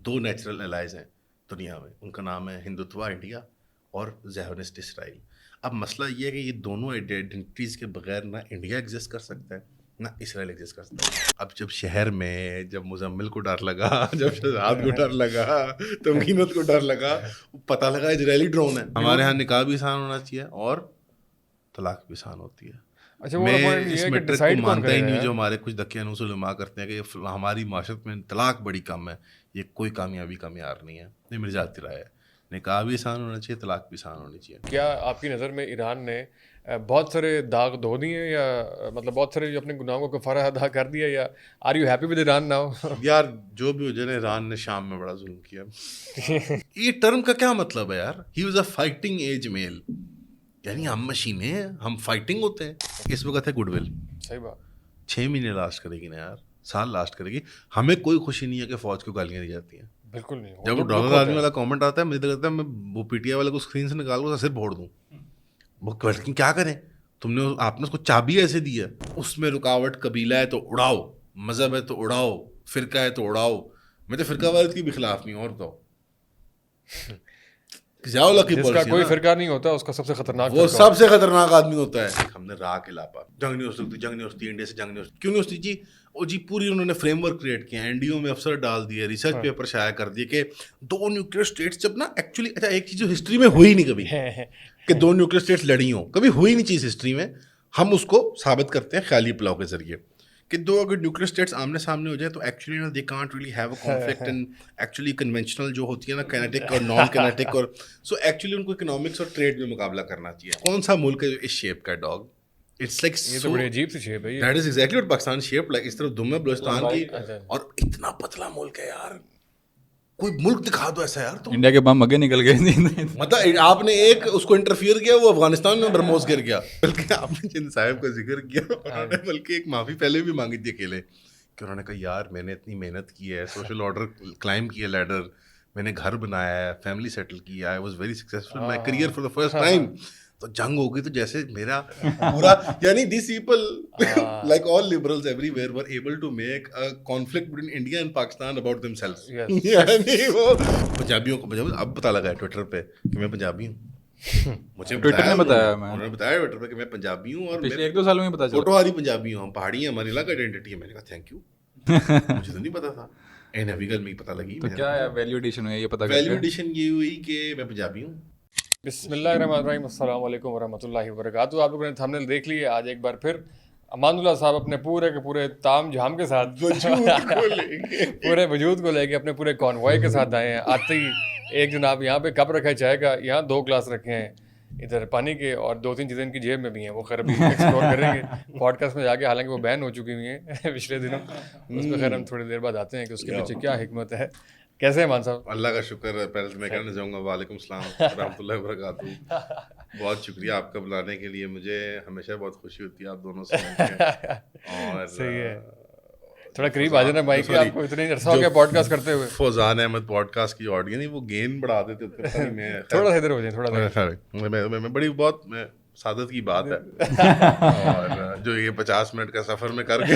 دو natural allies ہیں دنیا میں, ان کا نام ہے ہندوتوا انڈیا اور زیونسٹ اسرائیل. اب مسئلہ یہ ہے کہ یہ دونوں آئیڈینٹیز کے بغیر نہ انڈیا ایگزسٹ کر سکتا ہے نہ اسرائیل ایگزسٹ کر سکتا ہے. اب جب شہر میں جب مزمل کو ڈر لگا, جب شہزاد کو ڈر لگا, تمکینت کو ڈر لگا, پتہ لگا اسرائیلی ڈرون ہے. ہمارے ہاں نکاح بھی آسان ہونا چاہیے اور طلاق بھی آسان ہوتی ہے. میں اس میٹرک کو مانتا ہی نہیں جو ہمارے کچھ دکیانوس علماء کرتے ہیں کہ ہماری معاشرت میں طلاق بڑی کم ہے. یہ کوئی کامیابی کا معیار نہیں ہے, یہ میری ذاتی رائے ہے. نکاح بھی آسان ہونا چاہیے, طلاق بھی آسان ہونی چاہیے. کیا آپ کی نظر میں ایران نے بہت سارے داغ دھو دیے یا مطلب بہت سارے جو اپنے گناہوں کو کفارہ ادا کر دیا, یا are you happy with Iran now? یار جو بھی ہو جائے نا, ایران نے شام میں بڑا ظلم کیا. یہ ٹرم کا کیا مطلب ہے یار؟ He was a fighting age male, یعنی ہم مشینیں ہیں, ہم فائٹنگ ہوتے ہیں. اس وقت ہے گڈ ول. صحیح بات. 6 مہینے لاسٹ کرے گی نا یار, سال لاسٹ کرے گی. ہمیں کوئی خوشی نہیں ہے کہ فوج کو گالیاں دی جاتی ہیں. بالکل نہیں. جب وہ ڈالر آرمی والا کامنٹ آتا ہے, مجھے تو لگتا ہے میں وہ پی ٹی آئی والے کو اسکرین سے نکال کر صرف بھوڑ دوں. وہ کیا کریں, تم نے آپ نے اس کو چابی ایسے دی ہے, اس میں رکاوٹ قبیلہ ہے تو اڑاؤ, مذہب ہے تو اڑاؤ, فرقہ ہے تو اڑاؤ. میں تو فرقہ والد کی بھی خلاف نہیں ہوں. اور تو جس کا کوئی فرقہ نہیں ہوتا اس کا سب سے خطرناک, وہ سب سے خطرناک آدمی ہوتا ہے. ہم نے راہ کے لاپا, جنگ نہیں ہو سکتی, جنگ نہیں ہو سکتی, انڈیا سے جنگ نہیں ہو سکتی. کیوں نہیں ہو سکتی جی؟ او جی پوری انہوں نے فریم ورک کریٹ کیا, این ڈی او میں افسر ڈال دیے, ریسرچ پیپر شائع کر دیے کہ 2 نیوکلیئر اسٹیٹس جب نا ایکچولی, اچھا ایک چیز جو ہسٹری میں ہوئی نہیں کبھی کہ 2 نیوکلیئر اسٹیٹس لڑی ہوں, کبھی ہوئی نہیں چیز ہسٹری میں. ہم اس کو ثابت کرتے ہیں خیالی پلاؤ کے ذریعے کہ 2 اگر نیوکلیئر اسٹیٹس آمنے سامنے ہو جائے تو actually they can't really have a conflict. And actually conventional جو ہوتی ہے نا, کینیٹک اور نان کینیٹک, اور سو ایکچولی ان کو اکنامکس اور ٹریڈ میں مقابلہ کرنا چاہیے. کون سا ملک ہے جو اس شیپ کا ڈاگ؟ اٹس لائک یہ تو بڑی عجیب سی شیپ ہے. That is exactly what Pakistan shape like. اس طرف دم ہے بلوچستان کی, اور اتنا پتلا ملک ہے یار. کوئی ملک دکھا دو ایسا یار. تو انڈیا کے بم آگے نکل گئے, مطلب آپ نے ایک اس کو انٹرفیئر کیا, وہ افغانستان میں برموز گر گیا. بلکہ آپ نے جن صاحب کا ذکر کیا, انہوں نے بلکہ ایک معافی پہلے بھی مانگی تھی اکیلے, کہ انہوں نے کہا یار میں نے اتنی محنت کی ہے, سوشل آرڈر کلائم کیا, لیڈر میں نے گھر بنایا ہے, فیملی سیٹل کیا, I was very successful in my career for the first time. تو جنگ ہو گئی تو جیسے میرا پورا, یعنی these people like all liberals everywhere were able to make a conflict between India and Pakistan about themselves. یعنی وہ پنجابیوں کو اب پتہ لگا ہے ٹویٹر پہ کہ میں پنجابی ہوں. مجھے ٹویٹر نے بتایا, انہوں نے بتایا ٹویٹر پہ کہ میں پنجابی ہوں, اور پچھلے 1-2 سالوں میں پتا چلا فوٹو آ رہی پنجابی ہوں, ہم پہاڑی ہیں, ہماری الگ آئیڈینٹی ہے. میں نے کہا تھینک یو, مجھے تو نہیں پتا تھا. این ابھی کل میں پتہ لگی. تو کیا ویلیو ایڈیشن ہوئی, یہ پتا ویلیو ایڈیشن یہ ہوئی کہ میں پنجابی ہوں. بسم اللہ الرحمن الرحیم. السلام علیکم ورحمۃ اللہ وبرکاتہ. آپ لوگوں نے تھمبنیل دیکھ لی. آج ایک بار پھر امان اللہ صاحب اپنے پورے کے پورے تام جھام کے ساتھ, پورے وجود کو لے کے, اپنے پورے کانوائے کے ساتھ آئے ہیں. آتے ہی ایک جناب یہاں پہ کپ رکھا ہے چائے کا, یہاں 2 گلاس رکھے ہیں ادھر پانی کے, اور 2-3 چیزیں ان کی جیب میں بھی ہیں. وہ خیر ابھی ایکسپلور کریں گے پوڈ کاسٹ میں جا کے, حالانکہ وہ بین ہو چکی ہوئی ہیں پچھلے دنوں. اس پہ خیر ہم تھوڑی دیر بعد آتے ہیں کہ اس کے پیچھے کیا حکمت ہے. کیسے ہیں مان صاحب؟ اللہ کا شکر ہے. پہلے تو میں کہنا چاہوں گا وعلیکم السلام ورحمۃ اللہ وبرکاتہ. بہت شکریہ آپ کا بلانے کے لیے, مجھے ہمیشہ بہت خوشی ہوتی ہے آپ دونوں سے. اور صحیح ہے, تھوڑا قریب آ جانا مائک کے, آپ کو اتنے عرصہ ہو گیا پوڈ کاسٹ کرتے ہوئے. فوزان احمد پوڈ کاسٹ کی آڈینس وہ گین بڑھا دیتے تھے. تھوڑا ادھر ہو جائیں, تھوڑا میں بڑی بہت سعادت کی بات ہے. اور جو یہ 50 منٹ کا سفر میں کر کے,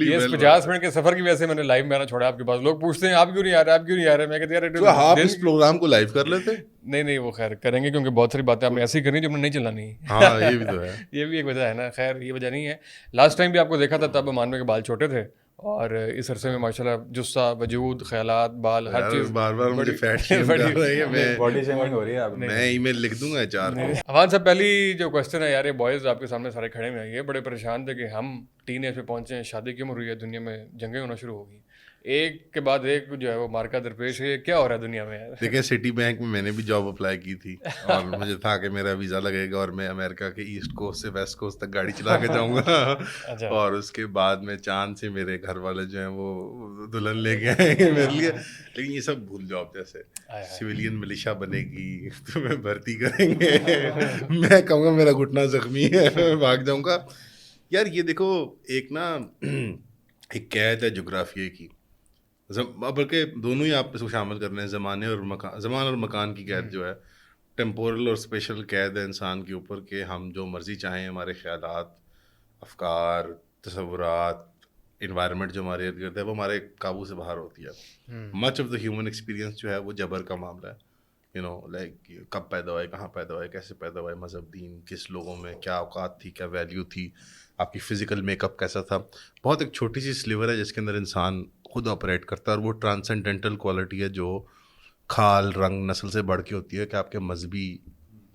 یہ 50 منٹ کے سفر کی وجہ سے میں نے لائیو میں آنا چھوڑا. آپ کے پاس لوگ پوچھتے ہیں آپ کیوں نہیں آ رہے, آپ کیوں نہیں آ رہے. میں کہتے ہیں یار آپ اس پروگرام کو لائیو کر لیتے. نہیں وہ خیر کریں گے, کیونکہ بہت ساری باتیں آپ نے ایسی کرنی جو نہیں چلانی. ہاں یہ بھی تو ہے, یہ بھی ایک وجہ ہے نا. خیر یہ وجہ نہیں ہے. لاسٹ ٹائم بھی آپ کو دیکھا تھا تب مانوے کے بال چھوٹے تھے, اور اس عرصے میں ماشاءاللہ جسہ, وجود, خیالات, بال, ہر چیز. بار بار مجھے فیٹ شیم کر رہی ہے, باڈی شیمنگ ہو رہی ہے. میں ای میل لکھ دوں گا HR کو. عوان صاحب پہلی جو کوشچن ہے یار, یہ بوائز آپ کے سامنے سارے کھڑے ہوئے ہیں, یہ بڑے پریشان تھے کہ ہم ٹین ایج پہ پہنچے ہیں, شادی کیوں ہوئی ہے, دنیا میں جنگیں ہونا شروع ہو گئی, ایک کے بعد ایک جو ہے وہ مارکا درپیش ہے. کیا ہو رہا ہے دنیا میں یار؟ دیکھیں سٹی بینک میں نے بھی جاب اپلائی کی تھی, اور مجھے تھا کہ میرا ویزا لگے گا اور میں امریکہ کے ایسٹ کوسٹ سے ویسٹ کوسٹ تک گاڑی چلا کے جاؤں گا, اور اس کے بعد میں چاند سے میرے گھر والے جو ہیں وہ دلہن لے کے آئیں گے میرے لیے. لیکن یہ سب بھول جاؤ, جیسے سویلین ملیشیا بنے گی, تمہیں بھرتی کریں گے, میں کہوں گا میرا گھٹنا زخمی ہے, میں بھاگ جاؤں گا. یار یہ دیکھو ایک نا ایک قید ہے جغرافیے کی, بلکہ دونوں ہی آپ اس کو شامل کر رہے ہیں, زمانے اور مکان, زمان اور مکان کی قید جو ہے, ٹیمپورل اور اسپیشل قید ہے انسان کے اوپر کہ ہم جو مرضی چاہیں, ہمارے خیالات, افکار, تصورات, environment جو ہمارے ارد گرد ہے وہ ہمارے قابو سے باہر ہوتی ہے. Much of the human experience جو ہے وہ جبر کا معاملہ ہے. لائک کب پیدا ہوئے, کہاں پیدا ہوئے, کیسے پیدا ہوئے, مذہب, دین, کس لوگوں میں کیا اوقات تھی, کیا ویلیو تھی, آپ کی فزیکل میک اپ کیسا تھا. بہت ایک چھوٹی سی سلیور ہے جس کے اندر انسان خود آپریٹ کرتا ہے, اور وہ ٹرانسینڈنٹل کوالٹی ہے جو کھال, رنگ, نسل سے بڑھ کے ہوتی ہے کہ آپ کے مذہبی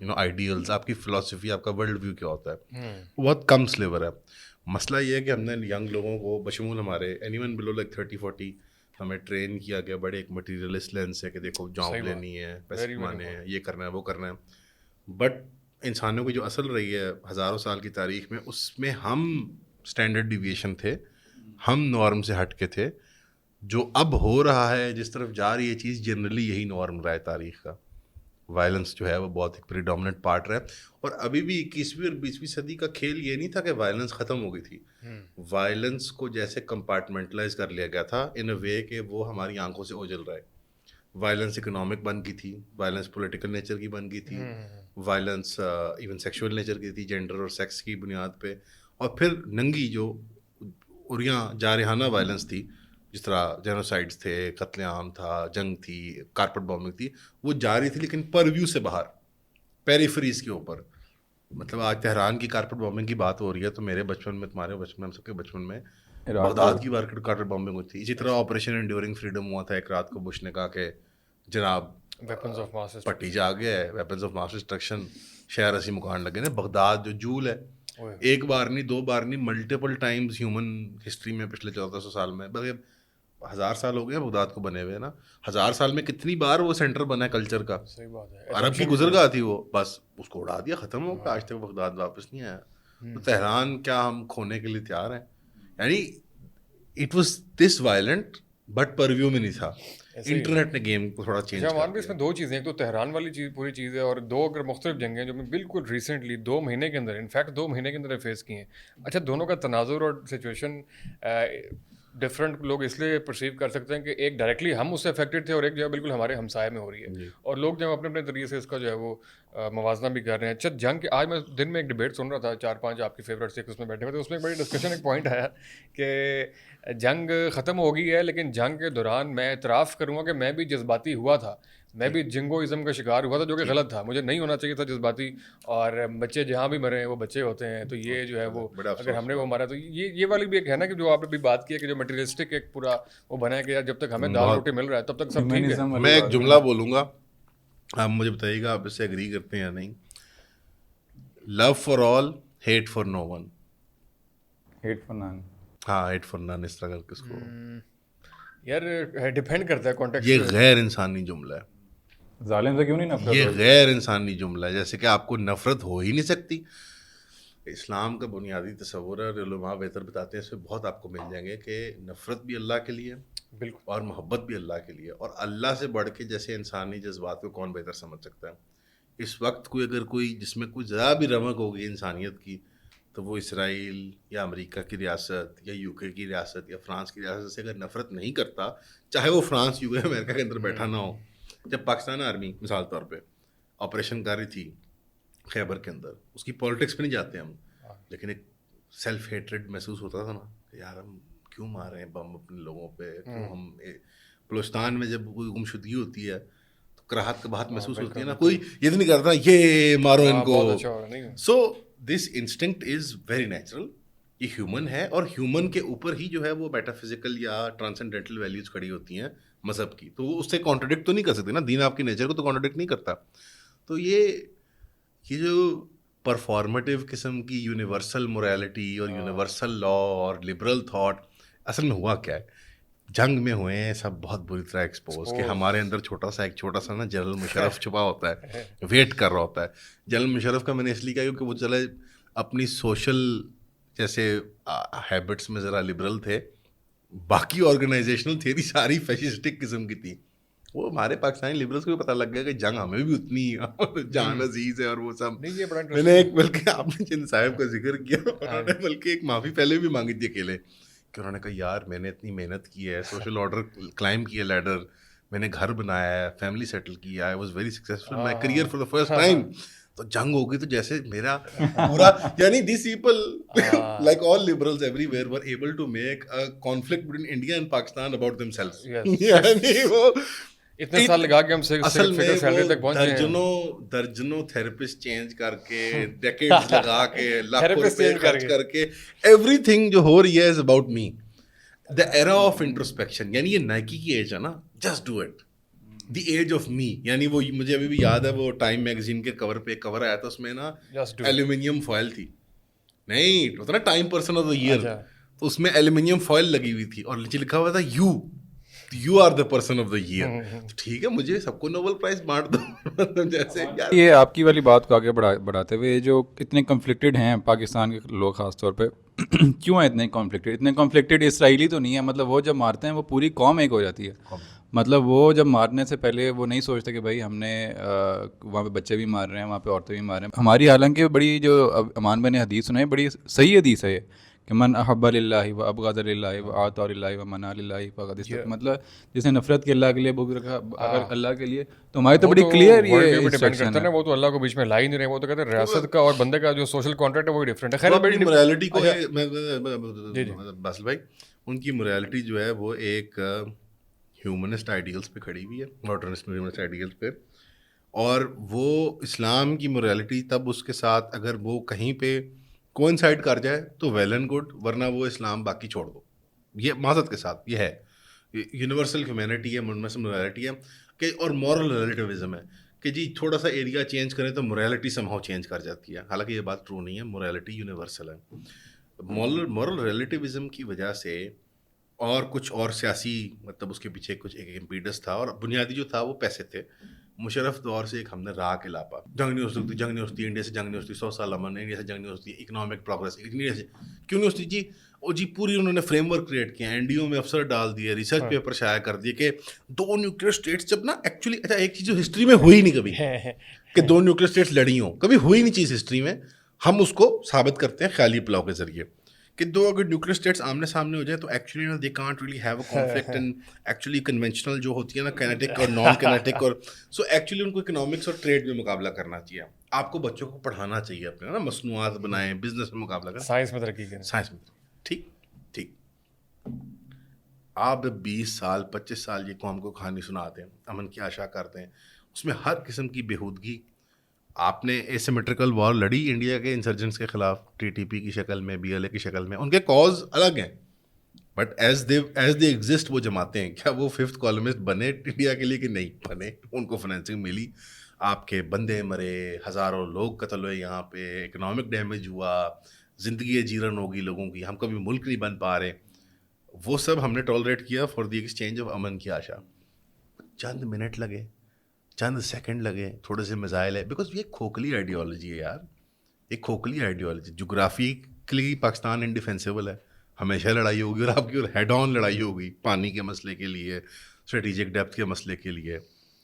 آئیڈیلز, آپ کی فلاسفی, آپ کا ورلڈ ویو کیا ہوتا ہے. وہ بہت کم سلیور ہے. مسئلہ یہ ہے کہ ہم نے ینگ لوگوں کو بشمول ہمارے اینی ون بلو لائک 30-40 ہمیں ٹرین کیا گیا بڑے ایک مٹیریلسٹ لینس سے کہ دیکھو جاب لینی ہے, پیسے کمانے ہیں, یہ کرنا ہے, وہ کرنا ہے. بٹ انسانوں کی جو اصل رہی ہے ہزاروں سال کی تاریخ میں, اس میں ہم اسٹینڈرڈ ڈیویشن تھے, ہم نارم سے ہٹ کے تھے. جو اب ہو رہا ہے, جس طرف جا رہی ہے چیز, جنرلی یہی نارم رہا ہے تاریخ کا. وائلنس جو ہے وہ بہت ایک پریڈومننٹ پارٹ رہا ہے. اور ابھی بھی 21ویں اور 20ویں صدی کا کھیل یہ نہیں تھا کہ وائلنس ختم ہو گئی تھی. وائلنس کو جیسے کمپارٹمنٹلائز کر لیا گیا تھا ان اے وے کہ وہ ہماری آنکھوں سے اوجل رہا ہے. وائلنس اکنامک بن گئی تھی, وائلنس پولیٹیکل نیچر کی بن گئی تھی, وائلنس ایون سیکشول نیچر کی تھی, جینڈر اور سیکس کی بنیاد پہ. اور پھر ننگی جو اریاں جارحانہ وائلنس تھی, جس طرح جینوسائڈس تھے, قتل عام تھا, جنگ تھی, کارپٹ بامبنگ تھی, وہ جاری تھی لیکن پرویو سے باہر, پیریفریز کے اوپر. مطلب آج تہران کی کارپٹ بامبنگ کی بات ہو رہی ہے تو میرے بچپن میں, تمہارے بچپن میں, ہم سب کے بچپن میں بغداد کی کارپٹ بامبنگ ہوئی تھی. اسی طرح آپریشن انڈیورنگ فریڈم ہوا تھا. ایک رات کو بش نے کہا کہ جناب پٹی جا گیا ہے, ویپنز آف ماس ڈسٹرکشن, شہر اسی مکان لگے نا. بغداد جو جول ہے, ایک بار نہیں, دو بار نہیں, ملٹیپل ٹائمز ہیومن ہسٹری میں پچھلے 1400 سال میں, بلکہ 1000 سال ہو گئے بغداد کو بنے ہوئے نا. 1000 سال میں کتنی بار وہ سینٹر بنا ہے کلچر کا. صحیح بات ہے. عرب کی گزرگاہ تھی وہ, بس اس کو اڑا دیا, ختم ہو گیا. آج تک بغداد واپس نہیں آیا. تو تہران کیا ہم کھونے کے لیے تیار ہیں؟ یعنی it was this violent but purview میں نہیں تھا. انٹرنیٹ نے گیم کو تھوڑا چینج ہمارے بھی اس میں دو چیزیں, ایک تو تہران والی چیز پوری چیز ہے, اور دو اگر مختلف جنگیں جو میں بالکل ریسنٹلی 2 مہینے کے اندر, انفیکٹ 2 مہینے کے اندر فیس کی ہیں. اچھا, دونوں کا تناظر اور سچویشن ڈفرینٹ لوگ اس لیے پرسیو کر سکتے ہیں کہ ایک ڈائریکٹلی ہم اس سے افیکٹڈ تھے, اور ایک جو ہے بالکل ہمارے ہمسائے میں ہو رہی ہے, اور لوگ جو اپنے اپنے طریقے سے اس کا جو ہے وہ موازنہ بھی کر رہے ہیں. اچھا, جنگ کے آج میں دن میں ایک ڈبیٹ سن رہا تھا, 4-5 آپ کی فیوریٹ سے اس میں بیٹھے ہوئے تھے. اس میں ایک بڑی ڈسکشن, ایک پوائنٹ آیا کہ جنگ ختم ہو گئی ہے, لیکن جنگ کے دوران میں اعتراف کروں گا کہ میں بھی جذباتی ہوا تھا, میں بھی جنگوازم کا شکار ہوا تھا, جو کہ غلط تھا, مجھے نہیں ہونا چاہیے تھا جذباتی. اور بچے جہاں بھی مرے ہیں وہ بچے ہوتے ہیں, تو یہ جو ہے وہ اگر ہم نے وہ مارا تو یہ والی بھی ایک ہے نا کہ جو آپ نے بھی بات کی ہے کہ جو مٹیریلسٹک ایک پورا وہ بنا ہے کہ جب تک ہمیں دال روٹی مل رہا ہے تب تک سب ٹھیک ہے. میں ایک جملہ بولوں گا, آپ مجھے بتائیے گا آپ اس سے ایگری کرتے ہیں یا نہیں. Love for all, hate for no one. Hate for none. ہاں, ہیٹ فار نان, اس طرح کر کے اس کو یار ڈیپینڈ کرتا ہے کانٹیکسٹ. یہ غیر انسانی جملہ ہے. ظالم سے کیوں نہیں نفرت؟ یہ غیر انسانی جملہ ہے, جیسے کہ آپ کو نفرت ہو ہی نہیں سکتی. اسلام کا بنیادی تصور ہے, علماء بہتر بتاتے ہیں, اس میں بہت آپ کو مل جائیں گے کہ نفرت بھی اللہ کے لیے بالکل, اور محبت بھی اللہ کے لیے. اور اللہ سے بڑھ کے جیسے انسانی جذبات کو کون بہتر سمجھ سکتا ہے. اس وقت کوئی اگر کوئی جس میں کوئی ذرا بھی رمق ہوگی انسانیت کی, تو وہ اسرائیل یا امریکہ کی ریاست یا UK کی ریاست یا فرانس کی ریاست سے اگر نفرت نہیں کرتا, چاہے وہ فرانس UK امریکہ کے اندر بیٹھا نہ ہو. جب پاکستان آرمی مثال طور پہ آپریشن کر رہی تھی خیبر کے اندر, اس کی پالیٹکس پہ نہیں جاتے ہم, لیکن ایک سیلف ہیٹریڈ محسوس ہوتا تھا نا کہ یار ہم کیوں مار رہے ہیں بم اپنے لوگوں پہ, کیوں ہم. بلوچستان میں جب کوئی گمشدگی ہوتی ہے تو کراہت کا بہت محسوس ہوتی ہے نا, کوئی یہ تو نہیں کرتا یہ مارو ان کو. سو دس انسٹنکٹ از ویری نیچرل, یہ ہیومن ہے, اور ہیومن کے اوپر ہی جو ہے وہ میٹا فزیکل یا ٹرانسینڈنٹل ویلیوز کھڑی ہوتی ہیں مذہب کی. تو وہ اس سے کانٹرڈکٹ تو نہیں کر سکتے نا, دین آپ کی نیچر کو تو کانٹرڈکٹ نہیں کرتا. تو یہ جو پرفارمیٹیو قسم کی یونیورسل موریلٹی اور یونیورسل لا اور لبرل تھاٹ, اصل میں ہوا کیا ہے, جنگ میں ہوئے ہیں سب بہت بری طرح ایکسپوز کہ ہمارے اندر ایک چھوٹا سا نا جنرل مشرف چھپا ہوتا ہے, ویٹ کر رہا ہوتا ہے. جنرل مشرف کا میں نے اس لیے کہا کیونکہ وہ چلے اپنی سوشل جیسے ہیبٹس میں ذرا لبرل تھے, باقی آرگنائزیشنل تھیوری ساری فیشسٹک قسم کی تھی. وہ ہمارے پاکستانی لبرلس کو بھی پتہ لگ گیا کہ جنگ ہمیں بھی اتنی جان عزیز ہے اور وہ سب. میں نے ایک بلکہ آپ نے جن صاحب کا ذکر کیا, انہوں نے بلکہ ایک معافی پہلے بھی مانگی تھی اکیلے, کہ انہوں نے کہا یار میں نے اتنی محنت کی ہے, سوشل آرڈر کلائم کی ہے, لیڈر, میں نے گھر بنایا ہے, فیملی سیٹل کیا, I was very successful my career for the first time, تو جنگ ہوگی تو جیسے میرا پورا یعنی these people like all liberals everywhere were able to make a conflict between India and Pakistan about themselves. یعنی وہ اتنے سال لگا کے ہم اصل میں سیلری تک پہنچے ہیں. درجنوں تھراپسٹ چینج کر کے ڈیکیڈز لگا کے لاکھوں روپے خرچ کر کے ایوری تھنگ جو ہو رہی ہے is about me. The era of introspection یعنی یہ نائکی کی ایج ہے نا, just do it. The age of me یعنی وہ مجھے ابھی بھی یاد ہے وہ ٹائم میگزین کے کور پہ کور آیا تھا, اس میں نا ایلومینیم فوائل تھی, نہیں ہوتا نا time person of the year, تو اس میں ایلومینیم فوائل لگی ہوئی تھی اور نیچے لکھا ہوا تھا you are the person of the year. ٹھیک ہے مجھے سب کو نوبل پرائز بانٹ دو. جیسے یہ آپ کی والی بات کو آگے بڑھاتے ہوئے جو اتنے کنفلکٹڈ ہیں پاکستان کے لوگ خاص طور پہ, کیوں ہیں اتنے کانفلکٹڈ؟ اسرائیلی تو نہیں ہے, مطلب وہ جب مارتے ہیں وہ پوری قوم ایک ہو جاتی ہے. مطلب وہ جب مارنے سے پہلے وہ نہیں سوچتے کہ بھائی ہم نے وہاں پہ بچے بھی مار رہے ہیں, وہاں پہ عورتیں بھی مار رہے ہیں. ہماری حالانکہ بڑی جو امان بن حدیث سنائے بڑی صحیح حدیث ہے یہ کہ من احب للہ و ابغض للہ و اعطى للہ و منع للہ فقد استقام. مطلب جس نے نفرت کی اللہ کے لیے بغض رکھا اگر اللہ کے لیے, تو ہماری تو بڑی کلیئر یہ انسٹرکشن ہے. وہ تو اللہ کو بیچ میں لا ہی نہیں رہے, وہ تو کہتے ہیں ریاست کا اور بندے کا جو سوشل کانٹریکٹ ہے وہ ڈفرینٹ ہے. خیر بڑی مورالٹی کو باسل بھائی ان کی مورالٹی جو ہے وہ ایک ہیومنسٹ آئیڈیلس پہ کھڑی ہوئی ہے, ماڈرنسٹ ہیومنسٹ آئیڈیلس پہ, اور وہ اسلام کی مورالٹی تب اس کے ساتھ اگر وہ کہیں پہ کوئنسائڈ کر جائے تو ویل اینڈ گڈ, ورنہ وہ اسلام باقی چھوڑ دو. یہ معذرت کے ساتھ یہ ہے یونیورسل ہیومینٹی ہے, مورالٹی ہے کہ, اور مورل ریلیٹیوزم ہے کہ جی تھوڑا سا ایریا چینج کریں تو مورالٹی سمہاؤ چینج کر جاتی ہے. حالانکہ یہ بات ٹرو نہیں ہے, مورالٹی یونیورسل ہے. مورل ریلیٹیوزم کی وجہ سے اور کچھ اور سیاسی مطلب اس کے پیچھے کچھ ایک امپیڈس تھا, اور بنیادی جو تھا وہ پیسے تھے. مشرف دور سے ایک ہم نے راہ کے لاپا, جنگ نہیں ہو سکتی, جنگ نہیں ہو سکتی, انڈیا سے جنگ نہیں ہو سکتی, 100 سال امن, انڈیا سے جنگ نہیں ہو سکتی, اکنامک پروگریس انڈیا سے کیوں نہیں ہو سکتی جی. اور جی پوری انہوں نے فریم ورک کریٹ کیا, این ڈی او میں افسر ڈال دیے, ریسرچ پیپر شائع کر دیے کہ 2 نیوکلیئر اسٹیٹس جب نا ایکچولی, اچھا ایک چیز جو ہسٹری میں ہوئی نہیں کبھی کہ 2 نیوکلیئر اسٹیٹس لڑی ہوں, کبھی ہوئی نہیں چیز ہسٹری میں. ہم اس کو ثابت کرتے ہیں خیالی پلاؤ کے ذریعے کہ 2 اگر نیوکلیئر اسٹیٹس آمنے سامنے ہو جائیں تو actually they can't really have a conflict, and actually conventional جو ہوتی ہے نا کینیٹک اور نان کینیٹک, اور سو ایکچولی ان کو اکنامکس اور ٹریڈ میں مقابلہ کرنا چاہیے. آپ کو بچوں کو پڑھانا چاہیے اپنے نا, مصنوعات بنائیں, بزنس میں مقابلہ کریں, سائنس میں ترقی کریں, سائنس میں. ٹھیک ٹھیک. آپ 20 سال 25 سال یہ قوم کو کہانی سناتے ہیں, امن کی آشا کرتے ہیں, اس میں ہر قسم کی بےہودگی. آپ نے ایسیمیٹریکل وار لڑی انڈیا کے انسرجنٹس کے خلاف, ٹی ٹی پی کی شکل میں, بی ایل اے کی شکل میں, ان کے کاز الگ ہیں, بٹ ایز دے ایگزسٹ وہ جماتے ہیں. کیا وہ 5th کالمسٹ بنے انڈیا کے لیے کہ نہیں بنے؟ ان کو فنانسنگ ملی, آپ کے بندے مرے, ہزاروں لوگ قتل ہوئے یہاں پہ, اکنامک ڈیمیج ہوا, زندگی جیرن ہوگی لوگوں کی, ہم کبھی ملک نہیں بن پا رہے. وہ سب ہم نے ٹالریٹ کیا فار دی ایکسچینج آف امن کی آشا. چند منٹ لگے, چند سیکنڈ لگے, تھوڑے سے میزائل ہے, بیکاز یہ کھوکھلی آئیڈیالوجی ہے یار, ایک کھوکھلی آئیڈیالوجی. جغرافیکلی پاکستان انڈیفینسیبل ہے, ہمیشہ لڑائی ہوگی, اور آپ کی اور ہیڈ آن لڑائی ہوگی پانی کے مسئلے کے لیے, اسٹریٹجک ڈیپتھ کے مسئلے کے لیے.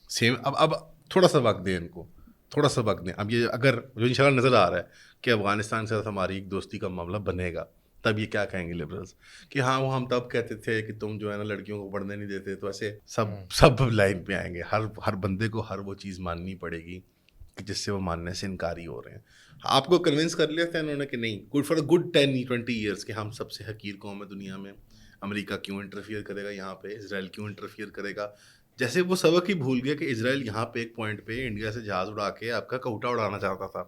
سیم اب تھوڑا سا وقت دیں ان کو, تھوڑا سا وقت دیں. اب یہ اگر جو ان شاء اللہ نظر آ رہا ہے کہ افغانستان کے ساتھ ہماری ایک دوستی کا معاملہ بنے گا, تب یہ کیا کہیں گے لبرلس کہ ہاں وہ ہم تب کہتے تھے کہ تم جو ہے نا لڑکیوں کو پڑھنے نہیں دیتے, تو ایسے سب لائن پہ آئیں گے. ہر بندے کو ہر وہ چیز ماننی پڑے گی کہ جس سے وہ ماننے سے انکاری ہو رہے ہیں. آپ کو کنونس کر لیا تھا انہوں نے کہ نہیں, گڈ فار گڈ 10-20 ایئرس کہ ہم سب سے حقیر قوم ہے دنیا میں, امریکہ کیوں انٹرفیئر کرے گا یہاں پہ, اسرائیل کیوں انٹرفیئر کرے گا. جیسے وہ سبق ہی بھول گیا کہ اسرائیل یہاں پہ ایک پوائنٹ پہ انڈیا سے جہاز اڑا کے آپ کا کوٹا اڑانا چاہتا تھا,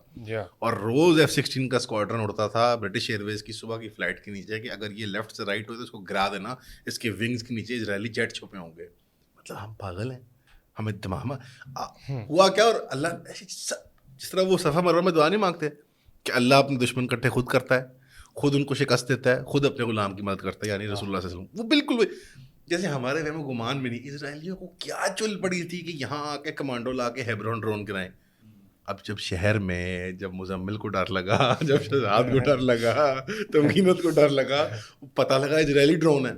اور روز F-16 کا اسکواڈرن اڑتا تھا برٹش ایئر ویز کی صبح کی فلائٹ کے نیچے کہ اگر یہ لیفٹ سے رائٹ ہوئے تو اس کو گرا دینا, اس کے ونگز کے نیچے اسرائیلی جیٹ چھپے ہوں گے. مطلب ہم پاگل ہیں, ہمیں دماغ ہوا کیا. اور اللہ جس طرح وہ صفا مروا میں دعا نہیں مانگتے کہ اللہ اپنے دشمن کٹھے خود کرتا ہے, خود ان کو شکست دیتا ہے, خود اپنے غلام کی مدد کرتا ہے, یعنی رسول اللہ صلی اللہ علیہ وسلم. وہ بالکل جیسے ہمارے وہم و گمان میں نہیں, اسرائیلیوں کو کیا چل پڑی تھی کہ یہاں آ کے کمانڈو لا کے ہیبرون ڈرون گرائیں. اب جب شہر میں جب مزمل کو ڈر لگا, جب شہزاد کو ڈر لگا, تمکینت کو ڈر لگا, پتہ لگا اسرائیلی ڈرون ہے.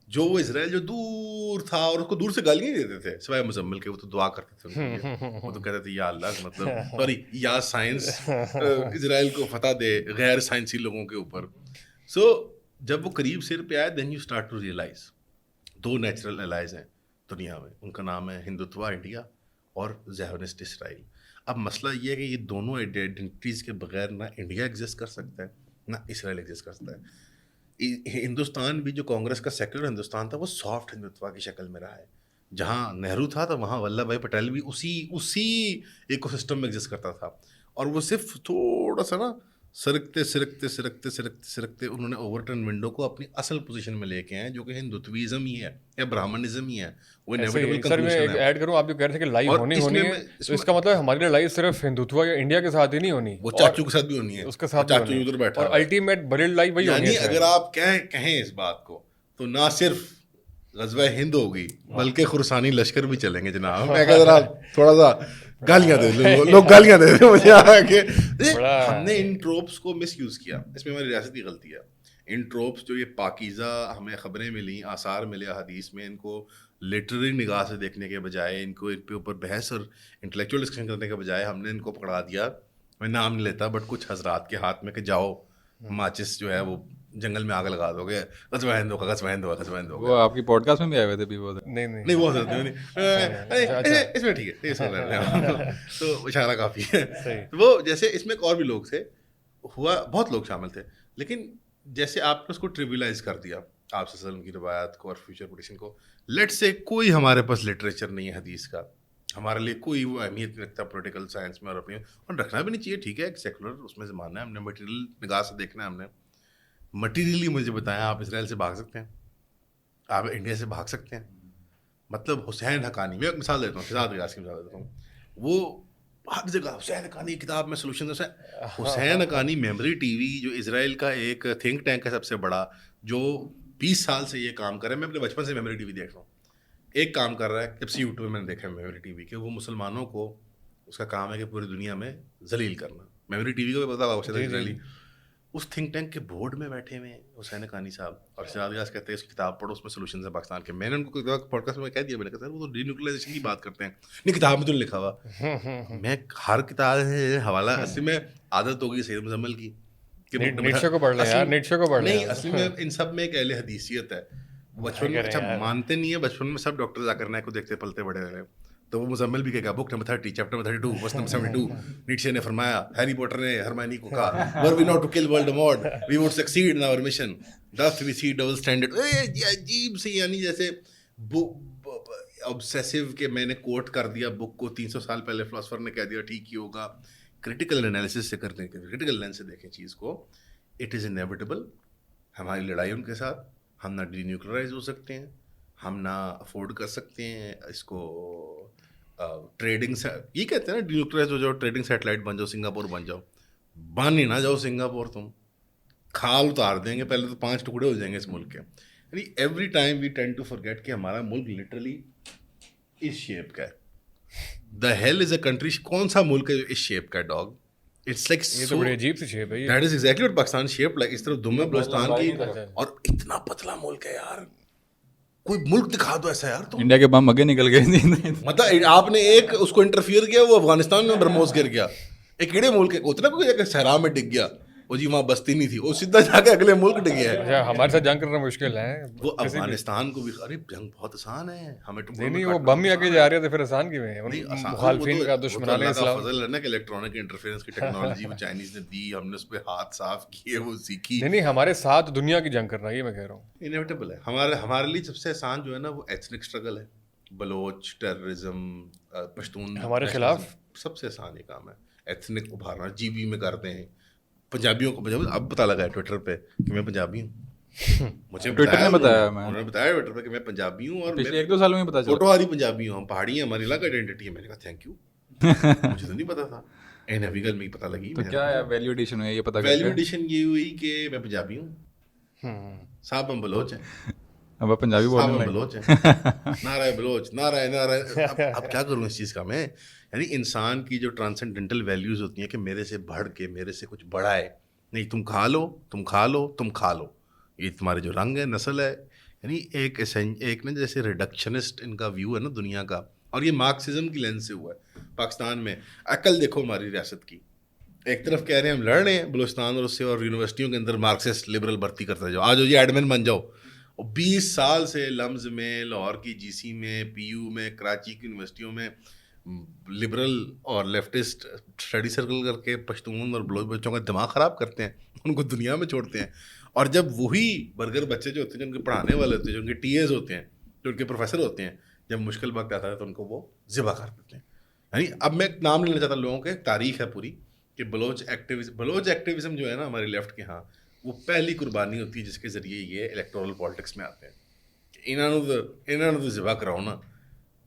جو وہ اسرائیل جو دور تھا, اور اس کو دور سے گالی نہیں دیتے تھے سوائے مزمل کے, وہ تو دعا کرتے تھے, وہ تو کہتے تھے یا اللہ, مطلب سوری یا سائنس اسرائیل کو فتح دے غیر سائنسی لوگوں کے اوپر. سو جب وہ قریب سر پہ آئے, then you start to realise 2 natural allies ہیں دنیا میں, ان کا نام ہے ہندوتوا انڈیا اور زیونسٹ اسرائیل. اب مسئلہ یہ ہے کہ یہ دونوں آئیڈینٹیز کے بغیر نہ انڈیا ایگزسٹ کر سکتا ہے نہ اسرائیل ایگزسٹ کر سکتا ہے. ہندوستان بھی جو کانگریس کا سیکولر ہندوستان تھا وہ سافٹ ہندوتوا کی شکل میں رہا ہے. جہاں نہرو تھا تو وہاں ولبھ بھائی پٹیل بھی اسی ایکو سسٹم میں ایگزسٹ کرتا تھا, اور وہ صرف تھوڑا سا نا سرکتے انہوں نے اوورٹرن ونڈو کو اپنی اصل پوزیشن میں لے کے آئے جو کہ ہندوتویزم ہی ہے یا برہمنزم ہی ہے. وہ سر میں ایڈ کروں, آپ جو کہہ رہے تھے کہ لڑائی ہونی ہے, تو اس کا مطلب ہماری لڑائی صرف ہندوتوا یا انڈیا کے ساتھ ہی نہیں ہونی, وہ چاچو کے ساتھ بھی ہونی ہے, اس کے ساتھ چاچو ادھر بیٹھا, اور الٹیمیٹ بڑی لڑائی وہی ہونی ہے. یعنی اگر آپ کہیں اس بات کو تو نہ صرف غزوہ ہند ہوگی بلکہ خراسانی لشکر بھی چلیں گے جناب. میں کہہ رہا تھوڑا سا گالیاں دے لوگ گالیاں دے رہے مجھے آگے. ہم نے ان ٹروپس کو مس یوز کیا, اس میں ہماری ریاست کی غلطی ہے. ان ٹروپس جو یہ پاکیزہ ہمیں خبریں ملیں, آثار ملے حدیث میں, ان کو لٹرری نگاہ سے دیکھنے کے بجائے, ان کو ان کے اوپر بحث اور انٹلیکچوئل ڈسکشن کرنے کے بجائے ہم نے ان کو پکڑا دیا. میں نام نہیں لیتا بٹ کچھ حضرات کے ہاتھ میں کہ جاؤ ماچس جو ہے وہ جنگل میں آگ لگا دو گے, غزوہ ہند ہوگا. وہ آپ کی پوڈ کاسٹ میں بھی آئے ہوئے تھے بھی وہ نہیں وہ اس میں ٹھیک ہے, تو اشارہ کافی ہے. وہ جیسے اس میں ایک اور بھی لوگ تھے, ہوا بہت لوگ شامل تھے, لیکن جیسے آپ نے اس کو ٹریویلائز کر دیا آپ صلی اللہ علیہ وسلم کی روایات کو اور فیوچر پریڈکشن کو. لیٹ سے کوئی ہمارے پاس لٹریچر نہیں ہے حدیث کا, ہمارے لیے کوئی وہ اہمیت نہیں رکھتا پولیٹیکل سائنس میں, اور اپنی اور رکھنا بھی نہیں چاہیے. ٹھیک ہے ایک سیکولر اس میں سے ماننا ہے, ہم نے مٹیریل نگاہ سے دیکھنا ہے. ہم نے مٹیریلی مجھے بتایا آپ اسرائیل سے بھاگ سکتے ہیں, آپ انڈیا سے بھاگ سکتے ہیں. مطلب حسین حقانی, میں ایک مثال دیتا ہوں, شہزاد غیاث کی مثال دیتا ہوں. وہ ہر جگہ حسین حقانی کی کتاب میں سولوشن. حسین حقانی میموری ٹی وی جو اسرائیل کا ایک تھنک ٹینک ہے سب سے بڑا, جو 20 سال سے یہ کام کر رہا ہے. میں اپنے بچپن سے میموری ٹی وی دیکھ رہا ہوں. ایک کام کر رہا ہے جب سے یوٹیوب میں نے دیکھا ہے میموری ٹی وی کہ وہ مسلمانوں کو, اس کا کام ہے کہ پوری دنیا میں ذلیل کرنا. میموری ٹی وی کو بھی پتا ہوگا اسرائیلی. اس تھنک ٹینک کے بورڈ میں بیٹھے ہوئے ہیں حسین حقانی صاحب, اور شہزاد غیاث کہتے ہیں اس کی کتاب پڑھو, اس میں سولوشنز ہیں پاکستان کے. میں نے ان کو پوڈ کاسٹ میں کہہ دیا, میں نے کہا سر وہ تو ڈی نیوکلائزیشن کی بات کرتے ہیں, نہیں کتاب میں تو نہیں لکھا ہوا. میں ہر کتاب حوالہ اصل میں عادت ہوگی سید مزمل کی نیٹشے کو پڑھ لیں یار, نیٹشے کو پڑھ لیں. نہیں اصل میں ان سب میں ایک اہل حدیثیت ہے. بچپن میں اچھا مانتے نہیں ہیں, بچپن میں سب ڈاکٹر ذاکر نائک کو دیکھتے پلتے بڑے رہے, تو وہ مزمل بھی کہے گا book number 30 chapter number 32 verse number 72 Nietzsche نے فرمایا, ہیری پوٹر نے ہرمائنی کو کہا were we not to kill Voldemort we would succeed in our mission thus we see double standard. عجیب سے, یعنی جیسے obsessive کہ میں نے کوٹ کر دیا بک کو 300 سال پہلے فلاسفر نے کہہ دیا ٹھیک ہی ہوگا. کریٹیکل انالیسس سے کرنے کے, کریٹیکل لینس سے دیکھیں چیز کو. اٹ از انیویٹیبل ہماری لڑائی ان کے ساتھ. ہم نہ ڈی نیوکلرائز ہو سکتے ہیں, ہم نہ افورڈ کر سکتے ہیں اس کو. ٹریڈنگ یہ کہتے ہیں نا ڈی نیوکلرائز ہو جاؤ, ٹریڈنگ سیٹلائٹ بن جاؤ, سنگاپور بن جاؤ. بن ہی نہ جاؤ سنگاپور, تم کھال اتار دیں گے پہلے تو 5 ٹکڑے ہو جائیں گے اس ملک کے. یعنی every time we tend to forget کہ ہمارا ملک لٹرلی اس شیپ کا ہے. The hell is a country, کون سا ملک ہے جو اس شیپ کا ہے ڈاگ؟ اٹس لائک یہ تو بڑی عجیب سی شیپ ہے. That is exactly what Pakistan shape like, اس طرح دم بلوچستان کی, اور اتنا پتلا ملک ہے یار. کوئی ملک دکھا دو ایسا یار. تو انڈیا کے بم آگے نکل گئے, مطلب آپ نے ایک اس کو انٹرفیئر کیا, وہ افغانستان میں برموز گر گیا. ایک کیڑے ملک ہے اتنا کوئی صحرا میں ڈگ گیا, وہ جی وہاں بستی نہیں تھی, وہ سیدھا جا کے اگلے ملک ڈگ گیا ہے. ہمارے ساتھ جنگ کرنا مشکل ہے. وہ افغانستان کو بھی, ارے جنگ بہت آسان ہے, ہمیں نہیں وہ بم ہی آگے جا رہے تھے, پھر آسان کیوں ہے؟ مخالفین کا دشمنان اسلام فضل ہے نا کہ الیکٹرانک انٹرفیئرنس کی ٹیکنالوجی وہ چائنیز نے دی, ہم نے اس پہ ہاتھ صاف کیے, وہ سیکھی. نہیں ہمارے ساتھ دنیا کی جنگ کرنا, یہ میں کہہ رہا ہوں انیویٹیبل ہے. ہمارے لیے سب سے آسان جو ہے نا وہ ایتھنک اسٹرگل ہے. بلوچ ٹیررزم, پشتون ہمارے خلاف سب سے آسان یہ کام ہے ایتھنک ابھارنا. جی بی میں کرتے ہیں پنجابیوں کو. اب پتا لگا ہے ٹویٹر پہ کہ میں پنجابی ہوں. مجھے ٹویٹر نے بتایا, انہوں نے بتایا ٹویٹر پہ کہ میں پنجابی ہوں, اور پچھلے 1-2 سالوں میں پتا چلا فوٹو آ رہی پنجابی ہوں, ہم پہاڑی ہیں, ہماری الگ آئیڈینٹی ہے. میں نے کہا تھینک یو, مجھے تو نہیں پتا تھا. نبیگل میں پتا لگی. تو کیا ہے ویلیو ایڈیشن ہے یہ پتا, ویلیو ایڈیشن یہ ہوئی کہ میں پنجابی ہوں صاحب, ہم بلوچ ہیں, اب پنجابی صاحب بولنے ہم بلوچ ہیں, نعرہ بلوچ, نعرہ. اب کیا کروں اس چیز کا میں. یعنی انسان کی جو ٹرانسینڈنٹل ویلیوز ہوتی ہیں کہ میرے سے بڑھ کے میرے سے کچھ بڑا ہے, نہیں تم کھا لو, تم کھا لو, تم کھا لو, یہ تمہارے جو رنگ ہے, نسل ہے. یعنی ایک نا جیسے ریڈکشنسٹ ان کا ویو ہے نا دنیا کا, اور یہ مارکسزم کی لینس سے ہوا ہے پاکستان میں. عقل دیکھو ہماری ریاست کی, ایک طرف کہہ رہے ہیں ہم لڑ رہے ہیں بلوچستان اور اس سے, اور یونیورسٹیوں کے اندر مارکسسٹ لبرل بھرتی کرتے جاؤ, آ جاؤ جی ایڈمن بن جاؤ. اور 20 سال سے لمز میں, لاہور کی جی سی میں, پی یو میں, کراچی کی یونیورسٹیوں میں لبرل اور لیفٹسٹ اسٹڈی سرکل کر کے پشتون اور بلوچ بچوں کا دماغ خراب کرتے ہیں, ان کو دنیا میں چھوڑتے ہیں, اور جب وہی برگر بچے جو ہوتے ہیں, جو ان کے پڑھانے والے ہوتے ہیں, جو ان کے ٹی ایز ہوتے ہیں, جو ان کے پروفیسر ہوتے ہیں, جب مشکل وقت آتا ہے تو ان کو وہ ذبح کر دیتے ہیں. یعنی اب میں نام لینا چاہتا ہوں لوگوں کے, تاریخ ہے پوری کہ بلوچ ایکٹیویزم جو ہے نا ہماری لیفٹ کے ہاں, وہ پہلی قربانی ہوتی ہے جس کے ذریعے یہ الیکٹورل پالیٹکس میں آتے ہیں. انہوں نے ذبح کراؤ نا,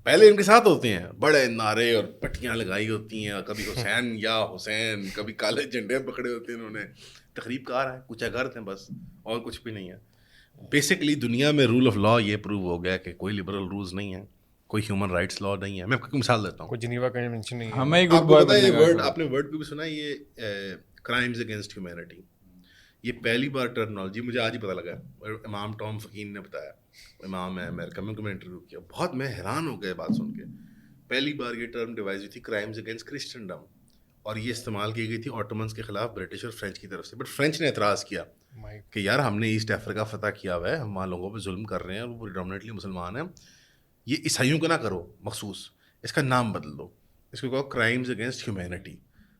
پہلے ان کے ساتھ ہوتے ہیں, بڑے نعرے اور پٹیاں لگائی ہوتی ہیں, کبھی حسین یا حسین, کبھی کالے جھنڈے پکڑے ہوتے ہیں انہوں نے, تقریب کار ہے, کچھ غرض ہیں بس, اور کچھ بھی نہیں ہے. بیسکلی دنیا میں رول آف لا یہ پروو ہو گیا کہ کوئی لبرل رولز نہیں ہے, کوئی ہیومن رائٹس لا نہیں ہے. میں آپ کو مثال دیتا ہوں, کوئی جنیوا کنونشن نہیں ہے. ہمیں آپ کو پتہ ہے یہ ورڈ, آپ نے ورڈ کو بھی سنا ہے, یہ کرائمز اگینسٹ ہیومینٹی, یہ پہلی بار ٹرمنالوجی مجھے آج ہی پتہ لگا, امام ٹام فقین نے بتایا, امام ہے امریکہ میں, ان کو میں انٹرویو کیا, بہت میں حیران ہو گیا بات سن کے. پہلی بار یہ ٹرم ڈیوائز ہوئی تھی کرائمز اگینسٹ کرسچنڈم, اور یہ استعمال کی گئی تھی آٹومنس کے خلاف برٹش اور فرینچ کی طرف سے. بٹ فرینچ نے اعتراض کیا کہ یار ہم نے ایسٹ افریقہ فتح کیا ہوا ہے, ہم وہاں لوگوں پہ ظلم کر رہے ہیں, اور وہ پریڈومنیٹلی مسلمان ہیں, یہ عیسائیوں کو نہ کرو مخصوص, اس کا نام بدل دو, اس کو کہو کرائمز اگینسٹ ہیومینٹی.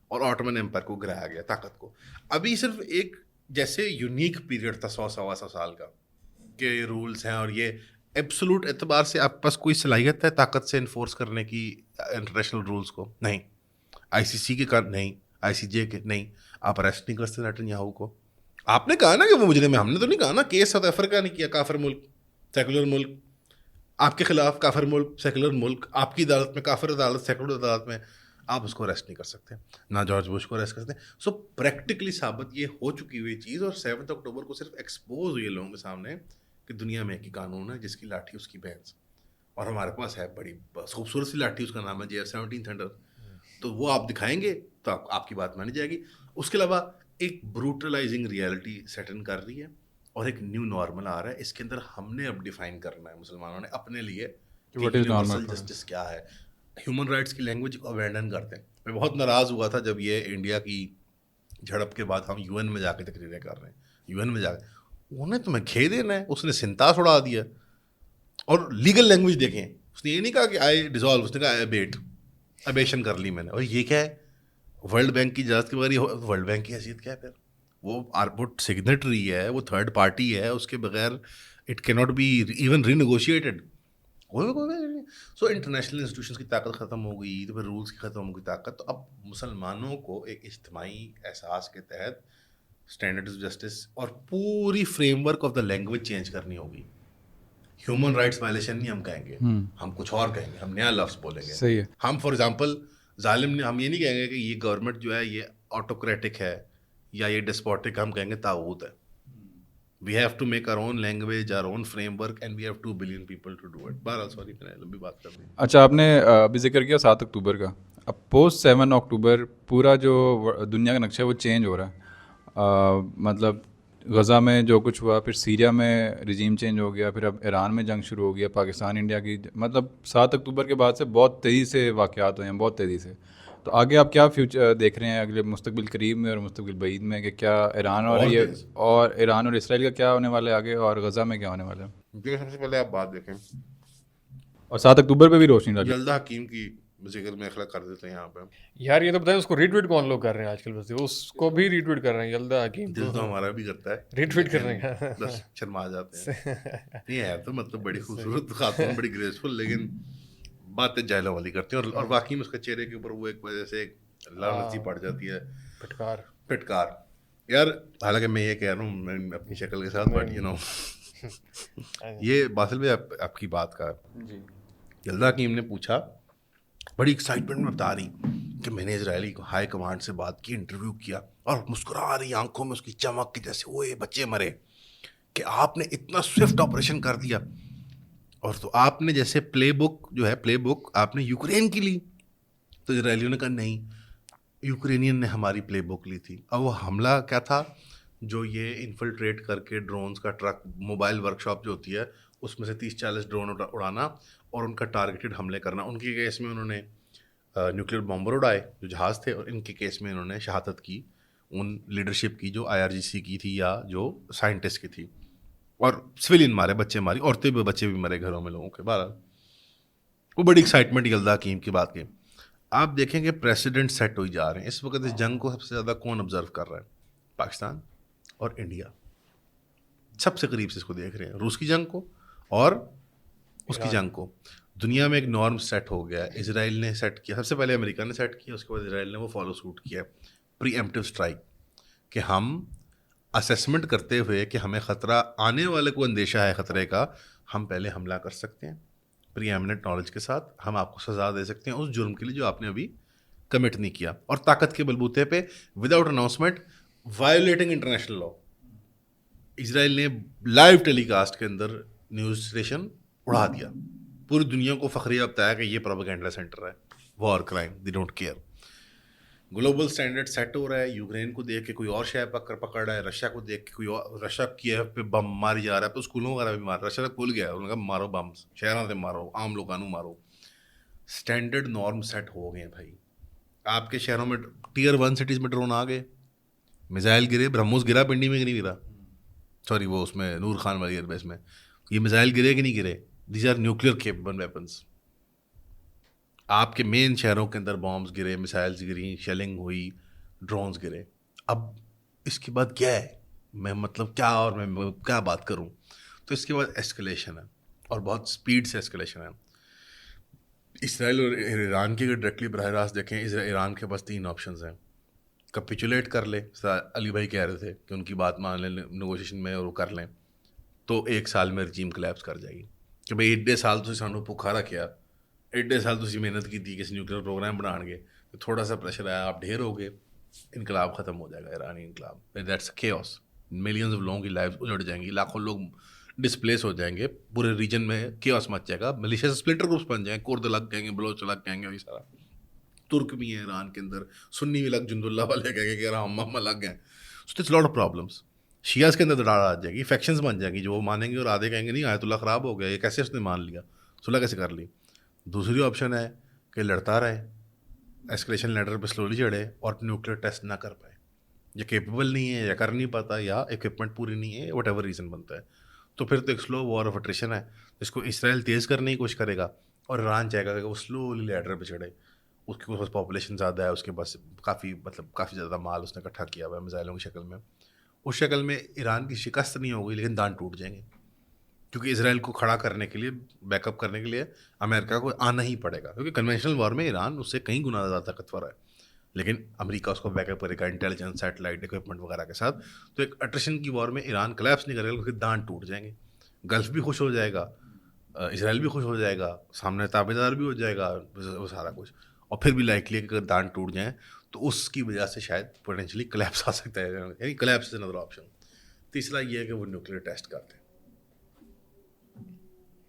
اور آٹومن ایمپائر کو گرایا گیا, طاقت کو. ابھی صرف ایک جیسے یونیک پیریڈ تھا 100 سال کا کہ رولز ہیں, اور یہ ایبسولوٹ اعتبار سے آپ پاس کوئی صلاحیت ہے طاقت سے انفورس کرنے کی انٹرنیشنل رولز کو؟ نہیں. آئی سی سی کے کار نہیں, آئی سی جے کے نہیں, آپ اریسٹ نہیں کر سکتے نیتنیاہو کو. آپ نے کہا نا کہ وہ مجرم ہے, ہم نے تو نہیں کہا نا. کیس ساؤتھ افریقہ نے کیا, کافر ملک, سیکولر ملک, آپ کے خلاف کافر ملک, سیکولر ملک, آپ کی عدالت میں کافر عدالت, سیکولر عدالت میں, آپ اس کو اریسٹ نہیں کر سکتے, نہ جارج بش کو اریسٹ کر سکتے. سو پریکٹیکلی ثابت یہ ہو چکی ہوئی چیز, اور 7 اکتوبر کو صرف ایکسپوز ہوئی ہے لوگوں کے سامنے کہ دنیا میں ایک ہی قانون ہے جس کی لاٹھی اس کی بھینس, اور ہمارے پاس ہے بڑی خوبصورت سی لاٹھی, اس کا نام ہے JF-17 تھنڈر. تو وہ آپ دکھائیں گے تو آپ کی بات مانی جائے گی. اس کے علاوہ ایک بروٹلائزنگ ریئلٹی سیٹ ان کر رہی ہے, اور ایک نیو نارمل آ رہا ہے. اس کے اندر ہم نے اب ڈیفائن کرنا ہے مسلمانوں نے اپنے لیے کہ یونیورسل جسٹس کیا ہے. ہیومن رائٹس کی لینگویج کو ابینڈن کرتے ہیں. میں بہت ناراض ہوا تھا جب یہ انڈیا کی جھڑپ کے بعد ہم UN میں جا کے تقریریں کر رہے ہیں. UN میں جا کے انہوں نے تمہیں کھے دینا ہے, اس نے سنتاس اڑا دیا. اور لیگل لینگویج دیکھیں, اس نے یہ نہیں کہا کہ آئی ڈیزالو, اس نے کہا ابیٹ, ابیشن کر لی میں نے. اور یہ کیا ہے, ورلڈ بینک کی اجازت کے بغیر. ورلڈ بینک کی حیثیت کیا ہے پھر؟ وہ سگنیٹری ہے, وہ تھرڈ پارٹی ہے, اس کے بغیر it can not be even renegotiated. So international institutions کی طاقت ختم ہو گئی, تو پھر رولس کی ختم ہو گئی طاقت. تو اب مسلمانوں کو ایک اجتماعی احساس کے تحت اسٹینڈرڈ آف جسٹس اور پوری frame work of the language change کرنی ہوگی. ہیومن رائٹس وائلیشن نہیں ہم کہیں گے, ہم کچھ اور کہیں گے, ہم نیا لفظ بولیں گے. صحیح ہے. ہم فار ایگزامپل ظالم نے, ہم یہ نہیں کہیں گے کہ یہ گورنمنٹ جو ہے یہ آٹوکریٹک ہے یا یہ ڈسپوٹک, ہم کہیں گے طاغوت ہے. We have to make our own language, our own framework, and we have 2 billion people to do it. بہرحال سوری میں نے لمبی بات کر دی. اچھا, آپ نے ابھی ذکر کیا 7 اکتوبر کا. اب پوسٹ 7 اکتوبر پورا جو دنیا کا نقشہ ہے وہ چینج ہو رہا ہے. مطلب غزہ میں جو کچھ ہوا, پھر سیریا میں رجیم چینج ہو گیا, پھر اب ایران میں جنگ شروع ہو گیا, پاکستان انڈیا کی, مطلب 7 اکتوبر کے بعد سے بہت تیزی سے واقعات ہوئے ہیں, بہت تیزی سے. تو آگے آپ کیا فیوچر دیکھ رہے ہیں اگلے مستقبل قریب میں اور مستقبل بعید میں, کہ کیا ایران اور ایران اور اسرائیل کا کیا ہونے والا ہے آگے, اور غزہ میں کیا ہونے والا ہے؟ سب سے پہلے آپ بات دیکھیں, اور 7 اکتوبر پہ بھی روشنی ڈالی. یلدا حکیم کی ذکر میں اخلاق کر دیتے ہیں یہاں پہ. یار یہ تو بتائیں, اس کو ریٹویٹ کون لوگ کر رہے ہیں آج کل؟ بس اس کو بھی ریٹویٹ کر رہے ہیں یلدا حکیم. دل تو ہمارا بھی کرتا ہے ریٹویٹ کرنے کا, بس شرما جاتے ہیں. یہ ہے تو مطلب بڑی خوبصورت خاتون, بڑی گریسفل, لیکن باتیں جاہلوں والی کرتے ہیں. اور واقعی میں اس کے چہرے کے اوپر وہ ایک وجہ سے لعنت سی پڑ جاتی ہے, پھٹکار. یار حالانکہ میں یہ کہہ رہا ہوں میں اپنی شکل کے ساتھ, بٹ یو نو یہ باسل بھائی آپ کی بات کا, یلدا حکیم نے پوچھا, بڑی ایکسائٹمنٹ میں بتا رہی کہ میں نے اسرائیلی ہائی کمانڈ سے بات کی, انٹرویو کیا, اور مسکرا رہی آنکھوں میں اس کی چمک کے جیسے وہ بچے مرے کہ آپ نے اتنا سوئفٹ آپریشن کر دیا. اور تو آپ نے جیسے پلے بک جو ہے, پلے بک آپ نے یوکرین کی لی. تو اسرائیلیوں نے کہا نہیں, یوکرینین نے ہماری پلے بک لی تھی. اور وہ حملہ کیا تھا, جو یہ انفلٹریٹ کر کے ڈرونز کا ٹرک, موبائل ورک شاپ جو ہوتی ہے اس میں سے 30-40 ڈرون اڑانا اور ان کا ٹارگیٹڈ حملے کرنا. ان کے کیس میں انہوں نے نیوکلیر بامبر اڑائے جو جہاز تھے, اور ان کے کیس میں انہوں نے شہادت کی ان لیڈرشپ کی جو IRGC کی تھی یا جو سائنٹسٹ کی تھی, اور سویلین مارے, بچے ماری, عورتیں بھی, بچے بھی مرے گھروں میں لوگوں کے. بہرحال وہ بڑی ایکسائٹمنٹ یلدا حکیم کی بات کی. آپ دیکھیں کہ پریسیڈنٹ سیٹ ہوئی جا رہے ہیں اس وقت. اس جنگ کو سب سے زیادہ کون آبزرو کر رہا ہے؟ پاکستان اور انڈیا سب سے قریب سے اس کو دیکھ رہے ہیں, روس کی جنگ کو اور اس کی جنگ کو. دنیا میں ایک نارم سیٹ ہو گیا ہے. اسرائیل نے سیٹ کیا, سب سے پہلے امریکہ نے سیٹ کیا, اس کے بعد اسرائیل نے وہ فالو سوٹ کیا, پری ایمپٹیو اسٹرائک, کہ ہم اسیسمنٹ کرتے ہوئے کہ ہمیں خطرہ آنے والے کو اندیشہ ہے خطرے کا, ہم پہلے حملہ کر سکتے ہیں پری ایمنٹ نالج کے ساتھ, ہم آپ کو سزا دے سکتے ہیں اس جرم کے لیے جو آپ نے ابھی کمٹ نہیں کیا, اور طاقت کے بلبوتے پہ without announcement violating international law. Israel نے لائیو ٹیلی کاسٹ کے اندر نیوز اسٹیشن اڑا دیا, پوری دنیا کو فخریہ بتایا کہ یہ پروپیگنڈا سینٹر ہے, war crime, they don't care. Global standard set ہو رہا ہے. یوکرین کو دیکھ کے کوئی اور شے پکڑ رہا ہے, رشیا کو دیکھ کے کوئی اور, رشیا کیف پہ بم ماری جا رہا ہے, تو اسکولوں وغیرہ بھی مار رہا ہے. رشیا تک کھل گیا ہے, انہوں نے کہا مارو بم, شہروں سے مارو, عام لوگوں مارو. اسٹینڈرڈ نارم سیٹ ہو گئے بھائی. آپ کے شہروں میں ٹیئر 1 سٹیز میں ڈرون آ گئے, میزائل گرے, برہموس گرا پنڈی میں کہ نہیں گرا, سوری وہ اس میں نور خان والی ایئر بیس میں, یہ میزائل گرے کہ نہیں گرے, these are nuclear capable weapons. آپ کے مین شہروں کے اندر بامبس گرے, میسائلز گری, شیلنگ ہوئی, ڈرونز گرے. اب اس کے بعد کیا ہے, میں مطلب کیا, اور میں کیا بات کروں. تو اس کے بعد ایسکلیشن ہے, اور بہت سپیڈ سے ایسکلیشن ہے. اسرائیل اور ایران کی اگر ڈائریکٹلی براہ راست دیکھیں, ایران کے پاس 3 آپشنز ہیں. کیپیچولیٹ کر لے, علی بھائی کہہ رہے تھے کہ ان کی بات مان لیں نیگوشیشن میں اور وہ کر لیں, تو 1 سال میں رجیم کلیپس کر جائے گی کہ بھائی 1.5 سال تو سانو بھوکھا رکھیا, 1.5 سال تو محنت کی تھی کسی نیوکلیئر پروگرام بنان گے, تو تھوڑا سا پریشر آیا, آپ ڈھیر ہو گئے, انقلاب ختم ہو جائے گا, ایرانی انقلاب. دیٹس کیوس, ملینز آف لوگوں کی لائف اجڑ جائیں گی, لاکھوں لوگ ڈسپلیس ہو جائیں گے, پورے ریجن میں کیوس مچ جائے گا, ملیشیا سپلنٹر گروپس بن جائیں گے, کرد الگ کہیں گے, بلوچ الگ کہیں گے, اور یہ سارا. ترک بھی ہیں ایران کے اندر, سنی بھی الگ, جند اللہ والے کہیں گے کہ ہم الگ ہیں. So it's lot of problems. شیعہ کے اندر ڈر آ جائے گی, فیکشنز بن جائیں گی, جو وہ مانیں گے اور آدھے کہیں گے نہیں آیت اللہ خراب ہو گیا, یہ کیسے اس نے مان لیا, صلح کیسے کر لی. دوسری آپشن ہے کہ لڑتا رہے, ایسکلیشن لیڈر پہ سلولی چڑھے اور نیوکلیئر ٹیسٹ نہ کر پائے, یا کیپیبل نہیں ہے, یا کر نہیں پاتا, یا اکوپمنٹ پوری نہیں ہے, وٹ ایور ریزن بنتا ہے. تو پھر تو ایک سلو وار آف اٹریشن ہے, جس کو اسرائیل تیز کرنے کی کوشش کرے گا, اور ایران چاہے گا کہ وہ سلولی لیڈر پہ چڑھے. اس کے پاس پاپولیشن زیادہ ہے, اس کے پاس کافی زیادہ مال اس نے اکٹھا کیا ہوا ہے میزائلوں کی شکل میں. اس شکل میں ایران کی شکست نہیں ہوگی, لیکن دان ٹوٹ جائیں گے, کیونکہ اسرائیل کو کھڑا کرنے کے لیے, بیک اپ کرنے کے لیے امریکہ کو آنا ہی پڑے گا, کیونکہ کنونشنل وار میں ایران اس سے کہیں گنا زیادہ طاقتور ہے, لیکن امریکہ اس کو بیک اپ کرے گا انٹیلیجنس, سیٹلائٹ اکوپمنٹ وغیرہ کے ساتھ. تو ایک اٹریشن کی وار میں ایران کلیپس نہیں کرے گا, کیونکہ دان ٹوٹ جائیں گے. گلف بھی خوش ہو جائے گا, اسرائیل بھی خوش ہو جائے گا, سامنے تابع دار بھی ہو جائے گا, وہ سارا کچھ. اور پھر بھی لائکلی ہے کہ اگر دان ٹوٹ جائیں تو اس کی وجہ سے شاید پوٹینشلی کلیپس آ سکتا ہے, یعنی کلیپس از انادر آپشن. تیسرا یہ ہے کہ وہ نیوکلیئر ٹیسٹ کرتے ہیں,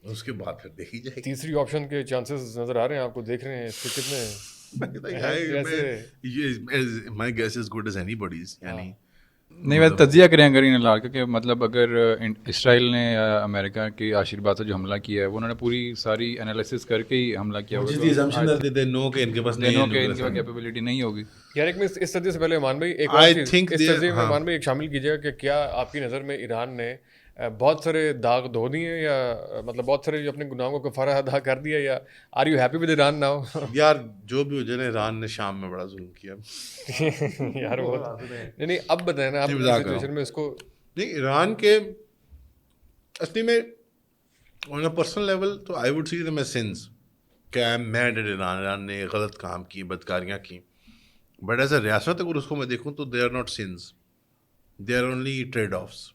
اس کے بعد پھر دیکھی جائے گی. تیسری آپشن کے چانسز نظر آ رہے ہیں آپ کو, دیکھ رہے ہیں اس کے کتنے My guess is good as anybody's, یعنی نہیں میں تجزیہ کریں اگر ان علاقے کے, مطلب اگر اسرائیل نے امریکہ کی آشیرواد سے جو حملہ کیا ہے, وہ انہوں نے پوری ساری انالیسس کر کے ہی حملہ کیا ہوگا, ان کے پاس کیپیبلٹی نہیں ہوگی. یار ایک میں اس سدیے سے پہلے مان بھائی ایک اور چیز اس سدیے میں مان بھائی ایک شامل کیجیے گا کہ کیا آپ کی نظر میں ایران نے بہت سارے داغ دھو دیے, یا مطلب بہت سارے جو اپنے گناہوں کو کفارہ ادا کر دیا, یا are you happy with Iran now? یار جو بھی ہو جائے, ایران نے شام میں بڑا ظلم کیا یار وہ نہیں, اب بتائیں نا آپ سچویشن میں اس کو. نہیں, ایران کے اصلی میں آن اے پرسنل لیول تو I would see them as sins, کہ I am mad at Iran نے غلط کام کی, بدکاریاں کی. بٹ ایز اے ریاست اگر اس کو میں دیکھوں تو they are not sense, they are only trade-offs.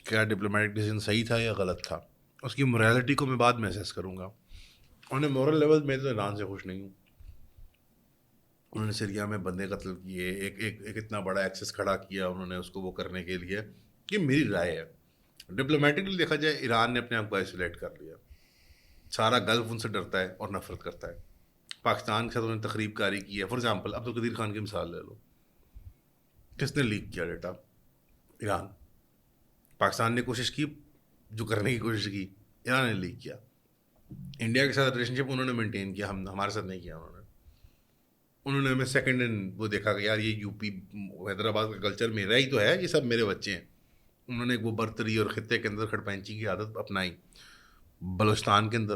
کیا ڈپلومیٹک ڈیسیژن صحیح تھا یا غلط تھا, اس کی مورالٹی کو میں بعد میں اسیس کروں گا. انہوں نے مورل لیول میں تو ایران سے خوش نہیں ہوں. انہوں نے سریا میں بندے قتل کیے, ایک اتنا بڑا ایکسس کھڑا کیا انہوں نے اس کو وہ کرنے کے لیے. یہ میری رائے ہے. ڈپلومیٹکلی دیکھا جائے ایران نے اپنے آپ کو آئسولیٹ کر لیا, سارا گلف ان سے ڈرتا ہے اور نفرت کرتا ہے. پاکستان کے ساتھ انہوں نے تخریب کاری کی ہے. فار ایگزامپل عبدالقدیر خان کی مثال لے لو, کس نے لیک کیا ڈیٹا؟ ایران. پاکستان نے کوشش کی, جو کرنے کی کوشش کی, ایران نے لیک کیا. انڈیا کے ساتھ ریلیشن شپ انہوں نے مینٹین کیا, ہمارے ساتھ نہیں کیا. انہوں نے ہمیں سیکنڈ ہینڈ وہ دیکھا کہ یار یہ یو پی حیدرآباد کا کلچر میرا ہی تو ہے, یہ سب میرے بچے ہیں. انہوں نے ایک وہ برتری اور خطے کے اندر کھڑ پینچی کی عادت اپنائی. بلوچستان کے اندر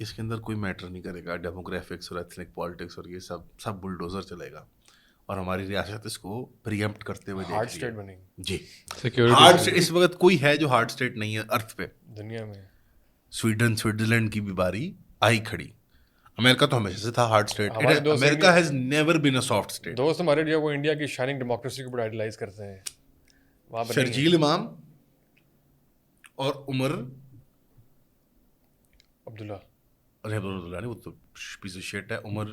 اس کے اندر کوئی میٹر نہیں کرے گا ڈیموگرافکس اور ایتھنک پالیٹکس اور یہ سب بلڈوزر چلے گا, اور ہماری ریاست اس کو پریمپٹ کرتے ہوئے ہارڈ دیکھ اسٹیٹ رہی بنے ہے. جی سیکورٹی ہارڈ اسٹیٹ اس وقت کوئی ہے جو ہارڈ اسٹیٹ نہیں ہے ارتھ پہ. دنیا میں سوئٹزرلینڈ کی بھی باری آئی کھڑی. امریکہ تو ہمیشہ سے تھا ہارڈ اسٹیٹ. ہمارے دوست امریکہ has never been a soft state. دوست ہمارے جو وہ انڈیا کی شائننگ ڈیموکریسی کو بڑا آئیڈیلائز کرتے ہیں وہاں پر. شرجیل امام اور عمر عبداللہ نہیں, وہ تو پیس آف شیٹ ہے. عمر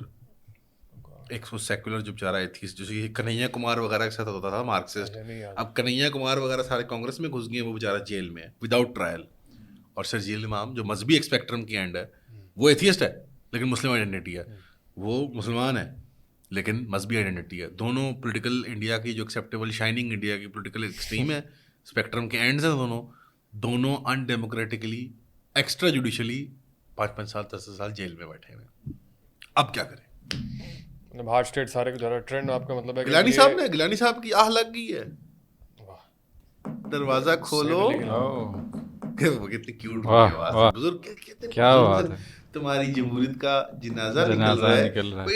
ایک سو سیکولر جو بیچارہ ایتھیسٹ, جیسے کنہیا کمار وغیرہ کے ساتھ ہوتا تھا مارکسسٹ. اب کنہیا کمار وغیرہ سارے کانگریس میں گھس گئے ہیں, وہ بیچارہ جیل میں ہے وداؤٹ ٹرائل. اور شرجیل امام جو مذہبی ایکسپیکٹرم کی اینڈ ہے, وہ ایتھیسٹ ہے لیکن مسلم آئیڈینٹی ہے. وہ مسلمان ہے لیکن مذہبی آئیڈینٹی ہے. دونوں پولیٹیکل انڈیا کی جو ایکسیپٹیبل شائننگ انڈیا کی پولیٹیکل ایکسٹریم ہے, اسپیکٹرم کے اینڈز ہیں دونوں ان ڈیموکریٹکلی ایکسٹرا جوڈیشلی 5 سال 10 سال جیل میں بیٹھے ہوئے. اب کیا کریں؟ مطلب ہارڈ اسٹیٹ سارے کا ٹرینڈ آپ کا مطلب ہے گیلانی صاحب کی آہ لگ گئی ہے, دروازہ کھولو. کتنی کیوٹ بزرگ, کیا بات ہے, تمہاری جمہوریت کا جنازہ نکل رہا ہے.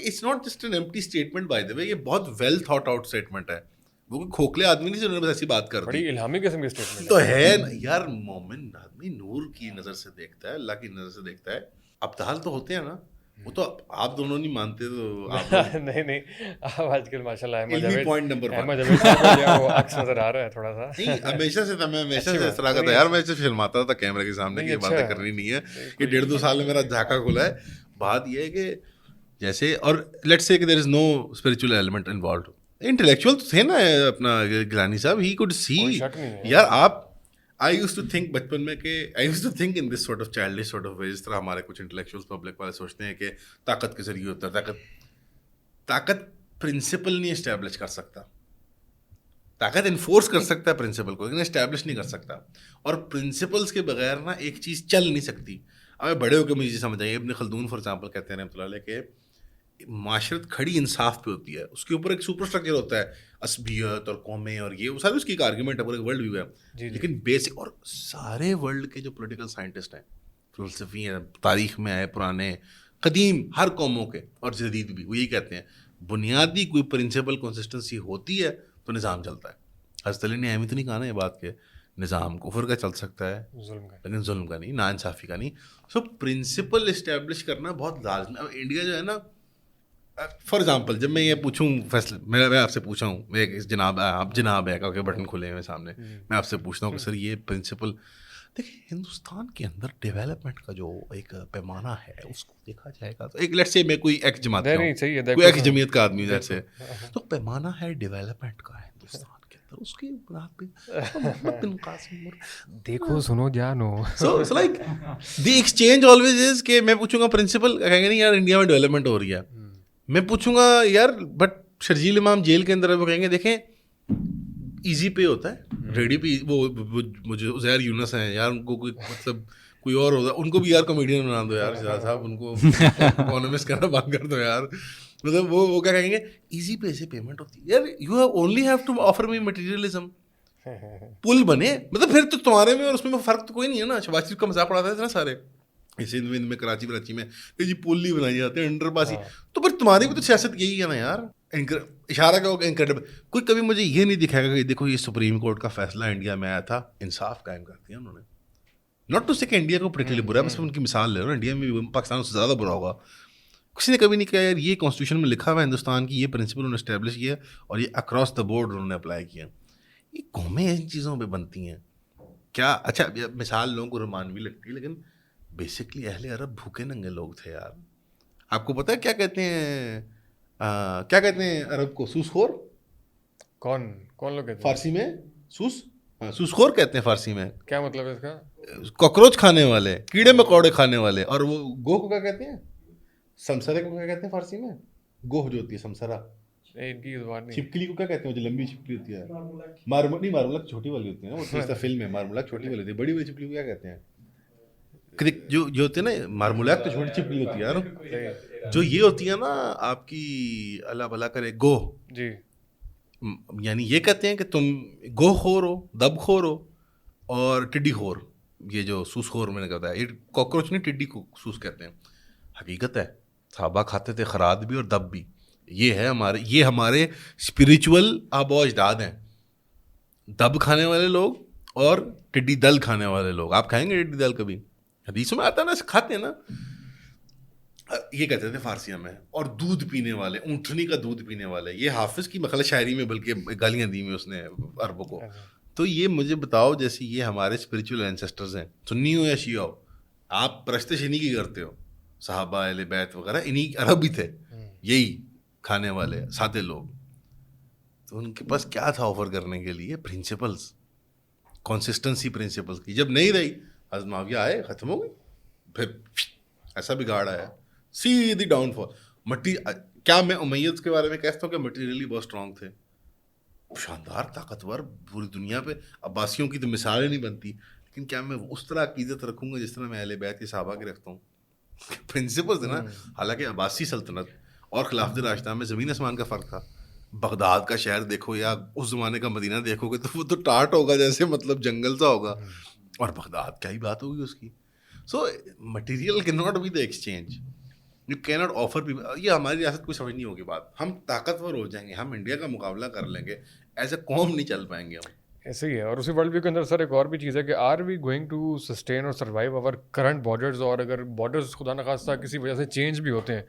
It's not just an empty statement by the way, یہ بہت well thought out statement ہے. وہ کھوکھلے آدمی نہیں جنہوں نے بس ایسی بات کر دی. بڑی الہامی قسم کی اسٹیٹمنٹ تو ہے یار. مومن آدمی نور کی نظر سے دیکھتا ہے, اللہ کی نظر سے دیکھتا ہے. ابدال تو ہوتے ہیں نا, وہ تو آپ دونوں نہیں مانتے تو آپ نہیں آپ آج کل ماشاء اللہ علمی پوائنٹ نمبر 1 وہ عکس نظر آ رہا ہے تھوڑا سا. نہیں ہمیشہ سے میں ہمیشہ سے اس طرح کا تھا یار. میں صرف شرماتا تھا کیمرے کے سامنے کی باتیں کرنی نہیں ہے کہ 1.5-2 سال میں میرا جھاکا کھلا ہے. بات یہ ہے کہ جیسے, اور لیٹس سے کہ دیر از نو اسپرچل ایلیمنٹ انوالوڈ. انٹلیکچوئل تو تھے نا اپنا گیلانی صاحب, ہی کوڈ سی یار. آپ I used to think بچپن میں کہ I used to think in this sort of childish sort of way, جس طرح ہمارے کچھ انٹلیکچوئل پبلک والے سوچتے ہیں کہ طاقت کے ذریعے ہوتا ہے. طاقت پرنسپل نہیں اسٹیبلش کر سکتا. طاقت انفورس کر سکتا ہے پرنسپل کو, لیکن اسٹیبلش نہیں کر سکتا. اور پرنسپلس کے بغیر نا ایک چیز چل نہیں سکتی. اب بڑے ہو کے مجھے سمجھ آئیے, ابن خلدون فار ایگزامپل کہتے ہیں رحمۃ اللہ علیہ کہ معاشرت کھڑی انصاف پہ ہوتی ہے, اس کے اوپر ایک سپر اسٹرکچر ہوتا ہے, عصبیت اور قومیں اور یہ ساری اس کی ایک آرگیومنٹ ہے, پورے ورلڈ ویو ہے. لیکن بیسک, اور سارے ورلڈ کے جو پولیٹیکل سائنٹسٹ ہیں, فلسفی ہیں, تاریخ میں آئے پرانے قدیم ہر قوموں کے اور جدید بھی, وہ یہی کہتے ہیں بنیادی کوئی پرنسپل کنسسٹنسی ہوتی ہے تو نظام چلتا ہے. حضرت علی نے اہمیت تو نہیں کہا نا یہ بات کہ نظام کفر کا چل سکتا ہے لیکن ظلم کا نہیں, ناانصافی کا نہیں. سو پرنسپل اسٹیبلش کرنا بہت لازمی. اب انڈیا جو ہے نا, فار ایگزامپل جب میں یہ پوچھوں فیصلہ, میں آپ سے پوچھا ہوں, جناب آپ جناب ہے کہ بٹن کھلے ہوئے سامنے, میں آپ سے پوچھتا ہوں کہ سر یہ پرنسپل دیکھیں ہندوستان کے اندر ڈیولپمنٹ کا جو ایک پیمانہ ہے اس کو دیکھا جائے گا تو ایک لیٹس سے میں کوئی ایک جماعت کوئی ایک جمعیت کا آدمی ادھر سے, تو پیمانہ ہے ڈیولپمنٹ کا ہندوستان کے اندر, اس کے بنیاد پہ محمد بن قاسم دیکھو سنو جانو. So like the exchange always is کہ میں پوچھوں گا پرنسپل, کہیں گے نہیں یار انڈیا میں ڈیولپمنٹ ہو رہی ہے. میں پوچھوں گا یار بٹ شرجیل امام جیل کے اندر, وہ کہیں گے دیکھیں ایزی پے ہوتا ہے, ریڈی پہ. وہ مجھے عزیر یونس ہیں یار, ان کو کوئی مطلب کوئی اور ہوتا, ان کو بھی یار کامیڈین بنا دو یار شہزاد صاحب, ان کو اکانومسٹ کرنا بند کر دو یار. مطلب وہ کیا کہیں گے, ایزی پے سے پیمنٹ ہوتی ہے یار, you only have to offer me materialism. پل بنے, مطلب پھر تو تمہارے میں اور اس میں فرق تو کوئی نہیں ہے نا. شباز شریف کا مذاق اڑاتے تھے نا سارے سندھ میں کراچی میں کہ جی پل نہیں بنائی جاتے, انڈر پاس ہی. تو پھر تمہاری بھی تو سیاست یہی ہے نا یار. اشارہ کا ہوگا انکریڈیبل. کوئی کبھی مجھے یہ نہیں دکھائے گا کہ دیکھو یہ سپریم کورٹ کا فیصلہ انڈیا میں آیا تھا, انصاف قائم کر دیا انہوں نے. ناٹ ٹو سے کہ انڈیا کو پرٹیکولرلی برا ہے, بس ان کی مثال لے رہا ہوں, انڈیا میں بھی پاکستان سے زیادہ برا ہوگا. کسی نے کبھی نہیں کہا یار یہ کانسٹیٹیوشن میں لکھا ہوا ہے ہندوستان کی, یہ پرنسپل انہوں نے اسٹیبلش کیا اور یہ اکراس دا بورڈ انہوں نے اپلائی کیا. یہ قومیں ان چیزوں پہ بنتی ہیں کیا. اچھا مثال لوگوں کو رومانوی لگتی ہے لیکن بیسکلی اہل عرب بھوکے ننگے لوگ تھے یار. آپ کو پتہ ہے کیا کہتے ہیں عرب کو, سوس خور. کون لوگ کہتے ہیں فارسی میں سوس خور کہتے ہیں فارسی میں. کیا مطلب ہے اس کا؟ کاکروچ کھانے والے, کیڑے مکوڑے کھانے والے. اور وہ گوہ کو کیا کہتے ہیں, سمسرے کو کیا کہتے ہیں فارسی میں, گوہ جو ہوتی ہے سمسرا. چھپکلی کو کیا کہتے ہیں جو لمبی چھپکلی ہوتی ہے, مارمولک چھوٹی والی ہوتی ہے نا, وہ تیسرا فلم ہے مارمولک چھوٹی والی ہوتی ہے. بڑی چھپکلی کو کیا کہتے ہیں جو ہوتے ہیں نا, مارمولیک تو چھوٹی چھپکلی ہوتی ہے یار. جو یہ ہوتی ہے نا آپ کی اللہ بھلا کرے گوہ, جی یعنی یہ کہتے ہیں کہ تم گوہ خور ہو, دب خور ہو اور ٹڈی خور. یہ جو سوسخور میں نے کہا تھا، یہ کاکروچ نہیں ٹڈی کو سوس کہتے ہیں. حقیقت ہے صحابہ کھاتے تھے خراد بھی اور دب بھی. یہ ہمارے اسپریچول آبا و اجداد ہیں. دب کھانے والے لوگ اور ٹڈی دل کھانے والے لوگ. آپ کھائیں گے ٹڈی دل کبھی؟ حدیثوں میں آتا ہے نا، کھاتے ہیں نا. یہ کہتے تھے فارسیوں میں. اور دودھ پینے والے، اونٹنی کا دودھ پینے والے، یہ حافظ کی مخلص شاعری میں بلکہ گالیاں دی میں اس نے عربوں کو. تو یہ مجھے بتاؤ، جیسے یہ ہمارے اسپریچول اینسسٹرز ہیں، سنی ہو یا شیعہ ہو، آپ پرستش انہی کی کرتے ہو. صحابہ اہل بیت وغیرہ انہی عرب ہی تھے، یہی کھانے والے سادے لوگ. تو ان کے پاس کیا تھا آفر کرنے کے لیے؟ پرنسپلس، کنسسٹنسی پرنسپلس کی. جب نہیں رہی، حضرت معاویہ آئے، ختم ہو گئی. پھر ایسا بگاڑ آیا، سیدھی ڈاؤن فال. کیا میں امیت کے بارے میں کہتا ہوں کہ مٹیریلی بہت اسٹرانگ تھے، شاندار طاقتور، پوری دنیا پہ عباسیوں کی تو مثالیں نہیں بنتی. لیکن کیا میں اس طرح عقیدت رکھوں گا جس طرح میں اہل بیت کے صحابہ کے رکھتا ہوں؟ پرنسپلز ہے نا. حالانکہ عباسی سلطنت اور خلافت راشدہ میں زمین آسمان کا فرق تھا. بغداد کا شہر دیکھو یا اس زمانے کا مدینہ دیکھو گے تو وہ تو ٹاٹ ہوگا، جیسے مطلب جنگل سا ہوگا. اور بغداد کیا ہی بات ہوگی اس کی. So material can not be the exchange, you can not offer people. یہ ہماری ریاست کو سمجھ نہیں ہوگی بات. ہم طاقتور ہو جائیں گے، ہم انڈیا کا مقابلہ کر لیں گے، ایز اے قوم نہیں چل پائیں گے ہم. ایسے ہی ہے. اور اسی ورلڈ ویو کے اندر سر ایک اور بھی چیز ہے کہ are we going to sustain اور سروائیو اوور کرنٹ بارڈرز. اور اگر بارڈرز خدا نخواستہ کسی وجہ سے چینج بھی ہوتے ہیں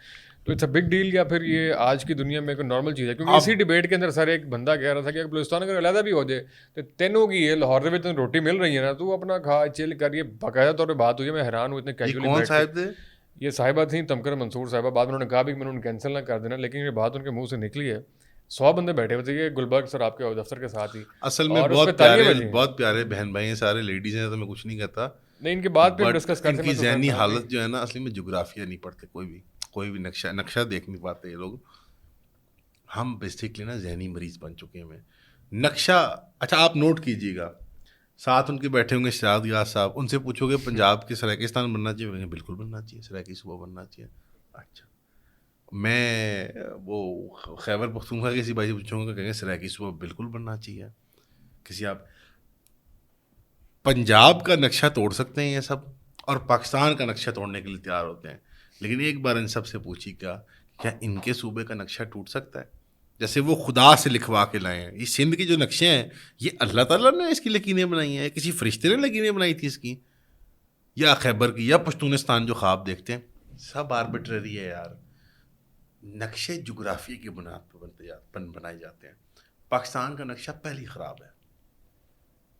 تو اٹس اے بگ ڈیل، یا پھر یہ آج کی دنیا میں ایک نارمل چیز ہے؟ کیونکہ اسی ڈبیٹ کے اندر سر ایک بندہ کہہ رہا تھا کہ بلوچستان اگر علیحدہ بھی ہو جائے تو تینوں کی یہ لاہور میں تین روٹی مل رہی ہے نا، تو اپنا کھا چل کر. یہ باقاعدہ طور پہ بات ہوئی ہے، میں حیران ہوں اتنے کیجولی. یہ صاحبہ تھیں تمکر منصور صاحبہ. بعد میں انہوں نے کہا بھی کہ میں نے کینسل نہ کر دینا، لیکن یہ بات ان کے منہ سے نکلی ہے. 100 بندے بیٹھے ہوئے تھے، یہ گلبرگ سر آپ کے دفتر کے ساتھ ہی. اصل میں بہت پیارے بہن بھائی ہیں، سارے لیڈیز ہیں، تو میں کچھ نہیں کہتا. نہیں، ان کے بعد پھر ڈسکس کرتے ہیں. ان کی ذہنی حالت جو ہے نا، اصلی میں جغرافیہ نہیں پڑھتے کوئی بھی نقشہ دیکھ نہیں پاتے یہ لوگ. ہم بیسکلی نا ذہنی مریض بن چکے ہیں. نقشہ اچھا آپ نوٹ کیجیے گا، ساتھ ان کے بیٹھے ہوں گے شہزاد غیاث صاحب، ان سے پوچھو گے پنجاب کے سرائیکستان بننا چاہیے؟ بالکل بننا چاہیے، سرائیکی صوبہ بننا چاہیے. اچھا میں وہ خیبر پختونخوا کسی بھائی سے پوچھوں گا، کہیں گے سرائیکی صوبہ بالکل بننا چاہیے. کسی آپ پنجاب کا نقشہ توڑ سکتے ہیں یہ سب، اور پاکستان کا نقشہ توڑنے کے لیے تیار ہوتے ہیں. لیکن ایک بار ان سب سے پوچھی کیا ان کے صوبے کا نقشہ ٹوٹ سکتا ہے؟ جیسے وہ خدا سے لکھوا کے لائے ہیں. یہ سندھ کے جو نقشے ہیں، یہ اللہ تعالیٰ نے اس کی لکیریں بنائی ہیں، کسی فرشتے نے لکیریں بنائی تھی اس کی، یا خیبر کی یا پشتونستان جو خواب دیکھتے ہیں، سب آربیٹری ہے یار. نقشے جغرافیے کی بنیاد پر بنائے جاتے ہیں. پاکستان کا نقشہ پہلی خراب ہے.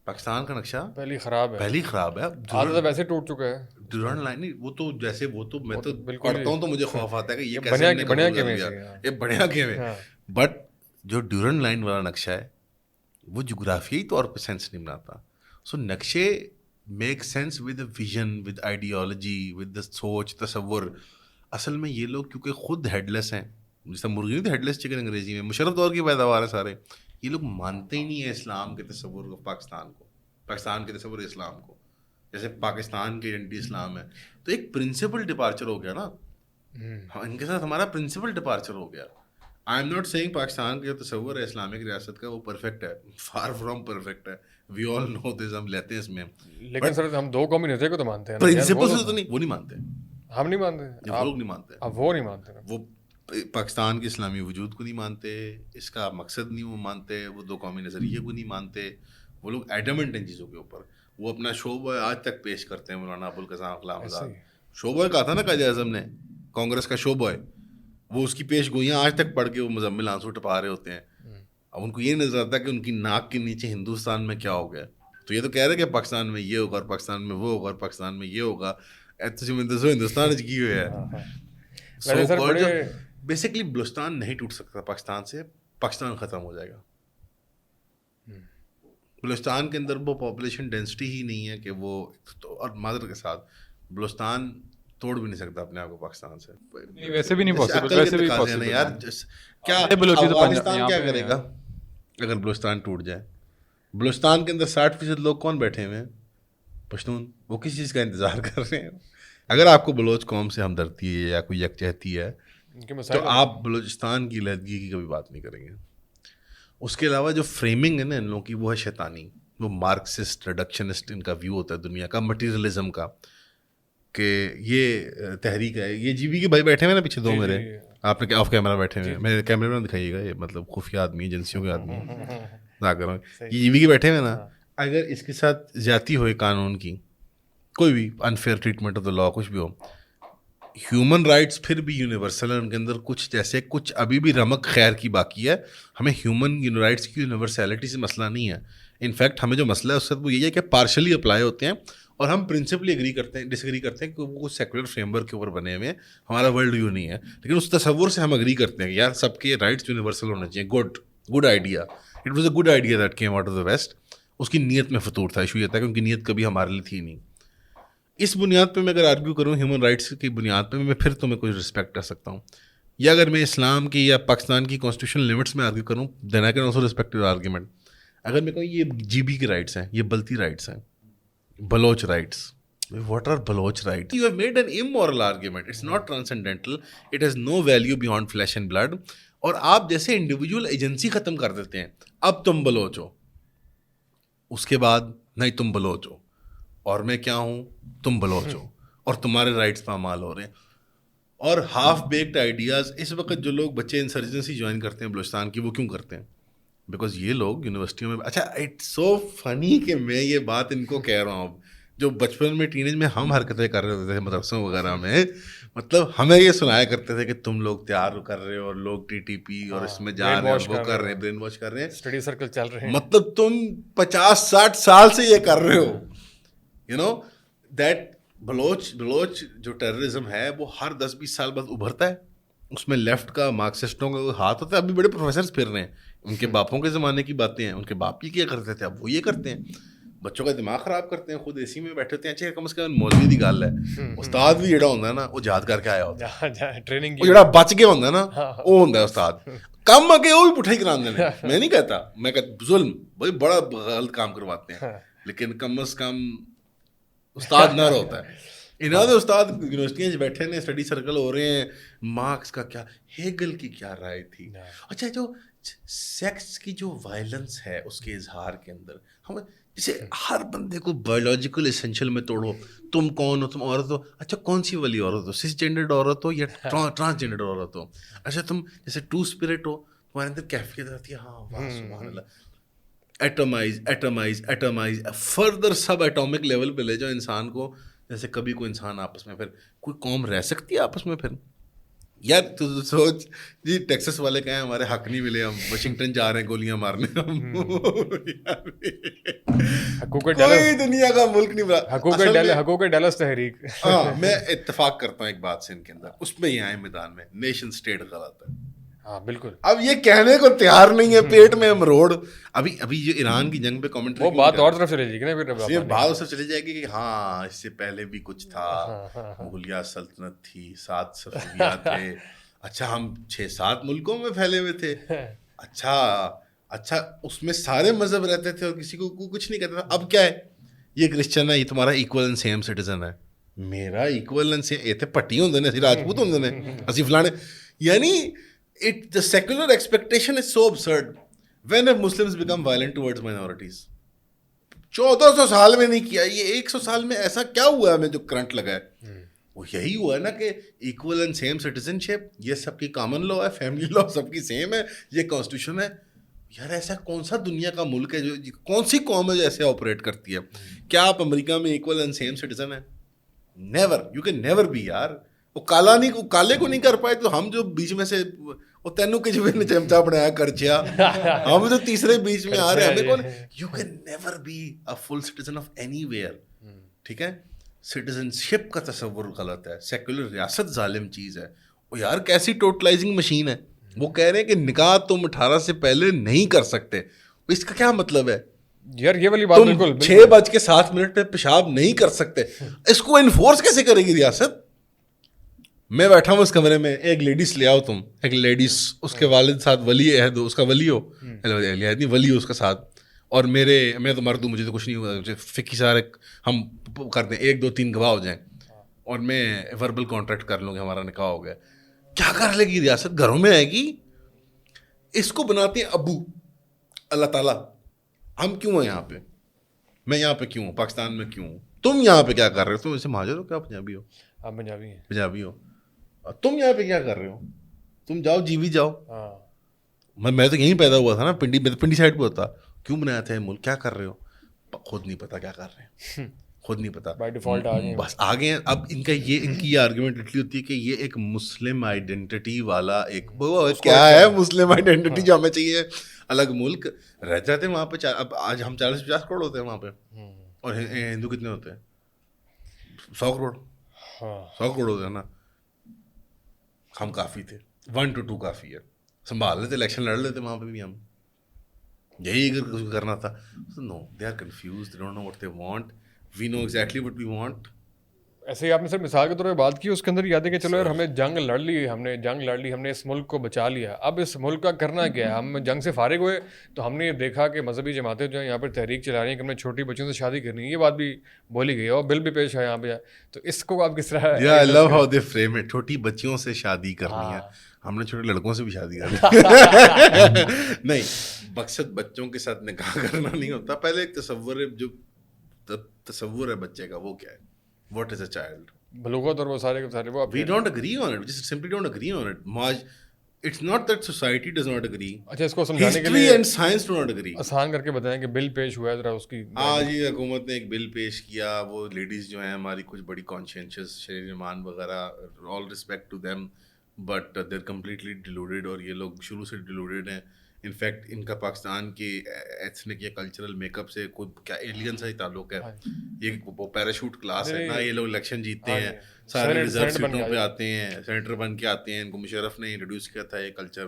پاکستان کا نقشہ پہلی خراب ہے. آدھا ویسے ٹوٹ چکا ہے. ڈیورنٹ لائن نہیں، وہ تو جیسے وہ تو میں تو پڑھتا ہوں تو مجھے خوف آتا ہے کہ یہ کیسے بنیا کیویں. بٹ جو ڈیورنٹ لائن والا نقشہ ہے وہ جغرافیائی طور پہ سینس نہیں بناتا. سو نقشے make sense with a vision, with ideology, with the سوچ، تصور. اصل میں یہ لوگ کیونکہ خود ہیڈ لیس ہیں، جیسے مرغی نہیں تو ہیڈ لیس چکن انگریزی میں، مشرف دور کی پیداوار ہے سارے. یہ لوگ مانتے ہی نہیں ہیں اسلام کے تصور کو، پاکستان کے تصور اسلام کو. جیسے پاکستان کے اینٹی اسلام ہے، تو ایک پرنسپل ڈپارچر ہو گیا نا. ان کے ساتھ ہمارا پرنسپل ڈپارچر ہو گیا. I am not seeing Pakistan کا جو تصور ہے اسلامک ریاست کا وہ پرفیکٹ ہے، فار فرام پرفیکٹ ہے. وی آل نو دس، ہم لیتے ہیں اس میں. لیکن سر ہم دو قومی نظریے کو تو مانتے ہیں، پرنسپل سے تو نہیں، وہ نہیں مانتے. ہم نہیں مانتے، وہ لوگ نہیں مانتے. اب وہ نہیں مانتے، وہ پاکستان کے اسلامی وجود کو نہیں مانتے، اس کا مقصد نہیں وہ مانتے، وہ دو قومی نظریے کو نہیں مانتے. وہ لوگ ایڈمنٹ ان چیزوں کے اوپر. وہ اپنا شو بوائے آج تک پیش کرتے ہیں، مولانا ابوالقاسم غلام آزاد. شو بوائے کہا تھا نا قائد اعظم نے، کانگریس کا شو بوائے، وہ اس کی پیش گوئیاں آج تک پڑھ کے وہ مزمل آنسو ٹپا رہے ہوتے ہیں. اب ان کو یہ نظر آتا ہے کہ ان کی ناک کے نیچے ہندوستان میں کیا ہو گیا. تو یہ تو کہہ رہے کہ پاکستان میں یہ ہوگا اور پاکستان میں وہ ہوگا اور پاکستان میں یہ ہوگا. ہندوستان کی ہوئے ہے. بیسکلی بلوچستان نہیں ٹوٹ سکتا پاکستان سے، پاکستان ختم ہو جائے گا. بلوچستان کے اندر وہ پاپولیشن ڈینسٹی ہی نہیں ہے کہ وہ، اور معذرت کے ساتھ بلوچستان توڑ بھی نہیں سکتا اپنے آپ کو پاکستان سے. ویسے بھی نہیں پاسبل، ویسے بھی پاسبل یار. کیا افغانستان کیا کرے گا اگر بلوچستان ٹوٹ جائے؟ بلوچستان کے اندر 60% لوگ کون بیٹھے ہوئے ہیں؟ پشتون. وہ کس چیز کا انتظار کر رہے ہیں؟ اگر آپ کو بلوچ قوم سے ہمدردی ہے یا کوئی یکجہتی ہے تو آپ بلوچستان کی علیحدگی کی کبھی بات نہیں کریں گے. اس کے علاوہ جو فریمنگ ہے نا ان لوگوں کی، وہ ہے شیطانی. وہ مارکسسٹ ریڈکشنسٹ ان کا ویو ہوتا ہے دنیا کا, مٹیریلزم کا, کہ یہ تحریک ہے. یہ جی بی کے بھائی بیٹھے ہوئے نا پیچھے دو میرے, آپ نے آف کیمرہ بیٹھے ہوئے, میرے کیمرے میں دکھائیے گا, یہ مطلب خفیہ آدمی, ایجنسیوں کے آدمی نہ کرو, یہ جی بی کے بیٹھے ہوئے نا, اگر اس کے ساتھ زیادتی ہوئے قانون کی, کوئی بھی انفیئر ٹریٹمنٹ آف دا لا کچھ بھی ہو, ہیومن رائٹس پھر بھی یونیورسل ہیں ان کے اندر, کچھ جیسے کچھ ابھی بھی رمق خیر کی باقی ہے. ہمیں ہیومن رائٹس کی یونیورسلٹی سے مسئلہ نہیں ہے. انفیکٹ ہمیں جو مسئلہ ہے اس سے وہ یہی ہے کہ پارشلی اپلائی ہوتے ہیں, اور ہم پرنسپلی ایگری کرتے ہیں, ڈس ایگری کرتے ہیں کہ وہ کچھ سیکولر فریم ورک کے اوپر بنے ہوئے ہیں, ہمارا ورلڈ ویو نہیں ہے, لیکن اس تصور سے ہم ایگری کرتے ہیں کہ یار سب کے رائٹس یونیورسل ہونے چاہیے. Good idea, it was a good idea that came out of the west. اس کی نیت میں فطور تھا, ایشو یہ تھا کہ ان کی نیت کبھی ہمارے لیے تھی نہیں. اس بنیاد پہ میں اگر آرگیو کروں ہیومن رائٹس کی بنیاد پہ, میں پھر تو میں کوئی رسپیکٹ کر سکتا ہوں, یا اگر میں اسلام کی یا پاکستان کی کانسٹیٹیوشن لمٹس میں آرگیو کروں, then I can also respect your argument. اگر میں کہوں یہ جی بی کے رائٹس ہیں, یہ بلتی رائٹس ہیں, Baloch rights, what are Baloch rights? You have made an immoral argument. It's not transcendental. It has no value beyond flesh and blood. اور آپ جیسے انڈیویجول ایجنسی ختم کر دیتے ہیں, اب تم بلوچ ہو, اس کے بعد نہیں تم بلوچ ہو, اور میں کیا ہوں, تم بلوچ ہو, اور تمہارے رائٹس پامال ہو رہے ہیں. اور ہاف بیکڈ آئیڈیاز, اس وقت جو لوگ بچے انسرجنسی جوائن کرتے ہیں بلوچستان کی, وہ کیوں کرتے ہیں؟ بیکاز یہ لوگ یونیورسٹیوں میں, اچھا اٹس سو فنی کہ میں یہ بات ان کو کہہ رہا ہوں, جو بچپن میں ٹین ایج میں ہم حرکتیں کر رہے ہوتے تھے مدرسوں وغیرہ میں, مطلب ہمیں یہ سنایا کرتے تھے کہ تم لوگ تیار کر رہے ہو, اور لوگ ٹی ٹی پی اور اس میں جا رہے ہیں, وہ کر رہے ہیں, برین واش کر رہے ہیں, اسٹڈی سرکل چل رہے ہیں, مطلب تم 50-60 سال سے یہ کر رہے ہو. یو نو دیٹ بلوچ جو ٹیررزم ہے وہ ہر 10-20 سال بعد ابھرتا ہے, اس میں لیفٹ کا مارکسسٹوں کا ہاتھ ہوتا ہے. ابھی بڑے پروفیسرز پھر رہے ہیں, ان کے باپوں کے زمانے کی باتیں ہیں, ان کے باپ یہ کیا کرتے تھے, اب وہ یہ کرتے ہیں, بچوں کا دماغ خراب کرتے ہیں, خود اے سی میں بیٹھے ہوتے ہیں. اچھا کم از کم مولوی دی گل ہے, استاد بھی جڑا ہوتا ہے نا وہ یاد کر کے آیا ہوتا ہے, ٹریننگ وہ جڑا بچ گیا ہوتا ہے نا وہ ہوتا ہے استاد. کم اگے وہ بھی پٹھا ہی کراندے ہیں, میں نہیں کہتا, میں کہتا ظلم بھائی بڑا غلط کام کرواتے ہیں, لیکن کم از کم استاد نہ ہوتا ہے. انہوں نے استاد یونیورسٹیاں بیٹھے ہیں, اسٹڈی سرکل ہو رہے ہیں, مارکس کا کیا, ہیگل کی کیا رائے تھی. اچھا جو سیکس کی جو وائلنس ہے اس کے اظہار کے اندر, ہم جیسے ہر بندے کو بایولوجیکل اسینشل میں توڑو, تم کون ہو, تم عورت ہو, اچھا کون سی والی عورت ہو, سس جینڈرڈ عورت ہو یا ٹرانسجینڈرڈ عورت ہو, اچھا تم جیسے ٹو اسپرٹ ہو, تمہارے اندر کیفیت رہتی ہے, ہاں واہ سبحان اللہ. ایٹمائز فردر سب ایٹامک لیول پہ لے جاؤ انسان کو, جیسے کبھی کوئی انسان آپس میں, پھر کوئی قوم رہ سکتی ہے آپس میں؟ پھر یار تو سوچ جی, ٹیکسس والے کہیں ہمارے حق نہیں ملے, ہم واشنگٹن جا رہے ہیں گولیاں مارنے, کوئی دنیا کا ملک نہیں بنا. حقوق ڈیلس تحریک, ہاں میں اتفاق کرتا ہوں ایک بات سے ان کے اندر, اس میں یہ آئے میدان میں, نیشن اسٹیٹ غلط ہے. ہاں بالکل. اب یہ کہنے کو تیار نہیں ہے, پیٹ میں مروڑ. ابھی جو ایران کی جنگ پہ کامنٹری, وہ بات اور طرف چلے جائے گی نا, پھر بات اس سے چلی جائے گی کہ ہاں اس سے پہلے بھی کچھ تھا, مغلیہ سلطنت تھی, 7 صفویہ تھے, اچھا ہم 6-7 ملکوں میں پھیلے ہوئے تھے, اچھا اس میں سارے مذہب رہتے تھے اور کسی کو کچھ نہیں کہتا تھا. اب کیا ہے, یہ کرسچن ہے, یہ تمہارا ایکول اینڈ سیم سٹیزن ہے, میرا ایکول اینڈ سیم, یہ تھے پٹی ہوندے نے, اسی راجپوت ہوندے نے, اسی فلانے. یعنی the secular expectation is so absurd. When have Muslims become violent towards minorities? 1400 سال میں نہیں کیا, یہ 100 سال میں ایسا کیا ہوا ہے ہمیں جو کرنٹ لگا ہے؟ وہ یہی ہوا ہے نا کہ ایکول اینڈ سیم سٹیزن شپ, یہ سب کی کامن لا ہے, فیملی لا سب کی سیم ہے, یہ کانسٹیٹیوشن ہے. یار ایسا کون سا دنیا کا ملک ہے, جو کون سی قوم ہے جو ایسے آپریٹ کرتی ہے؟ کیا آپ امریکہ میں ایکول اینڈ سیم سٹیزن ہیں؟ Never, you can never be. یار وہ کالا نہیں, وہ کالے کو نہیں کر پائے تو ہم جو بیچ میں سے, وہ تینوں کے جو نے چمچا بنایا کرچیا, ہم تو تیسرے بیچ میں آ رہے ہیں, ہمیں کون, you can never be a full citizen of anywhere. ٹھیک ہے, سٹیزن شپ کا تصور غلط ہے, سیکولر ریاست ظالم چیز ہے. وہ یار کیسی ٹوٹلائزنگ مشین ہے, وہ کہہ رہے ہیں کہ نکاح تم 18 سے پہلے نہیں کر سکتے. اس کا کیا مطلب ہے یار, یہ والی بات بالکل 6:07 پہ پیشاب نہیں کر سکتے, اس کو انفورس کیسے کرے گی ریاست؟ میں بیٹھا ہوں اس کمرے میں, ایک لیڈیز لے آؤ تم, ایک لیڈیز, اس کے والد ساتھ ولی عہد ہو, اس کا ولی ہو, ولی ہو اس کا ساتھ, اور میں تو مرد ہوں, مجھے تو کچھ نہیں ہوا, فقی سارے ہم کر دیں, 1 2 3 گواہ ہو جائیں, اور میں وربل کانٹریکٹ کر لوں کہ ہمارا نکاح ہو گیا. کیا کر لے گی ریاست؟ گھروں میں آئے گی. اس کو بناتے ہیں ابو اللہ تعالیٰ. ہم کیوں ہیں یہاں پہ؟ میں یہاں پہ کیوں ہوں, پاکستان میں کیوں ہوں, تم یہاں پہ کیا کر رہے ہو, تم ایسے مہاجر ہو کیا, پنجابی ہو, آپ پنجابی ہیں. پنجابی ہو, تم یہاں پہ کیا کر رہے ہو, تم جاؤ جیوی جاؤ. ہاں میں تو یہیں پیدا ہوا تھا نا, پنڈی, میں تو پنڈی سائڈ پہ ہوتا, کیوں بنایا تھا یہ ملک, کیا کر رہے ہو, خود نہیں پتا کیا کر رہے ہیں, خود نہیں پتا, بائی ڈیفالٹ آ گئے بس آگے ہیں. اب ان کا ان کی یہ آرگومنٹ اٹلی ہوتی ہے کہ یہ ایک مسلم آئیڈینٹی والا ایک کیا ہے, مسلم آئیڈینٹی جو ہمیں چاہیے, الگ ملک رہ جاتے ہیں وہاں پہ. اب آج ہم 40-50 کروڑ ہوتے ہیں وہاں پہ, اور ہندو کتنے ہوتے ہیں, 100 کروڑ, 100 کروڑ ہوتے ہیں نا. ہم کافی تھے, 1 to 2 کافی ہے, سنبھال لیتے, الیکشن لڑ لیتے وہاں پہ بھی ہم. یہی اگر کرنا تھا. No, they are confused, they don't know what they want, we know exactly what we want. ایسے ہی آپ نے سر مثال کے طور پہ بات کی, اس کے اندر یاد ہے کہ چلو یار ہم نے جنگ لڑ لی, ہم نے اس ملک کو بچا لیا, اب اس ملک کا کرنا کیا ہے. ہم جنگ سے فارغ ہوئے تو ہم نے یہ دیکھا کہ مذہبی جماعتیں جو ہیں یہاں پر تحریک چلا رہی ہیں کہ ہم نے چھوٹی بچیوں سے شادی کرنی ہے, یہ بات بھی بولی گئی ہے اور بل بھی پیش ہے یہاں پہ. تو اس کو آپ کس طرح, یا آئی لو ہاؤ دے فریم اٹ, چھوٹی بچیوں سے شادی کرنی ہے, ہم نے چھوٹے لڑکوں سے بھی شادی کرنی نہیں, مقصد بچوں کے ساتھ نکاح کرنا نہیں ہوتا. پہلے ایک تصور ہے, جو تصور ہے بچے کا, وہ کیا ہے, واٹ از اے چائلڈ. بلوغت اور وہ سارے وہ We don't agree on it. We just simply don't agree on it. It's not that society does not agree. اچھا, اس کو سمجھانے کے History لیے and science do not agree. آسان کر کے بتائیں کہ بل پیش ہوا ہے, ذرا اس کی. آج ہی حکومت نے ایک بل پیش کیا, وہ لیڈیز جو ہیں ہماری کچھ بڑی کانشینشیس, شریر ایمان وغیرہ, all respect to them, but they're completely deluded, اور یہ لوگ شروع سے deluded ہیں. انفیکٹ ان کا پاکستان کی ایتھنک یا کلچرل میک اپ سے کوئی کیا ایلین سے ہی تعلق ہے. یہ وہ پیراشوٹ کلاس ہے نا, یہ لوگ الیکشن جیتتے ہیں, سارے ریزرو سیٹوں پہ آتے ہیں, سینیٹر بن کے آتے ہیں. ان کو مشرف نے انٹروڈیوس کیا تھا یہ کلچر,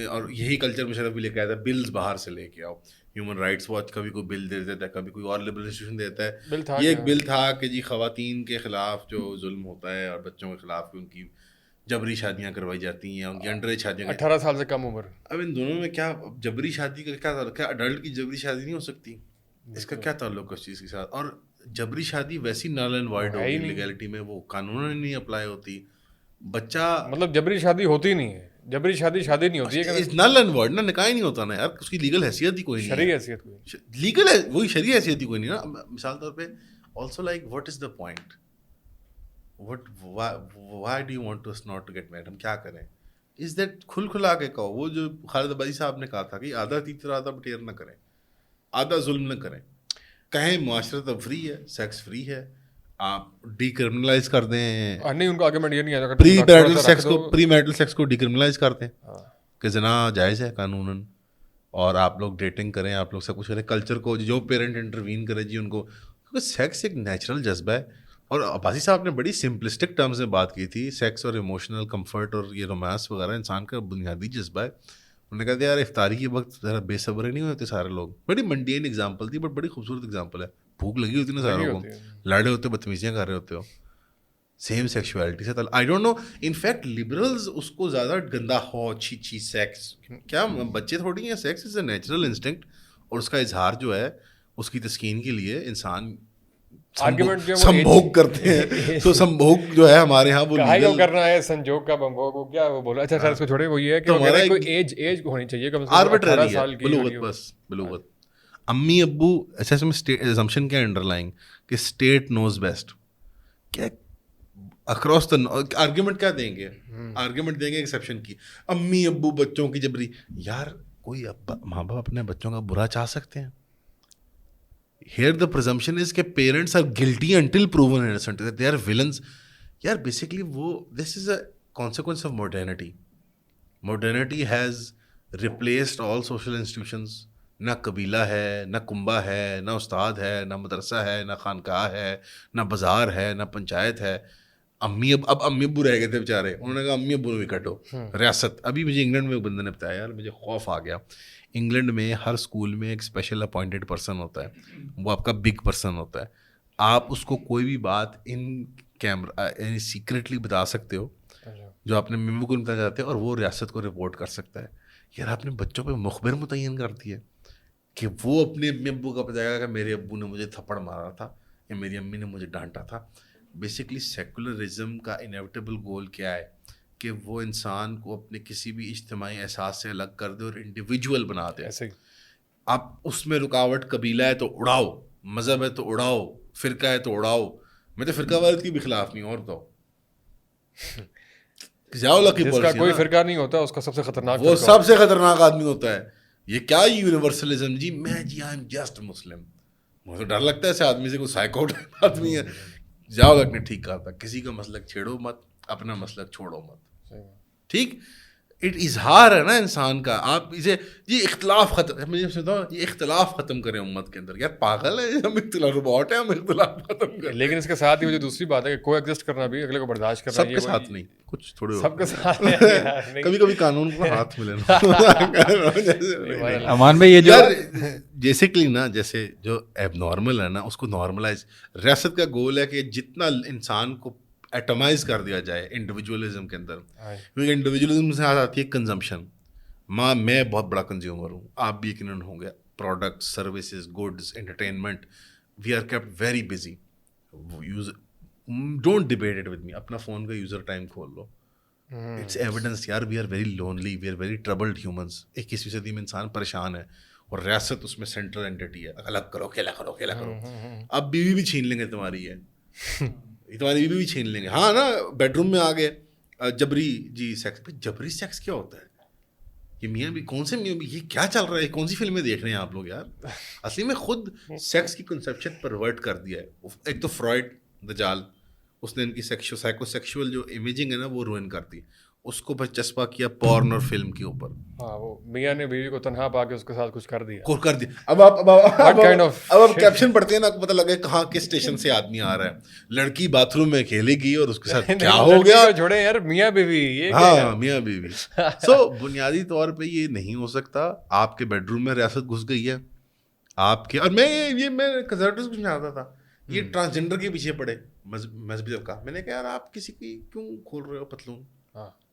اور یہی کلچر مشرف بھی لے کے آیا تھا, بلز باہر سے لے کے آؤ. ہیومن رائٹس واچ کبھی کوئی بل دے دیتا ہے, کبھی کوئی اور لبرل انسٹیٹیوشن دیتا ہے. یہ ایک بل تھا کہ جی خواتین کے خلاف جو ظلم ہوتا ہے اور بچوں کے خلاف ان کی جبری شادیاں کروائی جاتی ہیں, ان کی انڈر ایج شادیاں, 18 سال سے کم عمر. اب ان دونوں میں کیا جبری شادی کا کیا تعلق ہے؟ اڈلٹ کی جبری شادی نہیں ہو سکتی, اس کا کیا تعلق ہے اس چیز کے ساتھ؟ اور جبری شادی ویسی نل اینڈ وائڈ ہوگی لیگلٹی میں, وہ قانون نہیں اپلائی ہوتی. بچہ مطلب جبری شادی ہوتی نہیں ہے, جبری شادی نہیں ہوتی ہے, نل اینڈ وائڈ نا, نکاح نہیں ہوتا نا یار, اس کی لیگل حیثیت ہی کوئی نہیں, شرعی حیثیت کوئی, لیگل ہے وہی, شرعی حیثیت ہی کوئی نہیں نا. مثال طور پہ also like what is the point, why do you want us not to get married, ہم کیا کریں, از دیٹ کھل کھلا کے کہو. وہ جو خالد عبادی صاحب نے کہا تھا کہ آدھا تیسرا آدھا بٹیر نہ کریں, آدھا ظلم نہ کریں, کہیں معاشرت اب فری ہے, سیکس فری ہے, آپ ڈی کرمنلائز کر دیں. نہیں, ان کا آرگومنٹ یہ نہیں ہے, پری میرٹل سیکس کو ڈی کرمنلائز کر دیں کہ زنا جائز ہے قانوناً, اور آپ لوگ ڈیٹنگ کریں, آپ لوگ سب کچھ کریں. کلچر کو جو پیرنٹ انٹروین کرے جی ان کو, کیونکہ سیکس ایک نیچرل جذبہ ہے. اور عباسی صاحب نے بڑی سمپلسٹک ٹرمز میں بات کی تھی, سیکس اور ایموشنل کمفرٹ اور یہ رومانس وغیرہ انسان کا بنیادی جذبہ ہے. انہوں نے کہا تھا یار افطاری کے وقت ذرا بے صبر نہیں ہوتے سارے لوگ. بڑی منڈین ایگزامپل تھی, بٹ بڑی خوبصورت ایگزامپل ہے. بھوک لگی ہوتی نا ساروں کو, لڑے ہوتے, بدتمیزیاں کر رہے ہوتے ہو, سیم سیکشولیٹی سے. I don't know, in fact liberals اس کو زیادہ گندا ہو, چھی سیکس کیا, بچے تھوڑی ہیں, sex is a natural instinct, اور اس کا اظہار جو ہے اس کی تسکین کے لیے انسان سمبھوگ کرتے ہیں. تو سمبھوگ جو ہے ہمارے یہاں وہ لیگل کرنا ہے, سنجوگ کا بمبھوگ کو کیا وہ بولا. اچھا سر, اس کو چھوڑے, وہ یہ ہے کہ ہمارا کوئی ایج ہونی چاہیے کم سے کم 18 سال کی, بلوغت, بس بلوغت. امی ابو ایسا اس میں assumption کیا انڈر لائنگ کہ اسٹیٹ نوز بیسٹ, کیا اکراس دا آرگیومنٹ کیا دیں گے, آرگیومنٹ دیں گے ایکسیپشن کی. امی ابو بچوں کی جبری, یار کوئی ماں باپ اپنے بچوں کا برا چاہ سکتے ہیں؟ Here the presumption is کہ parents are guilty until proven innocent, that they are villains. یار basically وہ this is a consequence of modernity. Modernity has replaced all social institutions. نہ قبیلہ ہے, نہ کنبہ ہے, نہ استاد ہے, نہ مدرسہ ہے, نہ خانقاہ ہے, نہ بازار ہے, نہ پنچایت ہے. اب امی ابو رہ گئے تھے بیچارے, انہوں نے کہا امی ابو بھی کٹو ریاست. ابھی مجھے انگلینڈ میں ایک بندے نے بتایا, یار مجھے خوف آ گیا. انگلینڈ میں ہر اسکول میں ایک اسپیشل اپوائنٹڈ پرسن ہوتا ہے, وہ آپ کا بگ پرسن ہوتا ہے. آپ اس کو کوئی بھی بات ان کیمرہ یعنی سیکریٹلی بتا سکتے ہو جو آپ نے ممبر کو بتانا چاہتے ہیں, اور وہ ریاست کو رپورٹ کر سکتا ہے. یار آپ نے بچوں پہ مخبر متعین کر دیا کہ وہ اپنے امی ابو کا بتائے گا کہ میرے ابو نے مجھے تھپڑ مارا تھا یا میری امی نے مجھے ڈانٹا تھا. بیسکلی سیکولرزم کا انیویٹیبل گول کیا ہے کہ وہ انسان کو اپنے کسی بھی اجتماعی احساس سے الگ کر دے اور انڈیویجول بنا دے. آپ اس میں رکاوٹ قبیلہ ہے تو اڑاؤ, مذہب ہے تو اڑاؤ, فرقہ ہے تو اڑاؤ. میں تو فرقہ والد کی بھی خلاف نہیں ہوں, اور بتاؤ جس کا کوئی فرقہ نہیں ہوتا اس کا سب سے خطرناک وہ سب سے خطرناک آدمی ہوتا ہے. یہ کیا یونیورسلزم جی, میں جی آئی ایم جسٹ مسلم, مجھے تو ڈر لگتا ہے ایسے آدمی سے, کوئی سائیکوٹ آدمی ہے. جاؤ نے ٹھیک کہا تھا, کسی کا مسلک چھیڑو مت, اپنا مسلک چھوڑو مت. ٹھیک, اظہار ہے نا انسان کا. آپ اسے یہ اختلاف ختم, یہ اختلاف ختم کریں امت کے اندر. یار پاگل ہے ہم, اختلاف روبوٹ ہے ہم, اختلاف ختم کریں. لیکن اس کے ساتھ ہی وہ جو دوسری بات ہے کہ کو ایگزسٹ کرنا بھی, اگلے کو برداشت کرنا, سب کے ساتھ نہیں, کچھ تھوڑے سب کے ساتھ کبھی کبھی قانون کو ہاتھ میں لینا. امان بھائی یہ جو بیسکلی نا, جیسے جو ایب نارمل ہے نا اس کو نارملائز. ریاست کا گول ہے کہ جتنا انسان کو ایٹمائز کر دیا جائے انڈیویجولزم کے اندر, کیونکہ انڈیویجولزم سے آتی ہے کنزمپشن. میں بہت بڑا کنزیومر ہوں, آپ بھی یقیناً ہوں گے. Products, services, goods, entertainment, we are kept very busy. Don't debate it with me, اپنا فون کا یوزر ٹائم کھول لو, اٹس ایویڈنس یار. We are very lonely, we are very troubled humans. 21ویں صدی میں انسان پریشان ہے, اور ریاست اس میں سینٹرل اینٹی ہے. الگ کرو, کھیلا کرو, کھیلا کرو. اب بیوی بھی چھین لیں گے تمہاری, ہے تمہاری بیوی بھی چھین لیں گے. ہاں نا, بیڈ روم میں آ گئے جبری جی سیکس. جبری سیکس کیا ہوتا ہے یہ میاں بھی, کون سے میاں بھی, یہ کیا چل رہا ہے, کون سی فلمیں دیکھ رہے ہیں آپ لوگ یار. اصلی میں خود سیکس کی کنسیپشن پرورٹ کر دیا ہے. ایک تو فرائڈ دجال, اس نے ان کی سائیکو سیکشول جو امیجنگ ہے نا وہ روئن کر دی. اس کو بس چسپا کیا پورن اور فلم کے اوپر. ہاں, وہ میاں نے بیوی کو تنہا پا کے اس کے ساتھ کچھ کر دیا, کر دیا. اب آپ کیپشن پڑھتے ہیں نا, پتہ لگے کہاں کس اسٹیشن سے آدمی آ رہا ہے. لڑکی باتھ روم میں کھیلے گی اور اس کے ساتھ کیا ہو گیا, چھوڑے یار میاں بیوی. ہاں میاں بیوی. سو بنیادی طور پہ یہ نہیں ہو سکتا. آپ کے بیڈ روم میں ریاست گھس گئی ہے آپ کے. اور میں کنزرویٹوز کچھ نہیں آتا تھا, یہ ٹرانسجینڈر کے پیچھے پڑے مذہبی طبقہ. میں نے کہا یار آپ کسی کی کیوں کھول رہے ہو پتلون.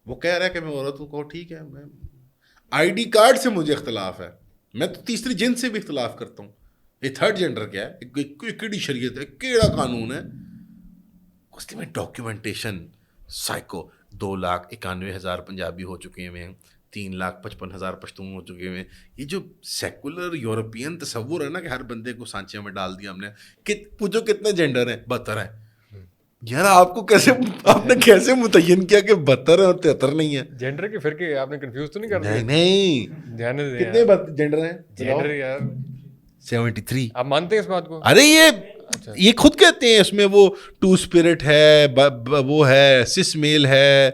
وہ کہہ رہا ہے کہ میں عورت ہوں. کہو ٹھیک ہے, میں آئی ڈی کارڈ سے مجھے اختلاف ہے, میں تو تیسری جنس سے بھی اختلاف کرتا ہوں. یہ تھرڈ جینڈر کیا ہے, کیڑی شریعت ہے, کیڑا قانون ہے. اس میں ڈاکیومنٹیشن سائیکو. 2,91,000 پنجابی ہو چکے ہیں, 3,55,000 پشتون ہو چکے ہیں. یہ جو سیکولر یورپین تصور ہے نا کہ ہر بندے کو سانچے میں ڈال دیا ہم نے, پوچھو کتنے جینڈر ہیں, 72 ہیں. یار آپ کو کیسے, آپ نے کیسے متعین کیا کہ 72 اور 73 نہیں ہے. جینڈر کے فرقے آپ نے کنفیوز تو نہیں کر دیا؟ نہیں, کتنے جینڈر ہیں جینڈر یار 73. آپ مانتے ہیں اس بات کو؟ ارے یہ خود کہتے ہیں اس میں وہ ٹو اسپرٹ ہے, وہ ہے سس میل ہے,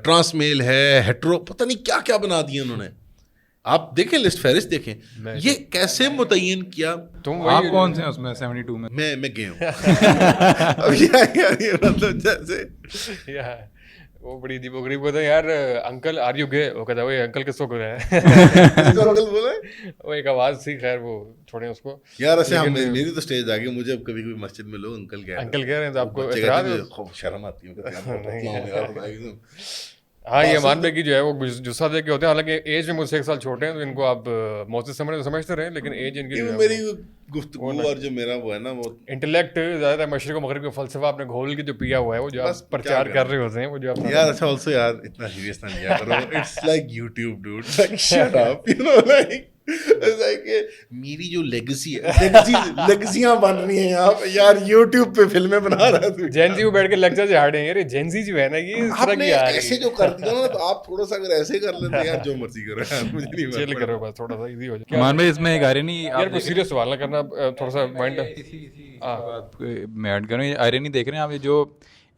ٹرانس میل ہے, ہیٹرو, پتہ نہیں کیا کیا بنا دیا انہوں نے. آپ دیکھیں لسٹ فہرست دیکھیں, یہ کیسے متعین کیا. تم آپ کون سے ہیں اس میں 72 میں گئے ہوں. مطلب جیسے وہ بڑی عجیب و غریب ہوتا ہے یار. انکل آر یو گے, وہ کہتا ہے وہ انکل کس کو گئے ہیں, وہ ایک آواز تھی. خیر وہ چھوڑیں اس کو یار. ایسے ہم میری تو اسٹیج آ گئی, مجھے اب کبھی کبھی مسجد میں لوگ انکل کہہ رہے ہیں تو آپ کو اعتراض ہے؟ شرم آتی ہے. ہاں, یہ امان بھائی کی جو ہے وہ جسا دے کے ہوتے ہیں. حالانکہ ایج میں مجھ سے 1 سال چھوٹے ہیں, تو ان کو آپ موت سمجھتے رہے, لیکن ایج ان کی میری گفتگو اور جو میرا وہ ہے نا وہ انٹلیکٹ زیادہ مشرق و مغرب کا فلسفہ آپ نے گھول کے جو پیا ہوا ہے, وہ جو آپ پرچار کر رہے ہوتے ہیں, وہ جو یار اچھا آلسو یار اتنا سیریس نہ لیا کرو. It's like YouTube dude, like shut up, you know, like میری جو لیگسی ہے, لیگسیاں بن رہی ہیں آپ یار یوٹیوب پہ فلمیں بنا رہا ہے. جینزی کو بیٹھ کے لیکچر جھاڑے ہیں یار. جینزی جو ہے نا, یہ اس طرح کی ایسے جو کر دیا نا, تو آپ تھوڑا سا اگر ایسے کر لیتے یار, جو مرضی کرو یار, مجھے نہیں چل کرو بس, تھوڑا سا ایزی ہو جائے. مان بھائی اس میں ایک آئرنی, یار کوئی سیریس سوال نہ کرنا, تھوڑا سا مائنڈ میں ایڈ کروں. آئرنی دیکھ رہے ہیں آپ, یہ جو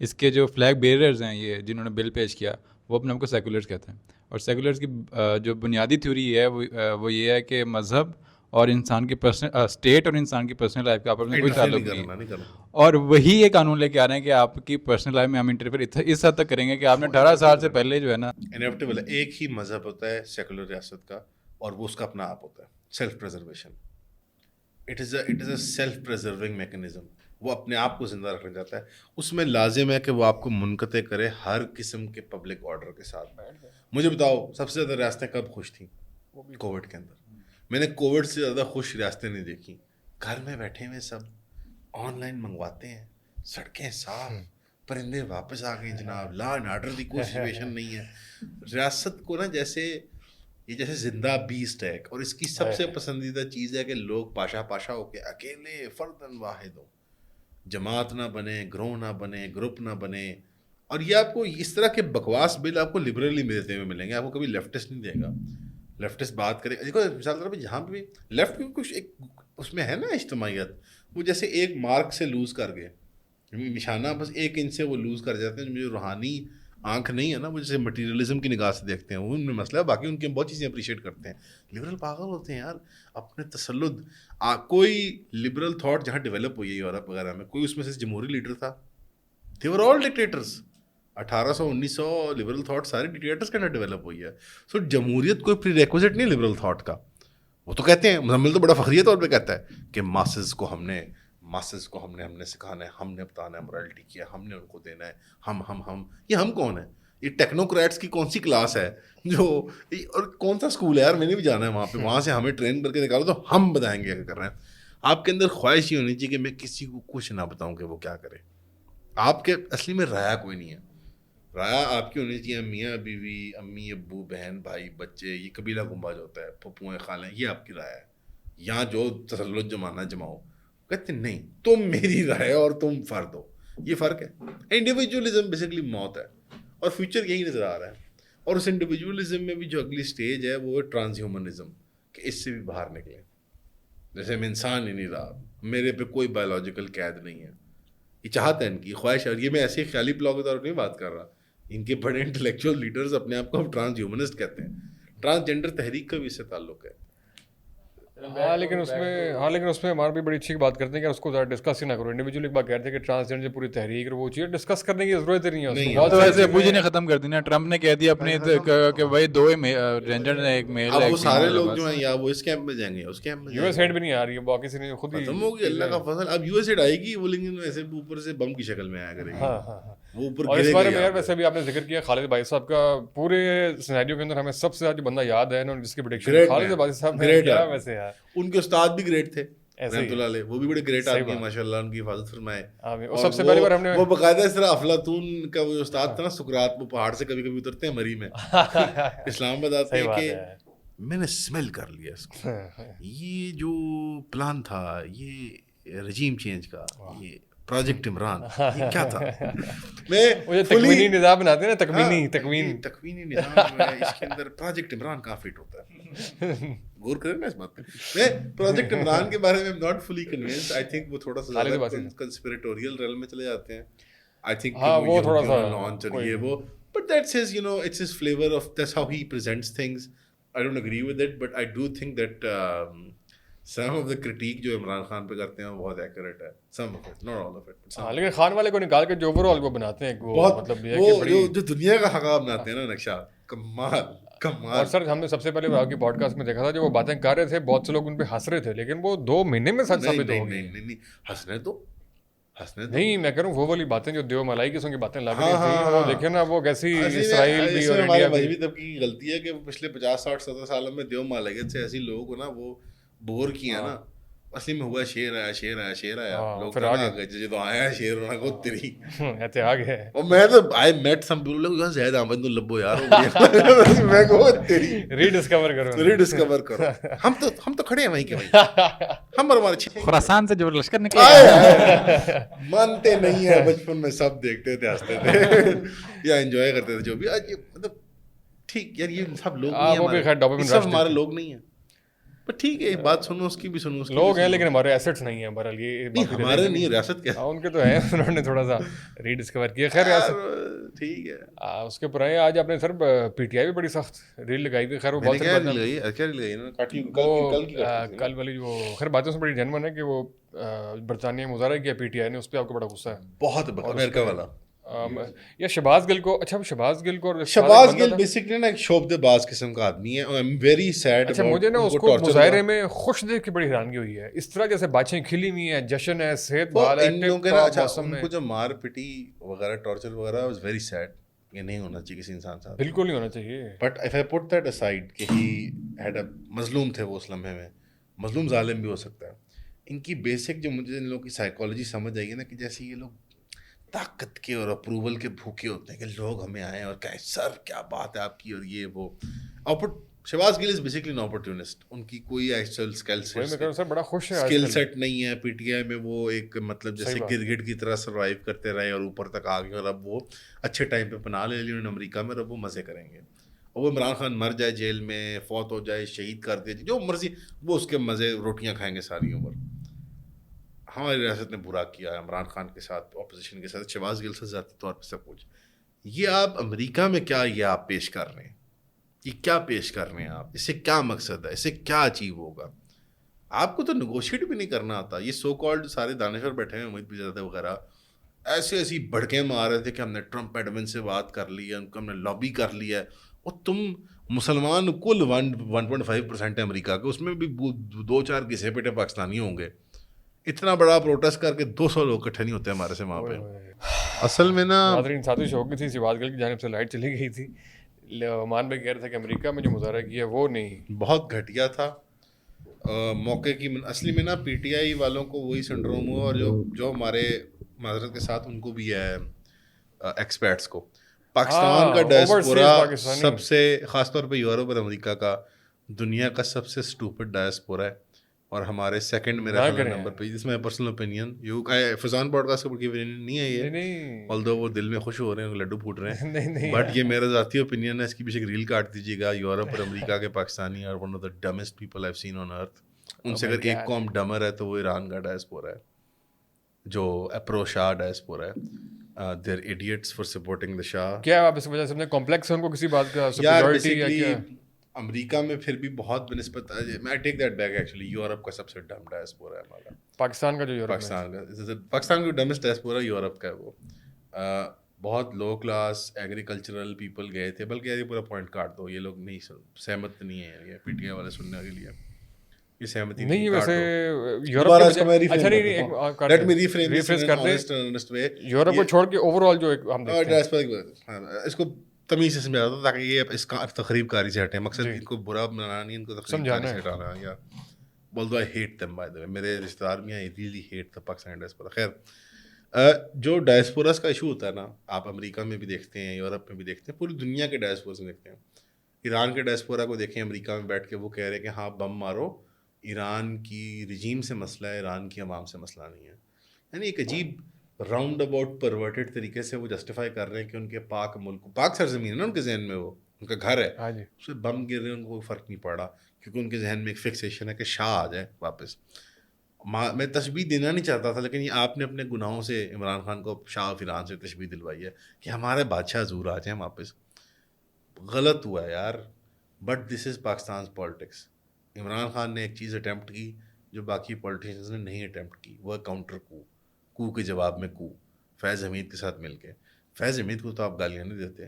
اس کے جو فلیگ بیررز ہیں, یہ جنہوں نے بل پیش کیا, وہ اپنے آپ کو سیکولرز کہتے ہیں. اور سیکولرز کی جو بنیادی تھیوری ہے وہ یہ ہے کہ مذہب اور انسان کی پرسنل اسٹیٹ اور انسان کی پرسنل لائف کا آپس میں کوئی تعلق نہیں. اور وہی یہ قانون لے کے آ رہے ہیں کہ آپ کی پرسنل لائف میں ہم انٹرفیئر اس حد تک کریں گے کہ آپ نے 18 سال سے پہلے جو ہے نا, انیویٹیبل ہے. ایک ہی مذہب ہوتا ہے سیکولر ریاست کا, اور وہ اس کا اپنا آپ ہوتا ہے self preservation. It is a self preserving mechanism. وہ اپنے آپ کو زندہ رکھنا چاہتا ہے. اس میں لازم ہے کہ وہ آپ کو منقطع کرے ہر قسم کے پبلک آرڈر کے ساتھ. مجھے بتاؤ سب سے زیادہ ریاستیں کب خوش تھیں؟ کووڈ کے اندر. میں نے کووڈ سے زیادہ خوش ریاستیں نہیں دیکھی. گھر میں بیٹھے ہوئے سب آن لائن منگواتے ہیں, سڑکیں صاف, پرندے واپس آ گئے جناب, لا اینڈ آرڈر کی کوئی سچویشن نہیں ہے. ریاست کو نا جیسے یہ جیسے زندہ بیسٹ ہے, اور اس کی سب سے پسندیدہ چیز ہے کہ لوگ پاشا پاشا ہو کے اکیلے فردن واحد ہو, جماعت نہ بنے, گروہ نہ بنے, گروپ نہ بنے. اور یہ آپ کو اس طرح کے بکواس بل آپ کو لبرلی ملتے ہوئے ملیں گے, آپ کو کبھی لیفٹسٹ نہیں دے گا. لیفٹسٹ بات کرے, دیکھو مثال کے طور پہ جہاں پہ بھی لیفٹ بھی کچھ ایک اس میں ہے نا اجتماعیت, وہ جیسے ایک مارک سے لوز کر گئے, نشانہ بس 1 انچ سے وہ لوز کر جاتے ہیں. جو روحانی آنکھ نہیں ہے نا, وہ جیسے مٹیریلزم کی نگاہ سے دیکھتے ہیں, وہ ان میں مسئلہ ہے. باقی ان کی بہت چیزیں اپریشیٹ کرتے ہیں. لبرل پاگل ہوتے ہیں یار اپنے تسلط. کوئی لبرل تھاٹ جہاں ڈیولپ ہوئی ہے یورپ وغیرہ میں, کوئی اس میں سے جمہوری لیڈر تھا؟ دے ور آل ڈکٹیٹرز. 1800-1900 لبرل تھاٹ سارے ڈکٹیٹرز کے اندر ڈیولپ ہوئی ہے. سو جمہوریت کوئی پری ریکوزٹ نہیں لبرل تھاٹ کا. وہ تو کہتے ہیں, مزمل تو بڑا فخریہ طور پہ کہتا ہے کہ ماسز کو ہم نے سکھانا ہے, ہم نے بتانا ہے, morality کیا ہم نے ان کو دینا ہے. ہم یہ ہم کون ہے؟ یہ ٹیکنوکریٹس کی کون سی کلاس ہے جو, اور کون سا اسکول ہے یار, میں نے بھی جانا ہے وہاں پہ, وہاں سے ہمیں ٹرین کر کے نکالو تو ہم بتائیں گے کیا کر رہے ہیں. آپ کے اندر خواہش یہ ہونی چاہیے کہ میں کسی کو کچھ نہ بتاؤں کہ وہ کیا کرے. آپ کے اصلی میں رایا کوئی نہیں ہے. رایا آپ کی ہونی چاہیے میاں بیوی, امی ابو, بہن بھائی, بچے, یہ قبیلہ گنبا جو ہوتا ہے, پھپھویں خالیں, یہ آپ کی رایا ہے. یہاں جو تسلط جمانا جماؤ. کہتے نہیں, تم میری رائے اور تم فرد ہو, یہ فرق ہے. انڈیویجولزم بیسکلی موت ہے, اور فیوچر یہی نظر آ رہا ہے. اور اس انڈیویجولزم میں بھی جو اگلی سٹیج ہے وہ ٹرانس ہیومنزم, کہ اس سے بھی باہر نکلیں. جیسے میں انسان ہی نہیں رہا, میرے پہ کوئی بایولوجیکل قید نہیں ہے. یہ چاہتا ہے ان کی خواہش ہے. اور یہ میں ایسے خیالی بلاگ کے طور پر نہیں بات کر رہا, ان کے بڑے انٹلیکچوئل لیڈرز اپنے آپ کو ٹرانس ہیومنسٹ کہتے ہیں. ٹرانسجینڈر تحریک کا بھی اس سے تعلق ہے. لیکن اس میں ہمارا بھی بڑی اچھی بات کرتے ہیں کہ اس کو ذرا ڈسکس ہی نہ کرو. انڈیویجول ایک بات کہتے ہیں کہ ٹرانسجینڈر پوری تحریک اور وہ چیز ڈسکس کرنے کی ضرورت ہی نہیں ہے. بہت ویسے ابو جی نے ختم کر دیا, ٹرمپ نے کہہ دیا اپنے کہ بھائی 2 جینڈر ہے, ایک میل ہے. اب وہ سارے لوگ جو ہیں یا وہ اس کیمپ میں جائیں گے, اس کیمپ میں یو ایس ایڈ بھی نہیں آ رہی ہے, باقی سے نہیں, خود ہی ختم ہوگی اللہ کا فضل. اب یو ایس ایڈ آئے گی وہ, لیکن ایسے اوپر سے بم کی شکل میں آیا کرے گی. وہ اوپر اور اس بارے میں یار ویسے بھی آپ نے ذکر کیا خالد بھائی صاحب کا, پورے سینیریو کے اندر ہمیں سب سے زیادہ جو بندہ یاد ہے جس کی پریڈکشن خالد بھائی صاحب نے کیا. ویسے یار ان کے استاد بھی گریٹ تھے رحمۃ اللہ علیہ, وہ بھی بڑے گریٹ آدمی ہیں ماشاء اللہ, ان کی حفاظت فرمائے. سب سے پہلی بار ہم نے وہ باقاعدہ اس طرح افلاطون کا وہ استاد تھا نا سقراط, وہ پہاڑ سے کبھی کبھی اترتے ہیں مری میں, اسلام آباد آتے ہیں کہ میں نے اسمیل کر لیا اس کو, یہ جو پلان تھا یہ رجیم چینج کا, یہ پروجیکٹ عمران, یہ کیا تھا. میں تکوینی نظام بناتے ہیں نا, تکوینی نظام, اس کے اندر پروجیکٹ عمران کہاں فٹ ہوتا ہے. غور کریں نا اس بات پہ. میں پروجیکٹ عمران کے بارے میں not fully convinced. I think وہ تھوڑا سا زیادہ کنسپیریٹوریل ریلم میں چلے جاتے ہیں. آئی تھنک وہ تھوڑا سا لانچ اور یہ وہ, but that's his you know it's his flavour of that's how he presents things. I don't agree with it, but I do think that some of the critique جو عمران خان پہ کرتے ہیں وہ بہت ایکوریٹ ہے. Some of it, not all of it. لیکن خان والے کو نکال کے جو اوور آل وہ بناتے ہیں, بہت وہ جو دنیا کا حقاب بناتے ہیں نا نقشہ, کمال. اور سر ہم نے سب سے پہلے آپ کی پوڈ کاسٹ میں دیکھا تھا جو وہ باتیں کر رہے تھے, بہت سے لوگ ان پہ ہنس رہے تھے, لیکن وہ 2 مہینے میں سچ ثابت ہو گئی. نہیں ہنسنے تو نہیں, میں کہہ رہا ہوں وہ والی باتیں جو دیو ملائی قسم کی باتیں لگ رہی تھیں, وہ دیکھیں نا, وہ کیسی اسرائیل بھی اور انڈیا بھی. مذہبی طبقے کی غلطی ہے کہ پچھلے 50 60 70 سالوں میں دیو مالیت سے ایسے لوگ کو نا وہ بور کیے ہیں نا. اصلی میں ہوا شیر آیا لوگ پھر آگے جو آیا شیر ہونا کو تیری ایسے آ گئے. اور میں تو آئی میٹ سم پیپل لوگ یہاں زیادہ آمد لبو یار میں کو تیری ری ڈسکور کرو. ہم تو کھڑے ہیں وہیں کے وہیں, ہم ہمارے خراسان سے جو لشکر نکلے مانتے نہیں ہیں. بچپن میں سب دیکھتے تھے, ہنستے تھے یا انجوائے کرتے تھے جو بھی. مطلب ٹھیک یار, یہ سب لوگ نہیں, سب ہمارے لوگ نہیں ہیں. ٹھیک ہے, بات سنو اس کی بھی سنو. لوگ ہیں لیکن ہمارے ایسٹس نہیں ہیں. بہرحال یہ ہمارے نہیں, ریاست کیا ان کے تو ہیں, انہوں نے تھوڑا سا ری ڈسکور کیا. خیر ٹھیک ہے, اس کے اوپر آج آپ نے سر پی ٹی آئی بھی بڑی سخت ریل لگائی ہوئی. خیر وہ بہت کل والی جو خیر باتیں بڑی جنون ہے کہ وہ برطانیہ میں مظاہرہ کیا پی ٹی آئی نے, اس پہ آپ کو بڑا غصہ ہے بہت. امریکہ والا یا شہباز گل کو, اچھا شہباز گل کو, شہباز گل بیسکلی نا ایک شعبدے باز قسم کا آدمی ہے. I am very sad. اچھا مجھے نا اس کو مظاہرے میں خوش دیکھ کے بڑی حیرانگی ہوئی ہے. اس طرح جیسے باتیں کھلی ہوئی ہیں, جشن ہے, صحت بحال ہے, ان کو جو مار پٹی وغیرہ ٹارچر وغیرہ واز ویری سیڈ. یہ نہیں ہونا چاہیے کسی انسان ساتھ, بالکل نہیں ہونا چاہیے. But if I put that aside کہ ہی ہیڈ اے مظلوم تھے وہ اس لمحے میں, مظلوم ظالم بھی ہو سکتا ہے. ان کی بیسک جو مجھے ان لوگوں کی سائیکالوجی سمجھ آئی ہے نا, کہ جیسے یہ لوگ طاقت کے اور اپروول کے بھوکے ہوتے ہیں کہ لوگ ہمیں آئیں اور کہیں سر کیا بات ہے آپ کی, اور یہ وہ. اور شہباز گل از بیسکلی این اپورچونسٹ. ان کی کوئی ایکچوئل بڑا خوش ہے اسکل سیٹ نہیں ہے. پی ٹی آئی میں وہ ایک مطلب جیسے گرگٹ کی طرح سروائیو کرتے رہے اور اوپر تک آ گئے, اور اب وہ اچھے ٹائم پہ پناہ لے لی انہوں نے امریکہ میں, اور اب وہ مزے کریں گے. اور وہ عمران خان مر جائے جیل میں, فوت ہو جائے, شہید کر دے, جو مرضی, وہ اس کے مزے روٹیاں کھائیں گے ساری عمر. ہماری ریاست نے برا کیا ہے عمران خان کے ساتھ, اپوزیشن کے ساتھ, شہباز گل سے ذاتی طور پہ سب کچھ. یہ آپ امریکہ میں کیا یہ آپ پیش کر رہے ہیں, یہ کیا پیش کر رہے ہیں آپ, اس سے کیا مقصد ہے, اس سے کیا اچیو ہوگا؟ آپ کو تو نیگوشیٹ بھی نہیں کرنا آتا. یہ سو کالڈ سارے دانشور بیٹھے ہیں, امید پیزادہ وغیرہ, ایسے ایسی بڑکیں مار رہے تھے کہ ہم نے ٹرمپ ایڈمن سے بات کر لی ہے, ان کو ہم نے لابی کر لی ہے. اور تم مسلمان کل 1.5% ہے امریکہ کے, اس میں بھی 2-4 گھسے پیٹے پاکستانی ہوں گے. اتنا بڑا پروٹیسٹ کر کے 200 لوگ اکٹھے نہیں ہوتے ہمارے سے وہاں پہ. اصل میں نا ناظرین ساتھی شوق کی تھی, شہباز گل کی جانب سے لائٹ چلی گئی تھی. عمان بھائی کہہ رہے تھے کہ امریکہ میں جو مظاہرہ کیا وہ نہیں, بہت گھٹیا تھا. موقع کی اصلی میں نا پی ٹی آئی والوں کو وہی سنڈروم ہوا, اور جو ہمارے معذرت کے ساتھ ان کو بھی ہے ایکسپیرٹس کو. پاکستان کا ڈائسپورا سب سے, خاص طور پہ یورپ اور امریکہ کا, دنیا کا سب سے اسٹوپڈ ڈائسپورا ہے, اور ہمارے سیکنڈ میرا نمبر پہ. اس میں پرسنل اوپینین فضان پوڈ کاسٹ کی اوپینین نہیں ہے یہ, آلدو وہ دل میں خوش ہو رہے ہیں, لڈو پھوٹ رہے ہیں, بٹ یہ میرا ذاتی اوپینین ہے. اس کی پیچھے ایک ریل کاٹ دیجیے گا. یورپ اور امریکہ کے Pakistani are one of the dumbest people I have seen on earth. ان سے اگر ایک قوم ڈمر ہے تو وہ ایران کا ڈائسپورا ہے, جو اپرو شاہ ڈائسپورا ہے. They are idiots for supporting the Shah. کیا آپ اس وجہ سے کمپلیکس ہے ان کو کسی بات کا, سپیریورٹی یا کیا؟ امریکہ میں پھر بھی بہت بنسبت, میں take that back, actually Europe کا سب سے ڈم ڈائسپورا ہے ہمارا. پاکستان کا جو یورپ, پاکستان کا ڈمسٹ ڈائسپورا یورپ کا ہے. وہ بہت لو کلاس ایگریکلچرل پیپل گئے تھے, بلکہ یہ پورا پوائنٹ کاٹ دو, یہ لوگ نہیں سہمت نہیں ہے یہ پی ٹی آئی والے سننے کے لیے, یہ سہمتی نہیں. ویسے یورپ کو چھوڑ کے اوور آل جو اس کو تمیز سے سمجھا تھا تاکہ یہ اس کا تقریب کاری سے ہٹیں. مقصد ان کو برا بنانا نہیں, ان کو تقریب کاری سے ہٹانا. یا بول دو I hate them by the way, میرے رشتے دار میں I really hate the Pakistan diaspora. خیر, جو ڈائسپورس کا ایشو ہوتا ہے نا, آپ امریکہ میں بھی دیکھتے ہیں, یورپ میں بھی دیکھتے ہیں, پوری دنیا کے ڈائسپورس میں دیکھتے ہیں. ایران کے ڈائسپورا کو دیکھیں امریکہ میں بیٹھ کے, وہ کہہ رہے ہیں کہ ہاں بم مارو, ایران کی رجیم سے مسئلہ ہے, ایران کی عوام سے مسئلہ نہیں ہے. یعنی ایک عجیب راؤنڈ اباؤٹ پرورٹڈ طریقے سے وہ جسٹیفائی کر رہے ہیں کہ ان کے پاک ملک, پاک سرزمین ہے نا ان کے ذہن میں, وہ ان کا گھر ہے, اس سے بم گر رہے ہیں, ان کو کوئی فرق نہیں پڑا, کیونکہ ان کے ذہن میں ایک فکسیشن ہے کہ شاہ آ جائے واپس. میں تشبیہ دینا نہیں چاہتا تھا, لیکن یہ آپ نے اپنے گناہوں سے عمران خان کو شاہ آف ایران سے تشبیہ دلوائی ہے کہ ہمارے بادشاہ حضور آ جائیں واپس. غلط ہوا ہے یار, but this is Pakistan politics. Imran Khan نے ایک چیز اٹیمپٹ کی جو باقی پولیٹیشنز نے نہیں اٹیمپٹ کی, وہ کاؤنٹر کو کے جواب میں کو, فیض حمید کے ساتھ مل کے. فیض حمید کو تو آپ گالیاں نہیں دیتے.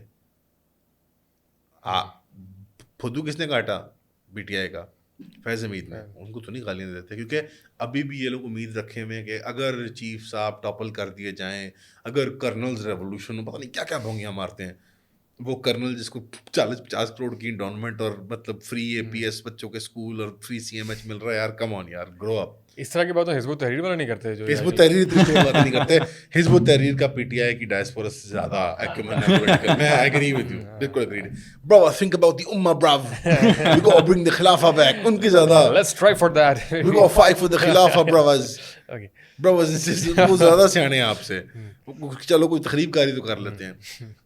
پھدو کس نے کاٹا بی ٹی آئی کا؟ فیض حمید نے. ان کو تو نہیں گالیاں دیتے, کیونکہ ابھی بھی یہ لوگ امید رکھے ہوئے ہیں کہ اگر چیف صاحب ٹاپل کر دیے جائیں, اگر کرنلز ریولوشن, پتہ نہیں کیا کیا بھونگیاں مارتے ہیں وہ کرنل, جس کو 40-50 کروڑ کی انڈونمنٹ اور مطلب فری اے پی ایس بچوں کے اسکول اور فری سی ایم ایچ مل رہا ہے. یار کم آن یار, گرو اپ. اس طرح کی باتیں حزب التحریر والا نہیں کرتے, جو حزب التحریر بات نہیں کرتے. حزب التحریر کا پی ٹی آئی کی ڈائسپورا سے زیادہ ایکومن ہے. میں ایگری وتھ یو, بالکل ایگری. برو تھنک اباؤٹ دی امہ, برو وی گو برنگ دی خلافہ بیک. ان کی زیادہ let's try for that, we go fight for the خلافہ. بروز وہ زیادہ سیانے ہیں آپ سے. چلو کوئی تقریب کاری تو کر لیتے ہیں.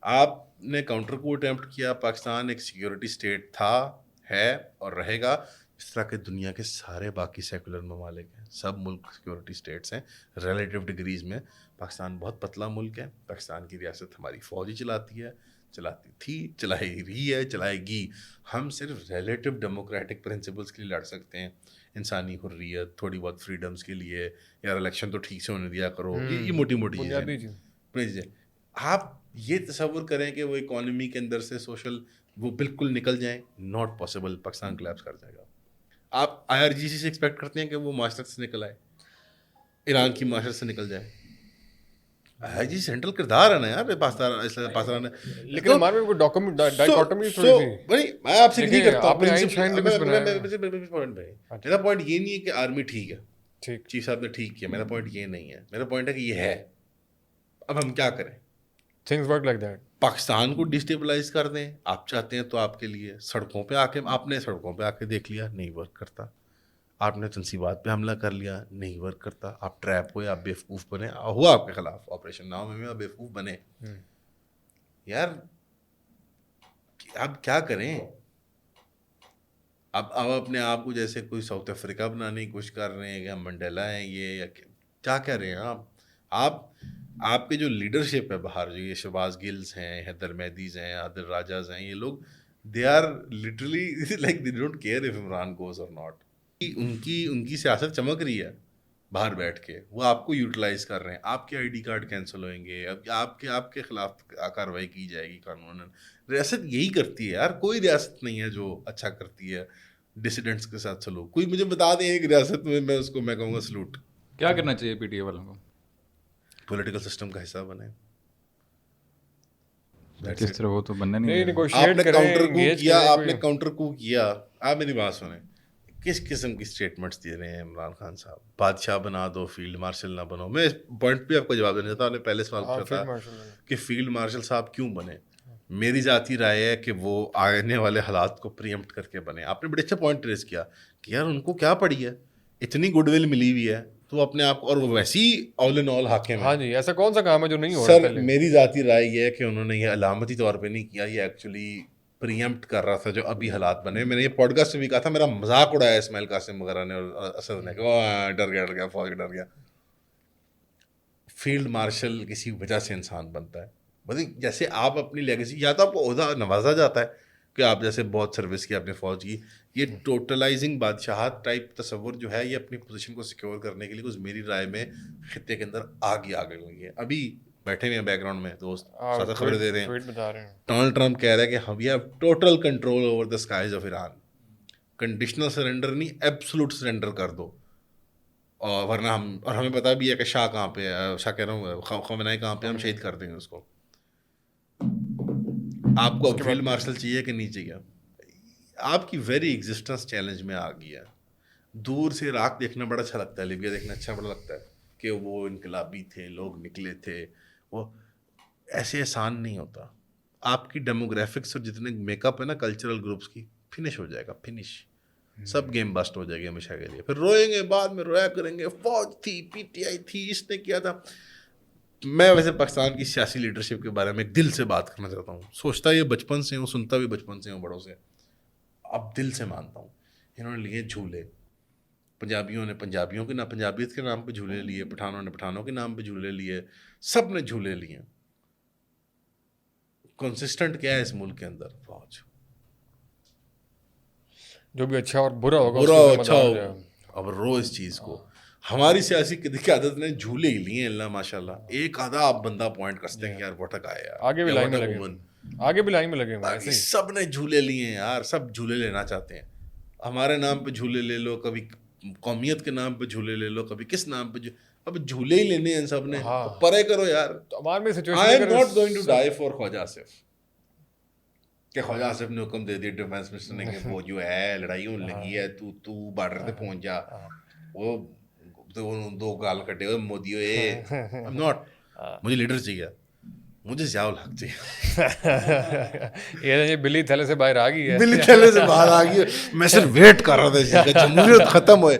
آپ نے کاؤنٹر کو اٹیمپٹ کیا. پاکستان ایک سیکیورٹی اسٹیٹ تھا, ہے اور رہے گا, اس طرح کہ دنیا کے سارے باقی سیکولر ممالک ہیں. سب ملک سیکورٹی اسٹیٹس ہیں ریلیٹیو ڈگریز میں. پاکستان بہت پتلا ملک ہے. پاکستان کی ریاست ہماری فوج ہی چلاتی ہے, چلاتی تھی, چلائی رہی ہے, چلائے گی. ہم صرف ریلیٹیو ڈیموکریٹک پرنسپلس کے لیے لڑ سکتے ہیں, انسانی حریت, تھوڑی بہت فریڈمس کے لیے, یار الیکشن تو ٹھیک سے ہونے دیا کرو, یہ موٹی موٹی چیزیں. آپ یہ تصور کریں کہ وہ اکانومی کے اندر سے سوشل وہ بالکل نکل جائیں, ناٹ پاسبل. پاکستان کلیپس کر جائے گا. آپ آئی آر جی سی سے ایکسپیکٹ کرتے ہیں کہ وہ معاشرت سے نکل آئے, ایران کی معاشرت سے نکل جائے. آئی آر جی سینٹرل کردار ہے نا یار پاکستان میں. لیکن ہمارے میں ڈاکومنٹ ڈائیکاٹمی میں آپ سے نہیں کرتا ہوں. میرا پوائنٹ یہ نہیں ہے کہ آرمی ٹھیک ہے, چیف صاحب نے ٹھیک کیا. میرا پوائنٹ یہ نہیں ہے. میرا پوائنٹ ہے کہ یہ ہے, اب ہم کیا کریں. Things work like that. Pakistan کو ڈسٹیبلائز کر دیں آپ چاہتے ہیں تو آپ کے لیے سڑکوں پہ آ کے آپ نے سڑکوں پہ آ کے دیکھ لیا نہیں ورک کرتا. آپ نے تنصیبات پہ حملہ کر لیا نہیں ورک کرتا. آپ ٹریپ ہوئے آپ بیوقوف بنے ہوا آپ کے خلاف آپریشن ناؤ میں آپ بیوقوف بنے. یار اب کیا کریں؟ اب اپنے آپ کو جیسے کوئی ساؤتھ افریقہ بنانے کی کوشش کر رہے ہیں کہ ہم منڈیلا ہیں یہ یا کیا کہہ رہے ہیں آپ کے جو لیڈرشپ ہے باہر جو یہ شہباز گلز ہیں حیدر مہدیز ہیں عادل راجاز ہیں یہ لوگ they are literally like they don't care if Imran goes or not. ان کی سیاست چمک رہی ہے باہر بیٹھ کے وہ آپ کو یوٹیلائز کر رہے ہیں. آپ کے آئی ڈی کارڈ کینسل ہوئیں گے اب آپ کے خلاف کارروائی کی جائے گی قانوناً. ریاست یہی کرتی ہے یار کوئی ریاست نہیں ہے جو اچھا کرتی ہے ڈسیڈنٹس کے ساتھ سلوک. کوئی مجھے بتا دیں ایک ریاست میں اس کو میں کہوں گا سلوٹ. کیا کرنا چاہیے پی ٹی اے والوں کو؟ پولیٹیکل سسٹم کا حصہ بنے. کس طرح وہ تو بننا نہیں. آپ نے کاؤنٹر کو کیا. آپ میری بات سنیں کس قسم کی اسٹیٹمنٹس دے رہے ہیں عمران خان صاحب. بادشاہ بنا دو فیلڈ مارشل نہ بنو. میں اس پوائنٹ پہ آپ کو جواب دینا چاہتا ہوں. آپ نے پہلے سوال پوچھا تھا کہ فیلڈ مارشل صاحب کیوں بنے. میری ذاتی رائے ہے کہ وہ آنے والے حالات کو پریمپٹ کر کے بنے. آپ نے بڑے اچھا پوائنٹ ریز کیا کہ یار ان کو کیا پڑی ہے اتنی گڈ ول ملی ہوئی ہے تو اپنے آپ کو اور وہ ویسی آل ان آل حاکم ہے. ہاں جی ایسا کون سا کام ہے جو نہیں ہو رہا. سر میری ذاتی رائے یہ ہے کہ انہوں نے یہ علامتی طور پہ نہیں کیا یہ ایکچولی پریمپٹ کر رہا تھا جو ابھی حالات بنے. میں نے یہ پوڈ کاسٹ میں بھی کہا تھا میرا مذاق اڑایا اسماعیل قاسم وغیرہ نے اور اسد نے کہ ڈر گیا فوج ڈر گیا. فیلڈ مارشل کسی وجہ سے انسان بنتا ہے. جیسے آپ اپنی لیگیسی یا تو آپ کو عہدہ نوازا جاتا ہے کہ آپ جیسے بہت سروس کی اپنے فوج کی. یہ ٹوٹلائزنگ بادشاہت ٹائپ تصور جو ہے یہ اپنی پوزیشن کو سیکیور کرنے کے لیے کچھ میری رائے میں خطے کے اندر آگے ہوئی ہے. ابھی بیٹھے ہوئے ہیں بیک گراؤنڈ میں دوست ساتھ خبریں دے رہے ہیں. ڈونلڈ ٹرمپ کہہ رہا ہے کہ ہم we have total control over the skies of Iran. Conditional surrender نہیں ایبسولوٹ سرنڈر کر دو اور ورنہ ہمیں پتا بھی ہے کہ شاہ کہاں پہ ہے. شاہ کہہ رہا ہوں خامنہئی کہاں پہ ہم شہید کر دیں گے اس کو. آپ کو اب فیلڈ مارشل چاہیے کہ نہیں چاہیے. آپ کی ویری ایگزسٹنس چیلنج میں آ گیا. دور سے عراق دیکھنا بڑا اچھا لگتا ہے لیبیا دیکھنا اچھا بڑا لگتا ہے کہ وہ انقلابی تھے لوگ نکلے تھے. وہ ایسے آسان نہیں ہوتا. آپ کی ڈیموگرافکس اور جتنے میک اپ ہے نا کلچرل گروپس کی فنش ہو جائے گا. فنش سب گیم بسٹ ہو جائے گی ہمیشہ کے لیے. پھر روئیں گے بعد میں رویا کریں گے فوج تھی پی ٹی آئی تھی اس نے کیا تھا. میں ویسے پاکستان کی سیاسی لیڈرشپ کے بارے میں دل سے بات کرنا چاہتا ہوں. سوچتا یہ بچپن سے ہوں سنتا بھی بچپن سے ہوں بڑوں سے. اب دل سے مانتا ہوں انہوں نے لیے جھولے. پنجابیوں نے پنجابیوں کے نام پنجابیت کے نام پہ جھولے لیے. پٹھانوں نے پٹھانوں کے نام پہ جھولے لیے. سب نے جھولے لیے. کنسسٹنٹ کیا ہے اس ملک کے اندر؟ فوج. جو بھی اچھا اور برا ہوگا برا اچھا ہوگا. اب رو اس چیز کو. ہماری سیاسی قیادت نے جھولے ہی لیے اللہ ماشاء اللہ. ایک آدھا آپ بندہ پوائنٹ کر سکتے ہیں کہ یار وٹک آیا یار آگے بھی لائن میں لگے ہوئے. سب نے جھولے لیے ہیں یار. سب جھولے لینا چاہتے ہیں. ہمارے نام پہ جھولے لے لو کبھی قومیت کے نام پہ جھولے لے لو کبھی کس نام پہ. اب جھولے ہی لینے ہیں سب نے. پرے کرو یار. I am not going to die for خواجہ آصف کہ خواجہ آصف نے حکم دے دیا ڈیفینس منسٹر نے کہ وہ جو ہے لڑائی ہونے لگی ہے تو بارڈر پہ پہنچ جا. وہ دو گال کٹے ہوئے مودی ہوئے. مجھے لیڈر چاہیے. مجھے ضیاء الحق چاہیے. یہ بلی تھیلے سے باہر آ گئی ہے. بلی تھیلے سے باہر آ گئی ہے. میں صرف ویٹ کر رہا تھا کہ جمہوریت ختم ہوئے.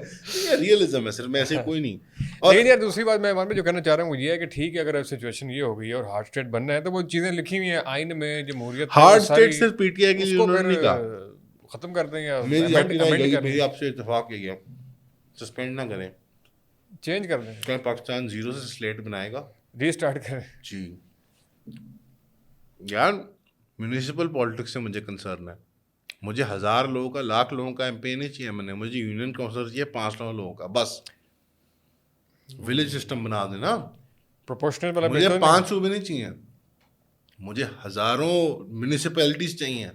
ریئلزم ہے صرف. میں ایسے کوئی نہیں. لیکن یار دوسری بات میں جو کہنا چاہ رہا ہوں وہ یہ ہے کہ ٹھیک ہے اگر سچویشن یہ ہو گئی ہے اور ہارڈ اسٹیٹ بننا ہے تو وہ چیزیں لکھی ہوئی ہیں آئین میں جمہوریت. ہارڈ اسٹیٹ صرف پی ٹی آئی کے لیے انہوں نے نہیں کہا. ختم کر دیں گے. میری آپ سے اتفاق یہی ہے سسپینڈ نہ کریں چینج کر دیں. کیا پاکستان زیرو سے سلیٹ بنائے گا ری اسٹارٹ کریں. جی یار میونسپل پالیٹکس سے مجھے کنسرن ہے. مجھے 1000 لوگوں کا 1,00,000 لوگوں کا ایم پی نہیں چاہیے. مجھے یونین کونسلر چاہیے 500 لوگوں کا بس. ولیج سسٹم بنا دینا پروپورشنل والا. مجھے 5 صوبے نہیں چاہیے. مجھے ہزاروں میونسپیلٹیز چاہیے.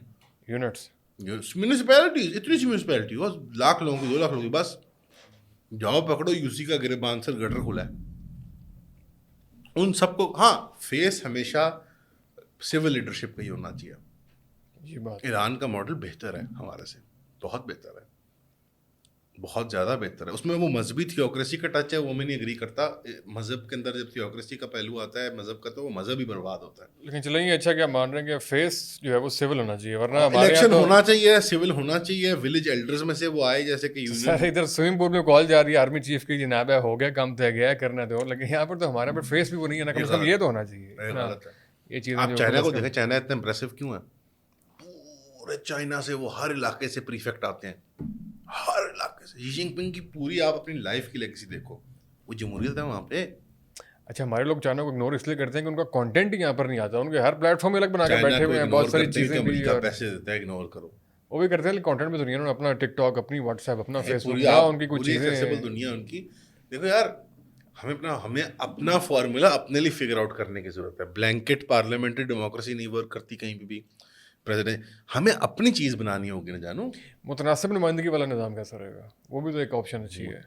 یونٹس میونسپیلٹیز اتنی سی میونسپیلٹی بس 1,00,000 لوگوں کی 2,00,000 لوگوں کی بس. جاؤ پکڑو یو سی کا گریبان سے گٹر کھلا ہے. ان سب کو ہاں فیس ہمیشہ سول لیڈرشپ کا ہی ہونا چاہیے. ایران کا ماڈل بہتر ہے ہمارے سے بہت بہتر ہے. بہت زیادہ بہتر ہے. اس میں وہ مذہبی تھیوکریسی کا ٹچ ہے, وہ میں نہیں اگری کرتا. مذہب کے اندر جب تھیوکریسی کا پہلو آتا ہے مذہب کا, تو وہ مذہب ہی برباد ہوتا ہے. لیکن چلیں یہ اچھا کیا مان رہے ہیں کہ فیس جو ہے وہ سول ہونا چاہیے, ورنہ ہمارے الیکشن ہونا چاہیے, سول ہونا چاہیے, ولیج ایلڈرز میں سے وہ آئے, جیسے کہ سر ادھر سوئمنگ پول میں کال جا رہی ہے آرمی چیف کی, جناب ہے ہو گیا کام طے گیا کرنا تو, لیکن یہاں پر تو ہمارے پر فیس بھی وہ نہیں ہے نا, کم سے کم یہ تو ہونا چاہیے. غلط ہے. یہ چیزیں آپ چائنا کو دیکھیں, چائنا اتنا امپریسو کیوں ہے؟ پورے چائنا سے وہ ہر علاقے سے پریفیکٹ آتے ہیں, ہر علاقے سے. شی جن پنگ کی پوری آپ اپنی لائف کی لیگیسی دیکھو, وہ جمہوریت ہے وہاں پہ. اچھا ہمارے لوگ چائنا کو اگنور اس لیے کرتے ہیں کہ ان کا کنٹینٹ ہی یہاں پر نہیں آتا, ان کے ہر پلیٹ فارم الگ بنا کے بیٹھے ہوئے ہیں, بہت ساری چیزیں بھی, اور پیسے دیتا ہے اگنور کرو, وہ بھی کرتے ہیں. لیکن کانٹینٹ میں دنیا میں اپنا ٹک ٹاک, اپنی واٹس ایپ, اپنا فیس بک, ان کی کچھ چیزیں دنیا ان کی. دیکھو یار, ہمیں اپنا فارمولا اپنے لیے فگر آؤٹ کرنے کی ضرورت ہے. بلینکٹ پارلیمنٹری ڈیموکریسی نہیں ورک کرتی کہیں پہ بھی. پریزیڈنٹ ہمیں اپنی چیز بنانی ہوگی نا جانو. متناسب نمائندگی والا نظام کیسا رہے گا, وہ بھی تو ایک آپشن اچھی ہے.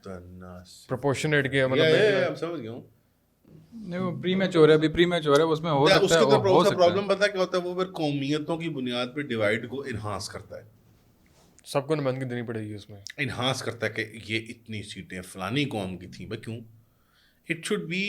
پروپورشنیٹ کے مطلب سمجھ گیا ہوں. نہیں وہ پری میچور ہے, ابھی پری میچور ہے, اس میں ہو سکتا ہے. اس کا پرابلم پتہ کیا ہوتا ہے, وہ پھر قومیتوں کی بنیاد پہ ڈیوائڈ کو انہانس کرتا ہے. سب کو نمائندگی دینی پڑے گی اس میں, انہانس کرتا ہے کہ یہ اتنی سیٹیں فلانی قوم کی تھیں. بھائی کیوں؟ اٹ شوڈ بی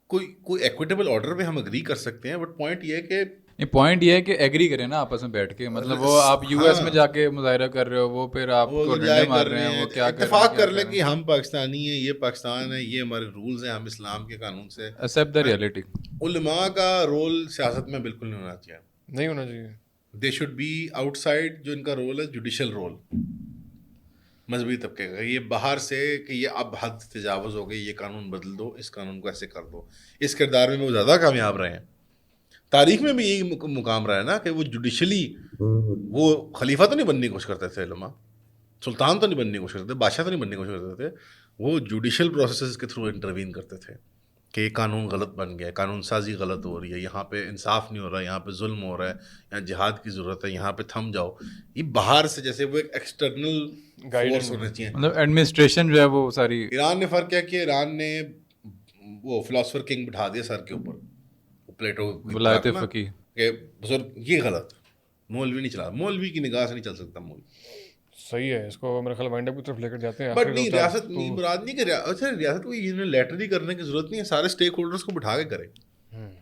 کوئی ایکویٹیبل آرڈر پہ ہم اگری کر سکتے ہیں, بٹ پوائنٹ یہ ہے کہ پوائنٹ یہ ہے کہ ایگری کریں نا آپس میں بیٹھ کے. مطلب وہ آپ یو ایس میں جا کے مظاہرہ کر رہے ہو, وہ پھر آپ کو ڈنڈے مار رہے ہیں, وہ کیا اتفاق کر لیں کہ ہم پاکستانی ہیں, یہ پاکستان ہے, یہ ہمارے رولز ہیں, ہم اسلام کے قانون سے ایکسیپٹ دا ریئلٹی. علماء کا رول سیاست میں بالکل نہیں ہونا چاہیے, نہیں ہونا چاہیے. They should be outside. جو ان کا رول ہے جوڈیشل رول, مذہبی طبقے کا, یہ باہر سے کہ یہ اب حد تجاوز ہو گئی, یہ قانون بدل دو, اس قانون کو ایسے کر دو. اس کردار میں وہ زیادہ کامیاب رہے ہیں. تاریخ میں بھی یہی مقام رہا ہے نا کہ وہ جوڈیشلی, وہ خلیفہ تو نہیں بننے کی کوشش کرتے تھے علماء, سلطان تو نہیں بننے کی کوشش کرتے تھے, بادشاہ تو نہیں بننے کی کوشش کرتے تھے. وہ جوڈیشل پروسیسز کے تھرو انٹروین کرتے تھے کہ یہ قانون غلط بن گیا ہے, قانون سازی غلط ہو رہی ہے, یہاں پہ انصاف نہیں ہو رہا ہے, یہاں پہ ظلم ہو رہا ہے, یہاں جہاد کی ضرورت ہے, یہاں پہ تھم جاؤ. یہ باہر سے جیسے وہ ایک ایکسٹرنل فورس ہونا چاہیے. مطلب ایڈمنسٹریشن جو ہے وہ ساری. ایران نے فرق کیا کہ ایران نے وہ فلاسفر کنگ بٹھا دیا سر کے اوپر, پلیٹو ولایت فقیہ, کہ بزرگ یہ غلط, مولوی نہیں چلا, مولوی کی نگاہ سے نہیں چل سکتا مولوی. صحیح ہے, اس کو میرے خیال وائنڈ اپ کی طرف لے کر جاتے ہیں. بٹ نہیں, ریاست نہیں مراد نہیں کہ ریاست کو یونیلیٹرلی کرنے کی ضرورت نہیں ہے, سارے اسٹیک ہولڈرس کو بٹھا کے کریں.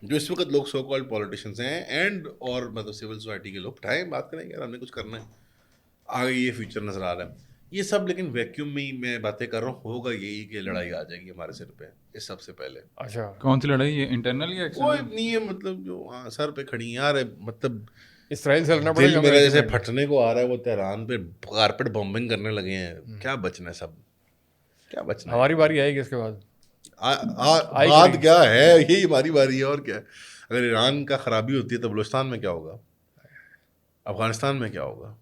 جو اس وقت لوگ سو کالڈ پولیٹیشینس ہیں اینڈ اور مطلب سول سوسائٹی کے لوگ بٹھائیں, بات کریں یار ہم نے کچھ کرنا ہے, آگے یہ فیوچر نظر آ رہا ہے. یہ سب لیکن ویکیوم میں ہی میں باتیں کر رہا ہوں, ہوگا یہی کہ لڑائی آ جائے گی ہمارے سر پہ اس سب سے پہلے. اچھا کون سی لڑائی, یہ انٹرنل یا کوئی نہیں ہے, مطلب جو ہاں سر پہ کھڑی یار, مطلب اسرائیل سے لڑنا پڑے دل گا. میرا جیسے پھٹنے کو آ رہا ہے, وہ تہران پہ کارپیٹ بمبنگ کرنے لگے ہیں. کیا بچنا ہے, سب کیا بچنا ہے. ہماری باری آئے گی اس کے بعد, بات کیا ہے, یہی ہماری باری ہے. اور کیا, اگر ایران کا خرابی ہوتی ہے تو بلوچستان میں کیا ہوگا, افغانستان میں کیا ہوگا.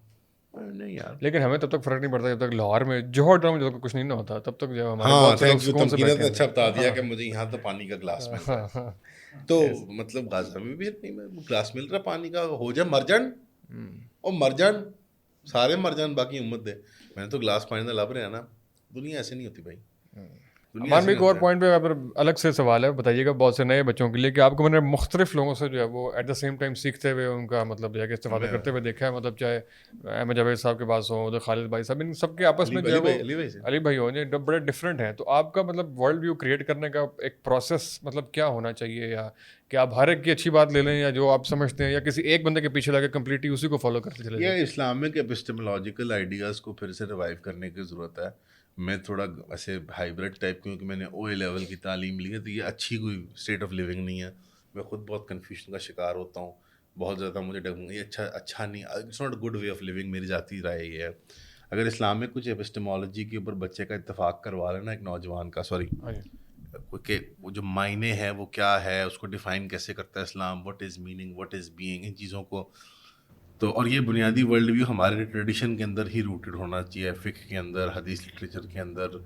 نہیں یار, لیکن ہمیں تب تک فرق نہیں پڑتا جب تک لاہور میں جوہر ڈرم میں جب تک کچھ نہیں نہ ہوتا, تب تک جو ہاں تھینک یو, تمکینت نے اچھا بتا دیا کہ مجھے یہاں تو پانی کا گلاس مل رہا ہے. تو مطلب غازہ میں بھی گلاس مل رہا ہے پانی کا, ہو جائے مر جان, اور مر جان سارے مر جان, باقی امت دے. میں نے تو گلاس پانی کا لب رہا نا, دنیا ایسے نہیں ہوتی بھائی. ہمارے بھی ایک اور پوائنٹ پہ اگر الگ سے سوال ہے, بتائیے گا بہت سے نئے بچوں کے لیے کہ آپ کو میں نے مختلف لوگوں سے جو ہے وہ ایٹ دا سیم ٹائم سیکھتے ہوئے ان کا مطلب جو ہے کہ استفادہ کرتے ہوئے دیکھا ہے. مطلب چاہے احمد جاوید صاحب کے پاس ہوں, ادھر خالد بھائی صاحب, ان سب کے آپس میں جو ہے وہ علی بھائی ہوں, جو بڑے ڈفرینٹ ہیں. تو آپ کا مطلب ورلڈ ویو کریٹ کرنے کا ایک پروسیس مطلب کیا ہونا چاہیے, یا کہ آپ ہر ایک کی اچھی بات لے لیں, یا جو آپ سمجھتے ہیں, یا کسی ایک بندے کے پیچھے لگے کمپلیٹلی اسی کو فالو کرتے چلے جائیں. یہ اسلامک ایپسٹیمولوجیکل آئیڈیاز کو پھر سے ریوائیو کرنے کی ضرورت ہے. میں تھوڑا ایسے ہائیبریڈ ٹائپ, کیونکہ میں نے او اے لیول کی تعلیم لی ہے, تو یہ اچھی کوئی اسٹیٹ آف لیونگ نہیں ہے. میں خود بہت کنفیوژن کا شکار ہوتا ہوں بہت زیادہ. مجھے یہ اچھا نہیں, it's not good way of living. میری ذاتی رائے یہ ہے, اگر اسلام میں کچھ ایپسٹیمولوجی کے اوپر بچے کا اتفاق کروا لینا, ایک نوجوان کا, سوری کہ وہ جو معنی ہے وہ کیا ہے, اس کو ڈیفائن کیسے کرتا ہے اسلام, what is meaning, what is being, ان چیزوں کو. تو اور یہ بنیادی ورلڈ ویو ہمارے ٹریڈیشن کے اندر ہی روٹڈ ہونا چاہیے, فقہ کے اندر, حدیث لٹریچر کے اندر,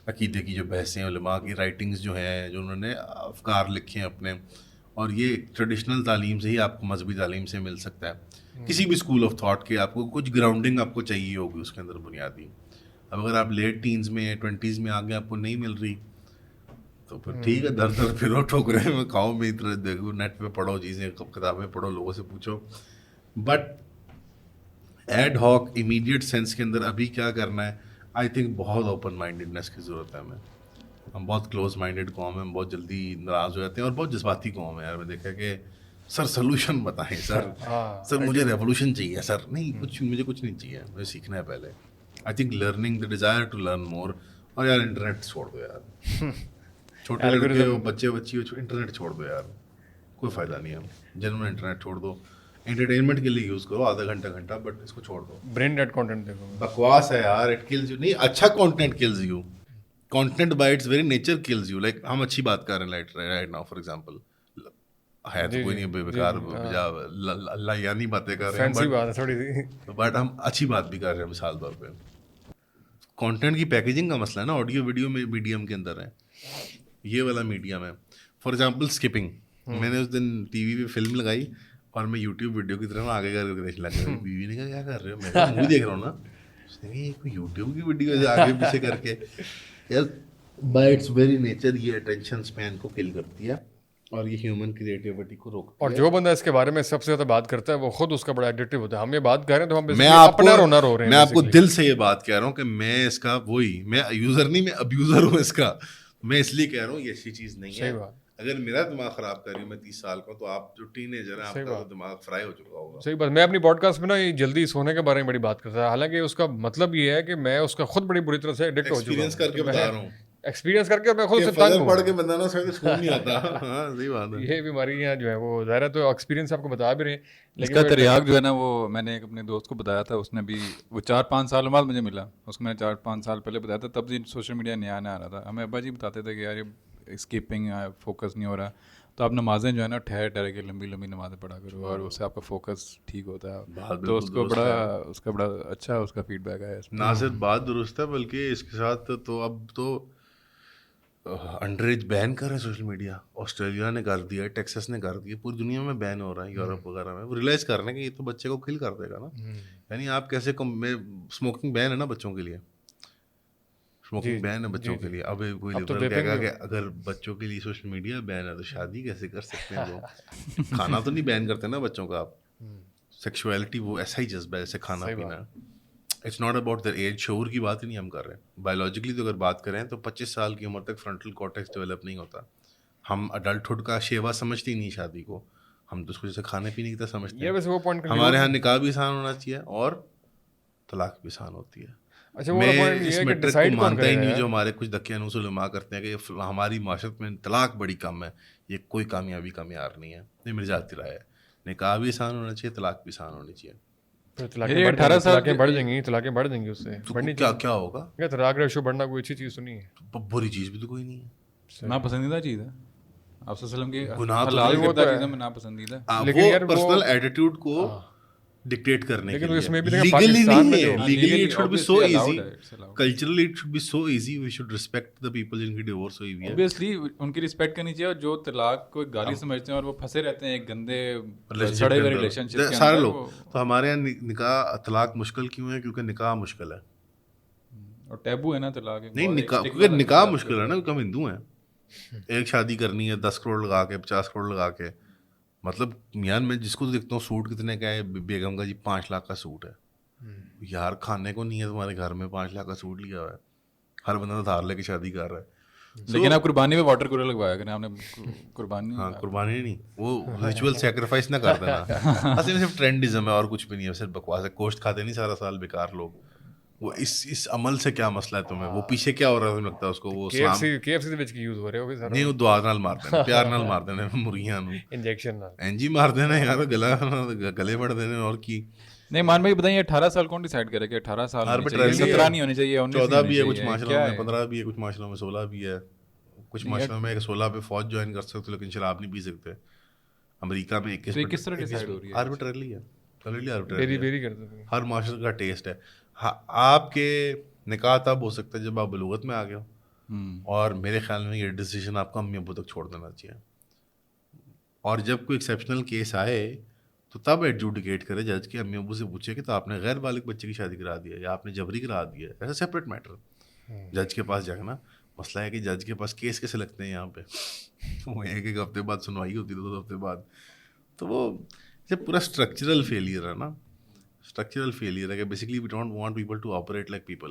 عقیدے کی جو بحثیں, علماء کی رائٹنگز جو ہیں, جو انہوں نے افکار لکھے ہیں اپنے. اور یہ ٹریڈیشنل تعلیم سے ہی آپ کو مذہبی تعلیم سے مل سکتا ہے. کسی بھی اسکول آف تھاٹ کے آپ کو کچھ گراؤنڈنگ آپ کو چاہیے ہوگی اس کے اندر بنیادی. اب اگر آپ لیٹ ٹینز میں 20s میں آگے آپ کو نہیں مل رہی, تو پھر ٹھیک ہے, در در پھرو, ٹھوکرے میں کھاؤ, میں ادھر دیکھو, نیٹ پہ پڑھو چیزیں, کتابیں پڑھو, لوگوں سے پوچھو. But ad hoc immediate sense کے اندر ابھی کیا کرنا ہے, آئی تھنک بہت اوپن مائنڈیڈنیس کی ضرورت ہے ہمیں. ہم بہت کلوز مائنڈیڈ قوم ہیں, ہم بہت جلدی ناراض ہو جاتے ہیں اور بہت جذباتی قوم ہے یار. میں دیکھا کہ سر سلوشن بتائیں سر مجھے ریولیوشن چاہیے سر. نہیں, مجھے کچھ نہیں چاہیے, مجھے سیکھنا ہے پہلے. I think learning the desire to learn more. اور یار انٹرنیٹ چھوڑ دو یار, چھوٹے لڑکے ہو, بچے بچی ہو, انٹرنیٹ چھوڑ دو یار, کوئی فائدہ نہیں ہے. جنہوں نے انٹرنیٹ چھوڑ دو, انٹرٹینمنٹ کے لیے یوز کرو آدھا گھنٹہ, بٹ اس کو چھوڑ دو. برین ڈیڈ کنٹینٹ دیکھو, بکواس ہے یار. It kills you. نہیں, اچھا content kills you. Content by its very nature kills you. Like ہم اچھی بات کر رہے ہیں رائٹ ناؤ, فار ایگزامپل ہے تو کوئی نہیں, بیکار اللہ یعنی باتیں کر رہے فینسی بات ہیں, ہے تھوڑی سی, بٹ ہم اچھی بات بھی کر رہے ہیں. مثال طور پہ کنٹینٹ کی پیکیجنگ کا مسئلہ ہے نا. آڈیو ویڈیو میں میڈیم کے اندر ہے, یہ والا میڈیم ہے. فار ایگزامپل اسکپنگ, میں نے اس دن ٹی وی پہ فلم لگائی اور میں یوٹیوب ویڈیو کی طرح آگے کر کے دیکھنے لگا. بیوی نے کہا کیا کر رہے ہو, میں منہ دیکھ رہا ہوں نا. اس نے کہا یہ کوئی یوٹیوب کی ویڈیو ہے آگے پیچھے کر کے. یار بائی اٹس ویری نیچر یہ اٹینشن اسپین کو کل کرتی ہے اور یہ ہیومن کریٹیوٹی کو روکتی ہے. اور جو بندہ اس کے بارے میں سب سے زیادہ بات کرتا ہے وہ خود اس کا بڑا ایڈکٹیو ہوتا ہے. ہم یہ بات کر رہے ہیں تو ہم اپنا رونا رو رہے ہیں. میں آپ کو دل سے یہ بات کہہ رہا ہوں کہ میں اس کا وہی, میں یوزر نہیں, میں ابیوزر ہوں اس کا. میں اس لیے کہہ رہا ہوں یہ اچھی چیز نہیں ہے. اگر میرا دماغ خراب کر رہی ہوں, میں 30 سال کا, تو آپ جو ٹین ایجر ہیں آپ کا دماغ فرائی ہو چکا ہوگا. صحیح بات. میں اپنی پوڈ کاسٹ میں نا یہ جلدی سونے کے بارے میں بڑی بات کرتا ہے, حالانکہ اس کا مطلب یہ ہے کہ میں اس کا خود بڑی بری طرح سے ایڈکٹ ہو چکا ہوں. ایکسپیرینس کر کے بتا رہا ہوں, ایکسپیرینس کر کے میں خود سے تنگ ہوں. پڑھ کے بندہ نا سکون نہیں آتا. ہاں صحیح بات ہے. یہ بیماریاں جو ہے وہ ظاہر ہے, تو ایکسپیرینس آپ کو بتا بھی رہے ہیں. اس کا تریاق جو ہے نا, وہ میں نے ایک اپنے دوست کو بتایا تھا, اس نے بھی وہ 4-5 سال بعد مجھے ملا. اس کو میں نے 4-5 سال پہلے بتایا تھا, تب بھی سوشل میڈیا نیا آ رہا تھا. ہمیں ابا جی بتاتے تھے کہ یار یہ اسکیپنگ فوکس نہیں ہو رہا, تو آپ نمازیں جو ہے نا ٹھہر ٹھہر کے لمبی لمبی نمازیں پڑھا کرو, اور اس سے آپ کا فوکس ٹھیک ہوتا ہے. تو اس کا بڑا اچھا اس کا فیڈ بیک آیا. ناصر بات درست ہے, بلکہ اس کے ساتھ تو اب تو انڈر ایج بین کر رہے ہیں سوشل میڈیا. آسٹریلیا نے کر دیا, ٹیکسس نے کر دیا, پوری دنیا میں بین ہو رہا ہے, یورپ وغیرہ میں. وہ ریلائز کر رہے ہیں کہ یہ تو بچے کو کل کر دے گا نا. یعنی آپ کیسے اسموکنگ بین ہے نا بچوں کے لیے, اسموکنگ بین ہے بچوں کے لیے. اب کوئی لیبرل کہے گا کہ اگر بچوں کے لیے سوشل میڈیا بین ہے تو شادی کیسے کر سکتے ہیں وہ. کھانا تو نہیں بین کرتے نا بچوں کا آپ. سیکشولیٹی وہ ایسا ہی جذبہ ہے جیسے کھانا پینا. It's not about their age. شعور کی بات ہی نہیں ہم کر رہے ہیں. بایولوجیکلی تو اگر بات کریں تو 25 سال کی عمر تک فرنٹل کارٹیکس ڈیولپ نہیں ہوتا. ہم اڈلٹہڈ کا شیوا سمجھتے ہی نہیں شادی کو, ہم تو اس کو جیسے کھانے پینے کی طرح سمجھتے ہیں. ہمارے یہاں نکاح بھی آسان ہونا چاہیے اور طلاق بھی آسان ہوتی ہے. میں اس میٹرک کو مانتا ہی نہیں جو ہمارے کچھ دقیانوس علماء کرتے ہیں کہ ہماری معاشرت میں طلاق بڑی کم ہے, یہ کوئی کامیابی کا معیار نہیں ہے. یہ میری ذاتی رائے ہے. نکاح بھی آسان ہونا چاہیے, طلاق بھی آسان ہونی چاہیے. 18 بڑھ جائیں گی, طلاقیں بڑھ جائیں گی, اس سے کیا ہوگا. طلاق ریشو بڑھنا کوئی اچھی چیز تو نہیں ہے, بری چیز بھی تو کوئی نہیں ہے. ناپسندیدہ چیز ہے. آپ صلی اللہ علیہ وسلم کی گناہ حلال کردہ چیزوں میں ناپسندیدہ. وہ پرسنل ایٹیٹیوڈ کو ڈکٹیٹ کرنے کے لیے. اس میں بھی لیگلی نہیں ہے. Legally it should be so easy. Culturally it should be so easy. We should respect the people جن کی ڈیورس ہوئی ہوئی ہے. obviously ان کی ریسپیکٹ کرنی چاہیے. اور جو طلاق کو گالی سمجھتے ہیں اور وہ پھنسے رہتے ہیں ایک گندے سڑے ہوئے ریلیشن شپ کے اندر, سارے لوگ. تو ہمارے یہاں نکاح طلاق مشکل کیوں ہے؟ کیونکہ نکاح مشکل ہے اور ٹیبو ہے نا طلاق. نہیں نکاح, کیونکہ نکاح مشکل ہے نا, کیونکہ ہم ہندو ہیں. ایک شادی کرنی ہے 10 کروڑ لگا کے, 50 کروڑ لگا کے. مطلب یار میں جس کو دیکھتا ہوں سوٹ کتنے کا ہے, بیگم کا جی 5 لاکھ کا سوٹ ہے. یار کھانے کو نہیں ہے تمہارے گھر میں, 5 لاکھ کا سوٹ لیا ہوا ہے. ہر بندہ دھار لے کے شادی کر رہا ہے. لیکن آپ قربانی میں واٹر کولر لگوایا کریں. آپ نے قربانی, ہاں قربانی نہیں, وہ ریچول سیکریفائس نہ کر دینا. اصل میں صرف ٹرینڈزم ہے اور کچھ بھی نہیں ہے, صرف بکواس ہے. گوشت کھاتے نہیں سارا سال بیکار لوگ. وہ اس عمل سے کیا مسئلہ ہے تمہیں؟ وہ پیچھے کیا ہو رہا ہے لگتا ہے اس کو. وہ KFC وچ کی یوز ہو رہے ہو نہیں, وہ دعا نال مارتے ہیں, پیار نال مارتے ہیں مرغیاں نو, انجیکشن نال اینجی مارتے ہیں یار, گلے پڑ دینے. اور کی نہیں مان بھائی بتائیے 18 سال کون ڈیسائیڈ کرے کہ 18 سال 17 نہیں ہونی چاہیے, 14 بھی ہے کچھ معاشروں میں, 15 بھی ہے کچھ معاشروں میں, 16 بھی ہے کچھ معاشروں میں. 16 پہ فوج جوائن کر سکتے لیکن شراب نہیں پی سکتے. امریکہ میں 21 کس طرح ڈیسائیڈ ہو رہی ہے؟ آربیٹریلی ہے, بیری کرتے ہیں. ہر معاشرے کا ٹیسٹ ہے. آپ کے نکاح تب ہو سکتا ہے جب آپ بلوغت میں آ گئے ہو, اور میرے خیال میں یہ ڈیسیجن آپ کو امی ابو تک چھوڑ دینا چاہیے. اور جب کوئی ایکسیپشنل کیس آئے تو تب ایڈجوڈیکیٹ کرے جج کے, امی ابو سے پوچھے کہ تو آپ نے غیر بالغ بچے کی شادی کرا دیا یا آپ نے جبری کرا دیا, ایسا سیپریٹ میٹر. جج کے پاس جانا مسئلہ ہے کہ جج کے پاس کیس کیسے لگتے ہیں یہاں پہ, وہ ایک ہفتے بعد سنوائی ہوتی ہے, 2 ہفتے بعد. تو وہ جب پورا اسٹرکچرل فیلئر ہے نا, اسٹرکچرل فیلئر ہے کہ basically we don't want people to operate like people.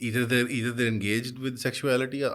either they're engaged with sexuality or